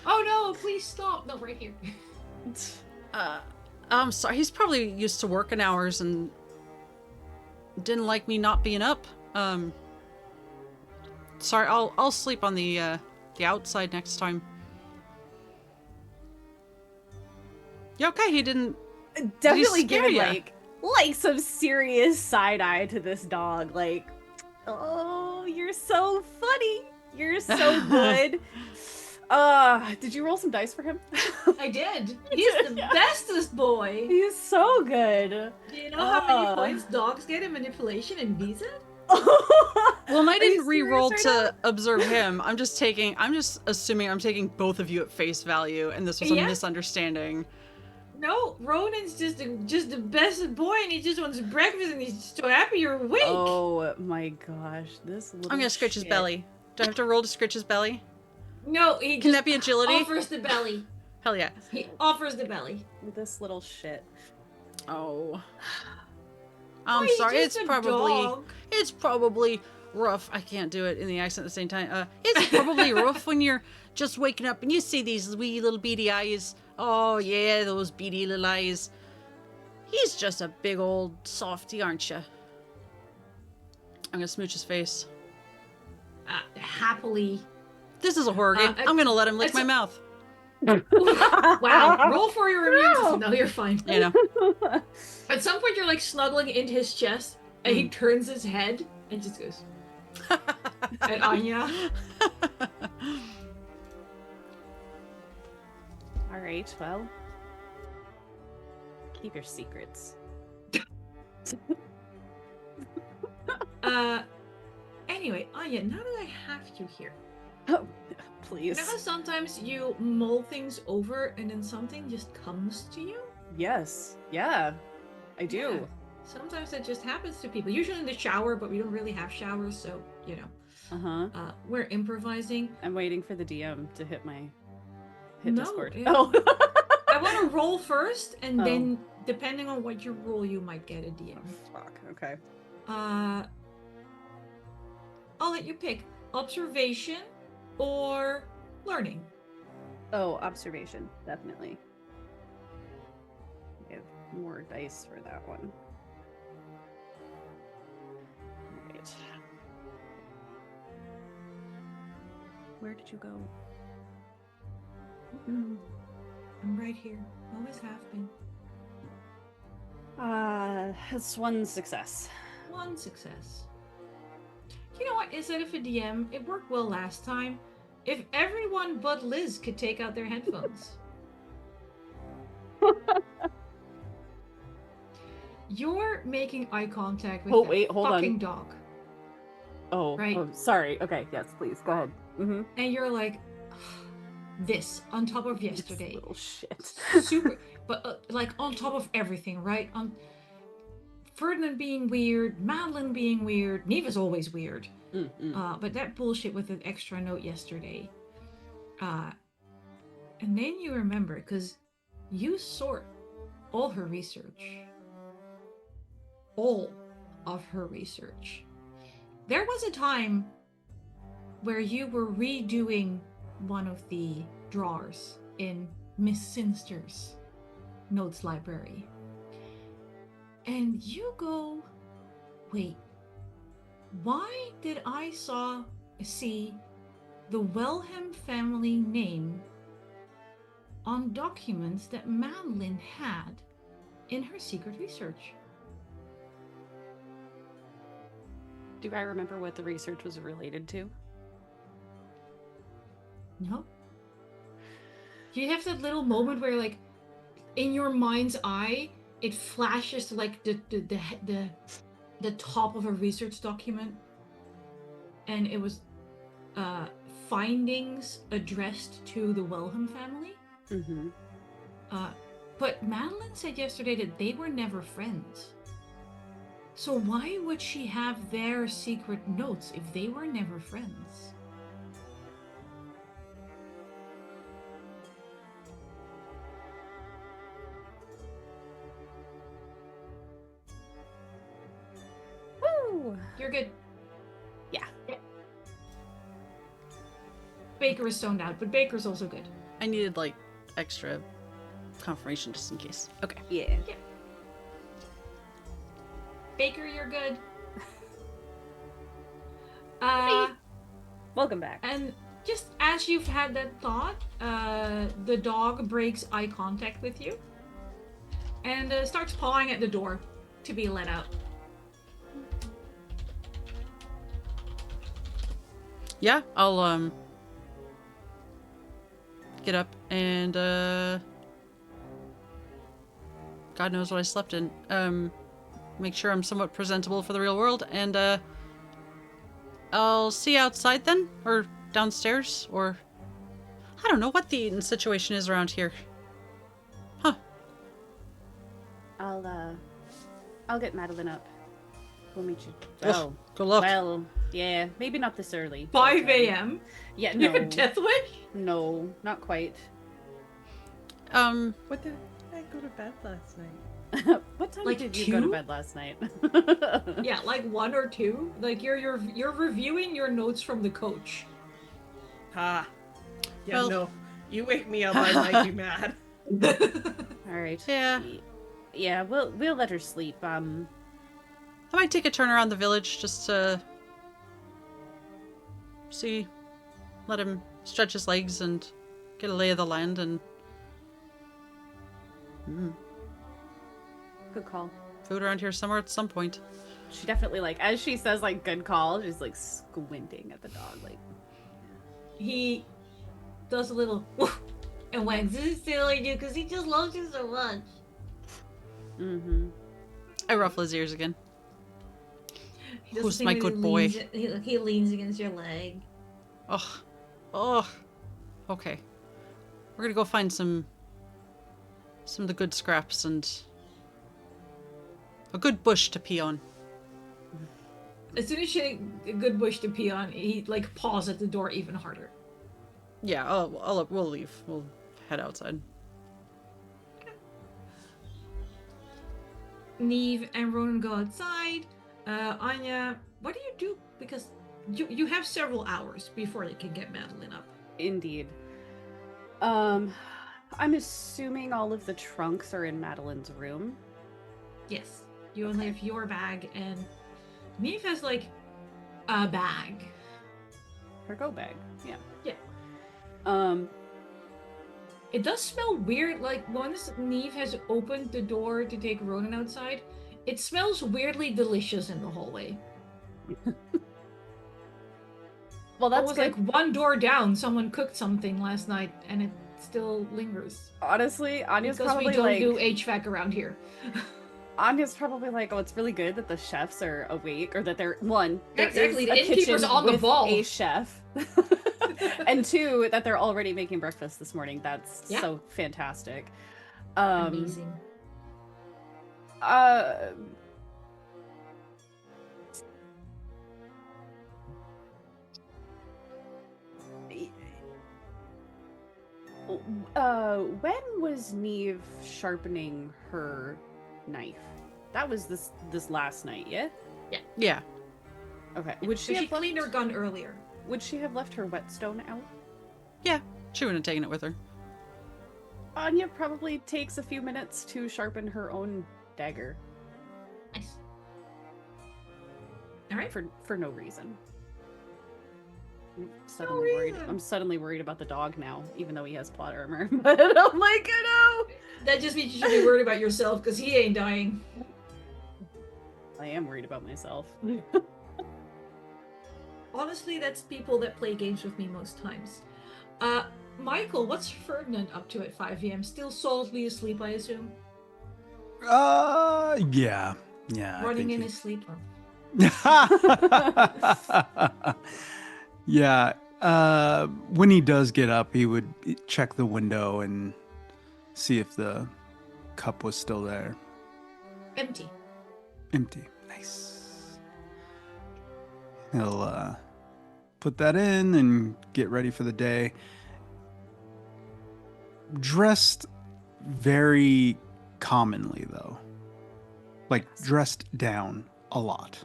Oh no, please stop. No, right here. I'm sorry. He's probably used to working hours and didn't like me not being up. Sorry. I'll sleep on the outside next time. You okay? He didn't. Definitely scare given ya? like like some serious side eye to this dog. Like, oh, you're so funny. You're so good. Did you roll some dice for him? I did. He's the bestest boy. He's so good. Do you know how many points dogs get in manipulation in Vaesen? Well, I didn't you re-roll serious right to observe him. I'm just assuming I'm taking both of you at face value, and this was a Yeah. misunderstanding. No, Ronan's just the bestest boy, and he just wants breakfast, and he's so happy you're awake. Oh my gosh, this little I'm gonna scratch his shit. belly. Do I have to roll to scratch his belly? No, he Can just that be agility? offers the belly. Hell yeah. He offers the belly. This little shit. Oh. I'm Why, sorry. just a dog. It's probably rough. I can't do it in the accent at the same time. It's probably rough when you're just waking up and you see these wee little beady eyes. Oh yeah, those beady little eyes. He's just a big old softy, aren't you? I'm gonna smooch his face. Happily. This is a horror game. I'm gonna let him lick it's my a- mouth. Wow. Roll for your immune system. No, you're fine. You know. At some point, you're like snuggling into his chest, and he turns his head and just goes. At Anya. All right, well, keep your secrets. Anyway, Anya, now that I have you here, Oh, you please. know how sometimes you mull things over and then something just comes to you? Yes. Yeah, I do. Yeah. Sometimes that just happens to people. Usually in the shower, but we don't really have showers, so, you know. Uh-huh. We're improvising. I'm waiting for the DM to hit No, Discord. it- Oh. I want to roll first, and Oh. then, depending on what you roll, you might get a DM. Fuck. Okay. I'll let you pick observation or learning. Oh, observation, definitely. I have more dice for that one. Right. Where did you go? I'm right here. Always have been. It's one success. One success. You know what? Instead of a DM, it worked well last time. If everyone but Liz could take out their headphones. You're making eye contact with Oh, that wait, hold on. fucking dog. Oh, Right. oh, sorry. Okay, yes, please, go ahead. Mm-hmm. And you're like, this on top of yesterday. Little shit. Super, but like on top of everything, right? On Ferdinand being weird, Madeline being weird, Niamh's always weird. But that bullshit with an extra note yesterday. And then you remember, because you sort all her research. All of her research. There was a time where you were redoing one of the drawers in Miss Sinister's notes library. And you go, wait, why did I see the Wellham family name on documents that Madeline had in her secret research? Do I remember what the research was related to? No. You have that little moment where, like, in your mind's eye, it flashes to, like, the top of a research document, and it was findings addressed to the Wellham family. Mm-hmm. But Madeline said yesterday that they were never friends. So why would she have their secret notes if they were never friends? Woo! You're good. Yeah. Baker is stoned out, but Baker's also good. I needed like extra confirmation just in case. Okay. Yeah. Baker, you're good. Welcome back. And just as you've had that thought, the dog breaks eye contact with you and starts pawing at the door. to be let out. Yeah, I'll get up and God knows what I slept in. Make sure I'm somewhat presentable for the real world, and I'll see you outside then, or downstairs, or I don't know what the situation is around here. Huh. I'll get Madeline up. We'll meet you. Ugh, good luck. Well, yeah, maybe not this early. 5 a.m. Yeah, You have a no. death wish? No, not quite. What did I go to bed last night? What time Like did you go to 2? bed last night? Yeah, like 1 or 2. Like you're reviewing your notes from the coach. Ha. Yeah, Well- no. You wake me up, I might be mad. All right. Yeah. Yeah, we'll let her sleep. I might take a turn around the village just to see, let him stretch his legs and get a lay of the land and Good call. food around here somewhere at some point. She definitely as she says good call, she's squinting at the dog He does a little woof and wags his tail at you because he just loves you so much. Mm-hmm. I ruffle his ears again. He does Who's the thing my where good boy? He leans against your leg. Oh. Okay. We're gonna go find some of the good scraps and a good bush to pee on. As soon as you hit a good bush to pee on, he paws at the door even harder. Yeah, we'll leave. We'll head outside. Niamh and Ronan go outside. Anya, what do you do? Because you have several hours before you can get Madeline up. Indeed. I'm assuming all of the trunks are in Madeline's room. Yes, you only have your bag, and Niamh has a bag. Her go bag. Yeah. Yeah. It does smell weird. Once Niamh has opened the door to take Ronan outside, it smells weirdly delicious in the hallway. Well, that's Almost good. like one door down, someone cooked something last night, and it still lingers. Honestly, Anya's Because we probably don't do HVAC around here. Anya's probably oh, it's really good that the chefs are awake, or that there Exactly, is the a innkeeper's kitchen on the with ball. a chef. And 2, that they're already making breakfast this morning. That's so fantastic. Amazing. When was Niamh sharpening her knife? That was this last night, yeah? Yeah. Okay. She cleaned her gun earlier. Would she have left her whetstone out? Yeah. She wouldn't have taken it with her. Anya probably takes a few minutes to sharpen her own dagger. Nice. All right. For no reason. I'm suddenly worried about the dog now, even though he has plot armor. But I'm That just means you should be worried about yourself because he ain't dying. I am worried about myself. Honestly, that's people that play games with me most times. Mikyl, what's Ferdinand up to at 5 p.m.? Still solidly asleep, I assume? Yeah. Running in his sleep? Yeah. When he does get up, he would check the window and see if the cup was still there. Empty. Empty. Nice. He'll put that in and get ready for the day. Dressed very commonly, though. Dressed down a lot.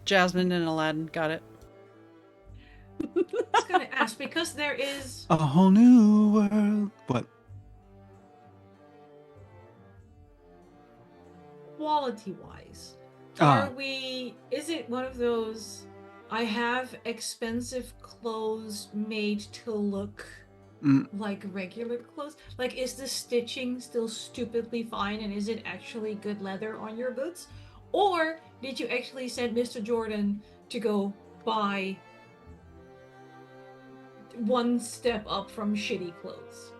Jasmine and Aladdin, got it. I was going to ask, because there is... A whole new world. What? Quality-wise, is it one of those, I have expensive clothes made to look like regular clothes? Like, is the stitching still stupidly fine, and is it actually good leather on your boots? Or did you actually send Mr. Jordan to go buy one step up from shitty clothes?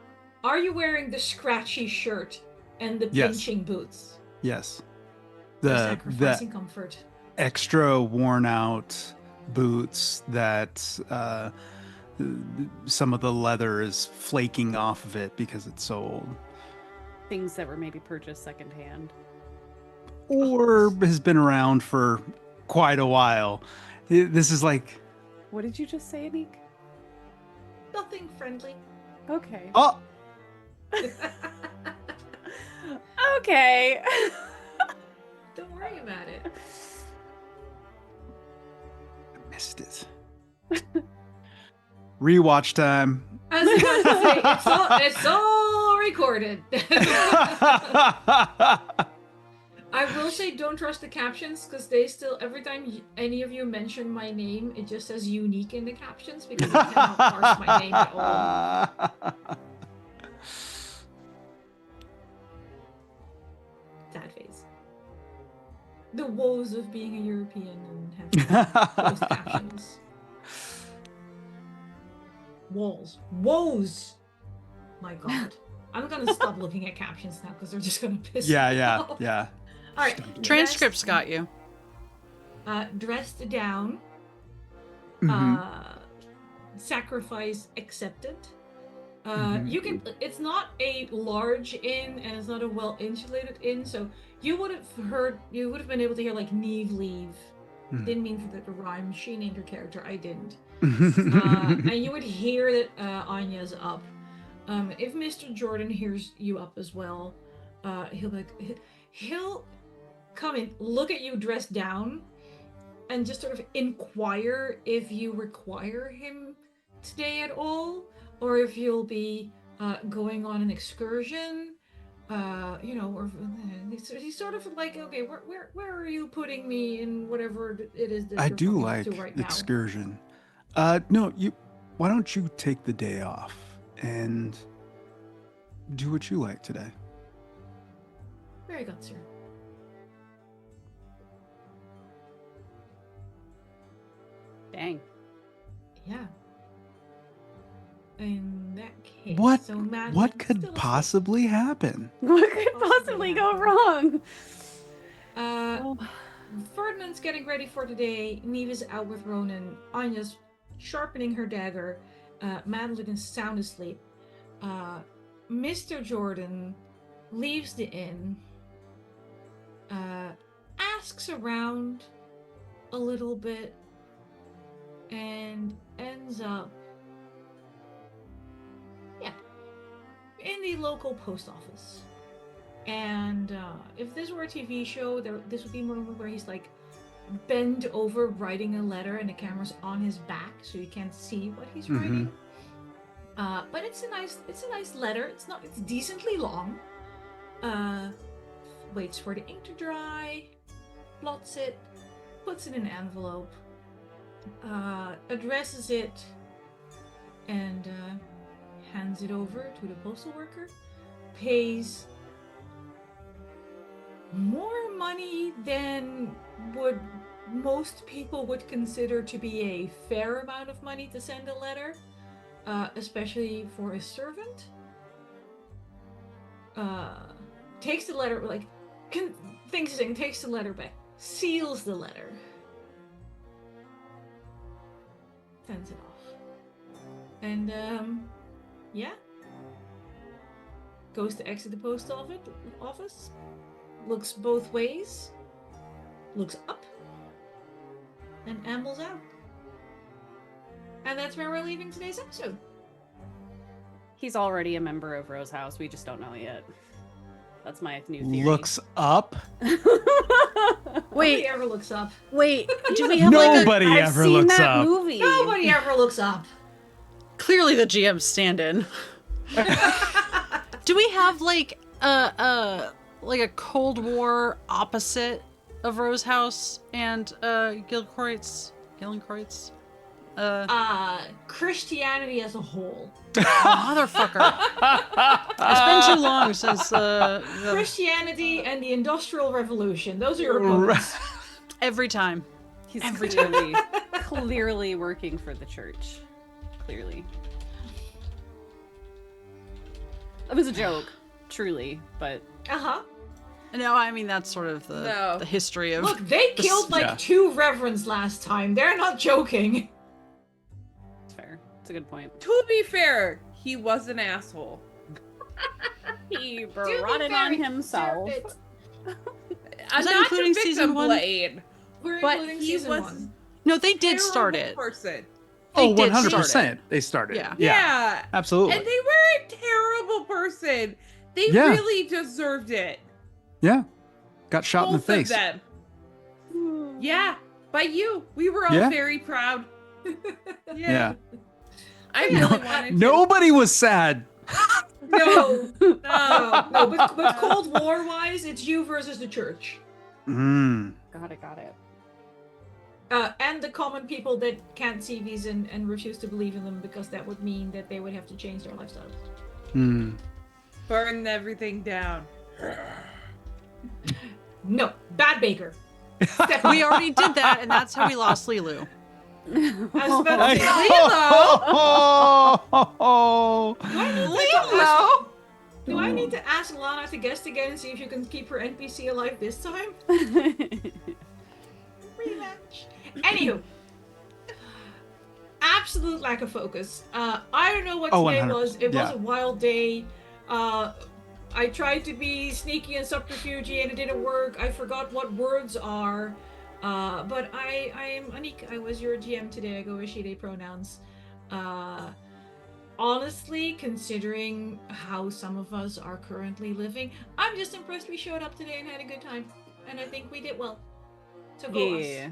Are you wearing the scratchy shirt and the Yes. pinching boots? Yes. Or The sacrificing comfort? extra worn out boots that some of the leather is flaking off of it because it's so old. Things that were maybe purchased secondhand. Or has been around for quite a while. This is like, What did you just say, Anniek? Nothing friendly. Okay. oh, Okay. Don't worry about it. I missed it. Rewatch time. I was about to say, it's all recorded. I will say, don't trust the captions, because they still, every time any of you mention my name, it just says unique in the captions, because I cannot parse my name at all. Sad face. The woes of being a European and having closed captions. Woes! My god. I'm gonna stop looking at captions now, because they're just gonna piss me off. Yeah. Alright. Transcripts got you. Dressed down. Mhm. Sacrifice accepted. Mhm. You can. It's not a large inn, and it's not a well-insulated inn, so you would have been able to hear like Niamh leave. Mhm. Didn't mean for the rhyme. She named her character. I didn't. And you would hear that Anya's up. If Mr. Jordan hears you up as well, he'll come in, look at you dressed down, and just sort of inquire if you require him today at all, or if you'll be going on an excursion. Or he's sort of like, okay, where are you putting me in whatever it is that I you're do fucking like up to right now? excursion. No, why don't you take the day off and do what you like today? Very good, sir. Dang. Yeah. In that case, What so Madeline what still could asleep. possibly happen? What could possibly go wrong? Ferdinand's getting ready for today. Niamh is out with Ronan. Anya's sharpening her dagger. Madeline is sound asleep. Mr. Jordan leaves the inn. Asks around a little bit. And ends up in the local post office. And if this were a TV show, this would be a moment where he's like bent over writing a letter and the camera's on his back so you can't see what he's writing. But it's a nice letter. It's decently long. Waits for the ink to dry, blots it, puts it in an envelope, addresses it, and hands it over to the postal worker. Pays more money than most people would consider to be a fair amount of money to send a letter, especially for a servant. Takes the letter, takes the letter back, seals the letter, sends it off, and goes to exit the post office, looks both ways, looks up, and ambles out. And that's where we're leaving today's episode. He's already a member of Rose House. We just don't know it yet. That's my new theory. Looks up? Nobody ever looks up. Wait, do we have Nobody I've ever seen looks that up. movie. Nobody ever looks up. clearly the GM stand-in? Do we have like a Cold War opposite of Rose House and Gildenkreuz? Christianity as a whole. Motherfucker. It's been too long since Christianity and the Industrial Revolution. Those are your opponents. every time. He's Every clearly working for the church. Clearly. It was a joke, truly, but Uh-huh. No, I mean that's sort of the history of. Look, they killed like 2 reverends last time. They're not joking. it's fair. It's a good point. To be fair, he was an asshole. He brought it on himself. I'm that not including to season victim 1? blame, We're but including he season was 1. No, they did start terrible it. Person. Oh, They did 100%. start it. They started. Yeah. Yeah. Absolutely. And they were a terrible person. They Yeah. really deserved it. Yeah. Got shot in the Both face. of them. Yeah, by you. We were all Yeah. very proud. Yeah. I really wanted to. Nobody was sad. No. No, but Cold War wise, it's you versus the church. Mm. Got it. And the common people that can't see these and refuse to believe in them because that would mean that they would have to change their lifestyles. Mm. Burn everything down. No, bad baker. We already did that, and that's how we lost Lilu. I was about to say, Oh, do I need to ask Lana to guest again and see if you can keep her NPC alive this time? Rematch. Anywho, absolute lack of focus. I don't know what today 100%. was. It was Yeah. a wild day. I tried to be sneaky and subterfuge and it didn't work. I forgot what words are. But I am Anniek. I was your GM today. I go with she, they pronouns. Honestly, considering how some of us are currently living, I'm just impressed we showed up today and had a good time. And I think we did well. So go us.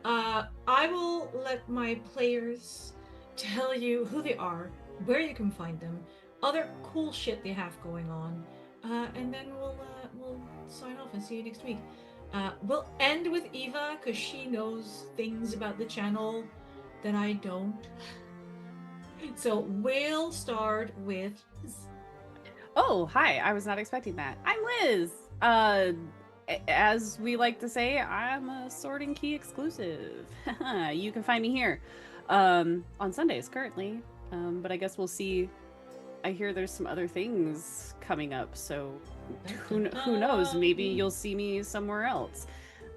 I will let my players tell you who they are, where you can find them, other cool shit they have going on, and then we'll sign off and see you next week. We'll end with Eva because she knows things about the channel that I don't. So we'll start with Liz. Oh, hi. I was not expecting that. I'm Liz. As we like to say, I'm a Sword and Key exclusive. You can find me here on Sundays currently, but I guess we'll see. I hear there's some other things coming up, so who knows? Maybe you'll see me somewhere else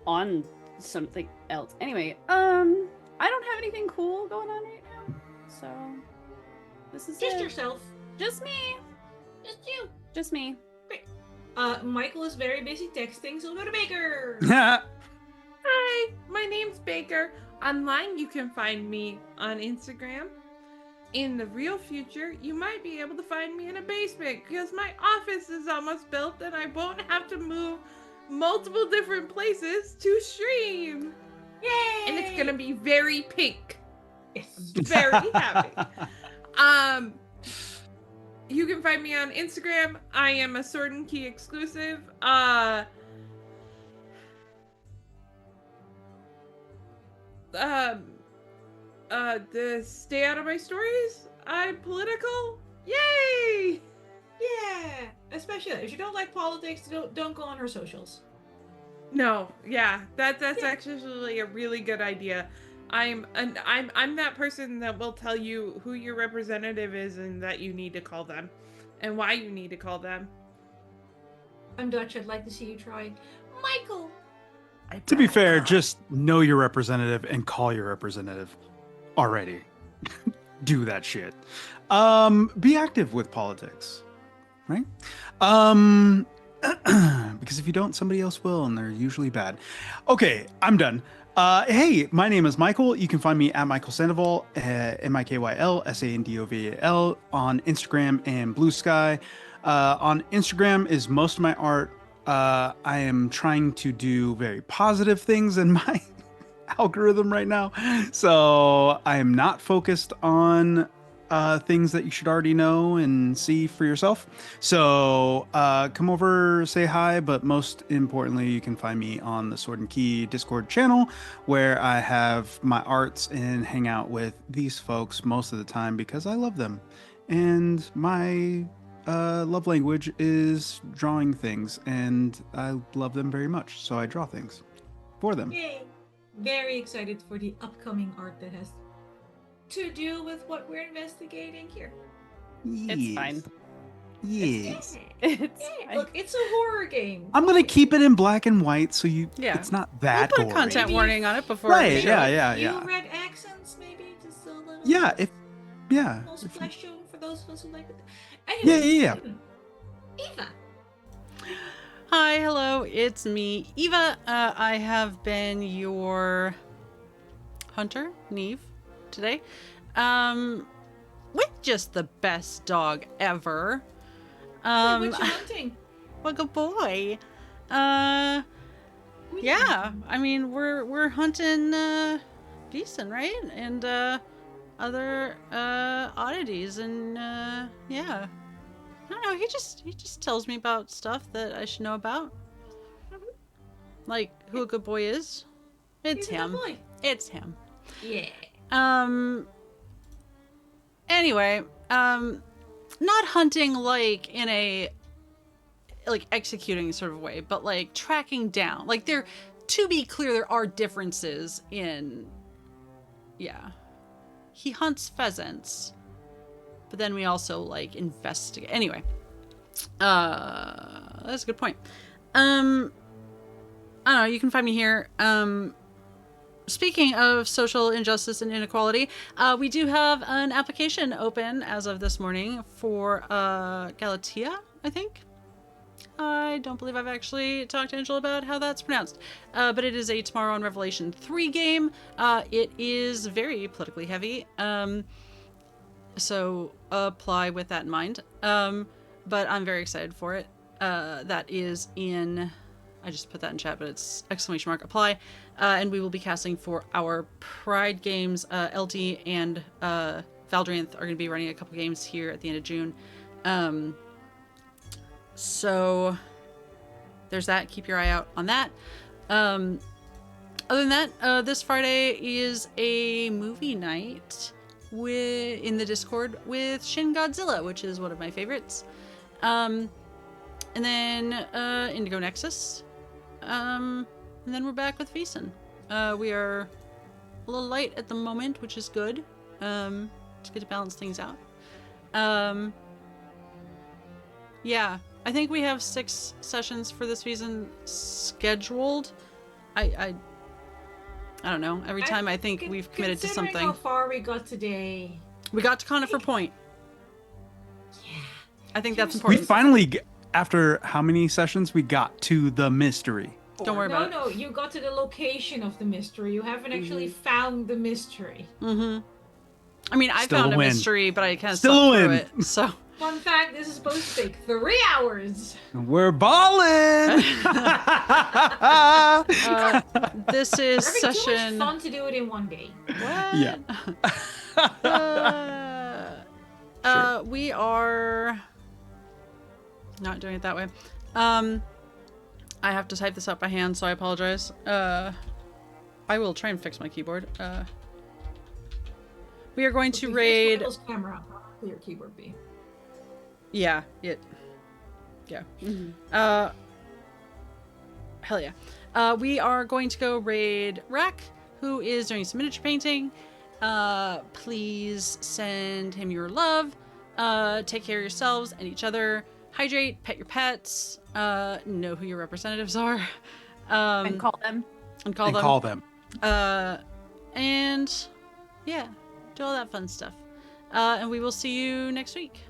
on something else. Anyway, I don't have anything cool going on right now, so this is Just it. yourself. Just me. Just you. Just me. Mikyl is very busy texting, so we'll go to Baker. Hi, my name's Baker. Online, you can find me on Instagram. In the real future, you might be able to find me in a basement because my office is almost built and I won't have to move multiple different places to stream. Yay! And it's gonna be very pink. Yes. Very happy. You can find me on Instagram. I am a Sword and Key exclusive. Stay out of my stories. I'm political. Yay! Yeah, especially if you don't like politics, don't go on her socials. No, yeah, that's actually a really good idea. I'm that person that will tell you who your representative is and that you need to call them, and why you need to call them. I'm Dutch. I'd like to see you try. Mikyl. To be fair, just know your representative and call your representative already. Do that shit. Be active with politics, right? Because if you don't, somebody else will, and they're usually bad. Okay, I'm done. Hey, my name is Mikyl. You can find me at Mikyl Sandoval, Mikyl Sandoval on Instagram and Bluesky. On Instagram is most of my art. I am trying to do very positive things in my algorithm right now, so I am not focused on things that you should already know and see for yourself. So come over, say hi, but most importantly, you can find me on the Sword and Key Discord channel, where I have my arts and hang out with these folks most of the time because I love them. And my love language is drawing things, and I love them very much, so I draw things for them. Yay! Very excited for the upcoming art that has to do with what we're investigating here. It's fine. Yes. It's Yeah, fine. look, it's a horror game. I'm gonna keep it in black and white, so Yeah. it's not We'll that put a gory. content Maybe- warning on it before. Right, we show yeah, it. yeah, You yeah. read accents, maybe just a little. Yeah, yeah. Little splash show for those of us who like it. Yeah, Anyway, yeah. Eva. Hi, hello, it's me, Eva. I have been your hunter, Niamh, today. With just the best dog ever. What you hunting? Like a boy. Who you Yeah, hunting? I mean we're hunting Vaesen, right? And other oddities and yeah. I don't know, he just tells me about stuff that I should know about. Like who a good boy is. It's He's a good him. boy. It's him. Yeah. Anyway, not hunting like in a like executing sort of way, but like tracking down. Like there, to be clear, there are differences in, yeah. He hunts pheasants, but then we also like investigate. Anyway, that's a good point. I don't know. You can find me here. Speaking of social injustice and inequality, we do have an application open as of this morning for Galatea, I think. I don't believe I've actually talked to Angela about how that's pronounced, but it is a Tomorrow on Revelation 3 game. It is very politically heavy, so apply with that in mind. But I'm very excited for it. That is in... I just put that in chat, but it's ! apply. And we will be casting for our Pride games. LD and Valdrianth are going to be running a couple games here at the end of June. So there's that. Keep your eye out on that. Other than that, this Friday is a movie night in the Discord with Shin Godzilla, which is one of my favorites. And then Indigo Nexus. And then we're back with Vaesen. We are a little light at the moment, which is good. It's good to balance things out. Yeah, I think we have 6 sessions for this season scheduled. I don't know. Every time I think we've committed to Considering something. how far we got today. We got to Conifer Point. Yeah. I think that's We important. finally, after how many sessions, we got to the mystery. Don't worry about it. No, you got to the location of the mystery. You haven't actually found the mystery. Mm-hmm. I mean, I Still found a a win. mystery, but I kind of Still slept a through win. it. So Fun fact, this is supposed to take 3 hours. We're balling! this is We're having too session. much fun to do it in one day. What? Yeah. We are not doing it that way. I have to type this out by hand, so I apologize. I will try and fix my keyboard. We are going to Okay, raid. here's Michael's camera. How will your keyboard be? Yeah, it. Yeah. Hell yeah. We are going to go raid Rack, who is doing some miniature painting. Please send him your love. Take care of yourselves and each other. Hydrate, pet your pets. Know who your representatives are. And call them. And call And them. call them. And yeah, do all that fun stuff. And we will see you next week.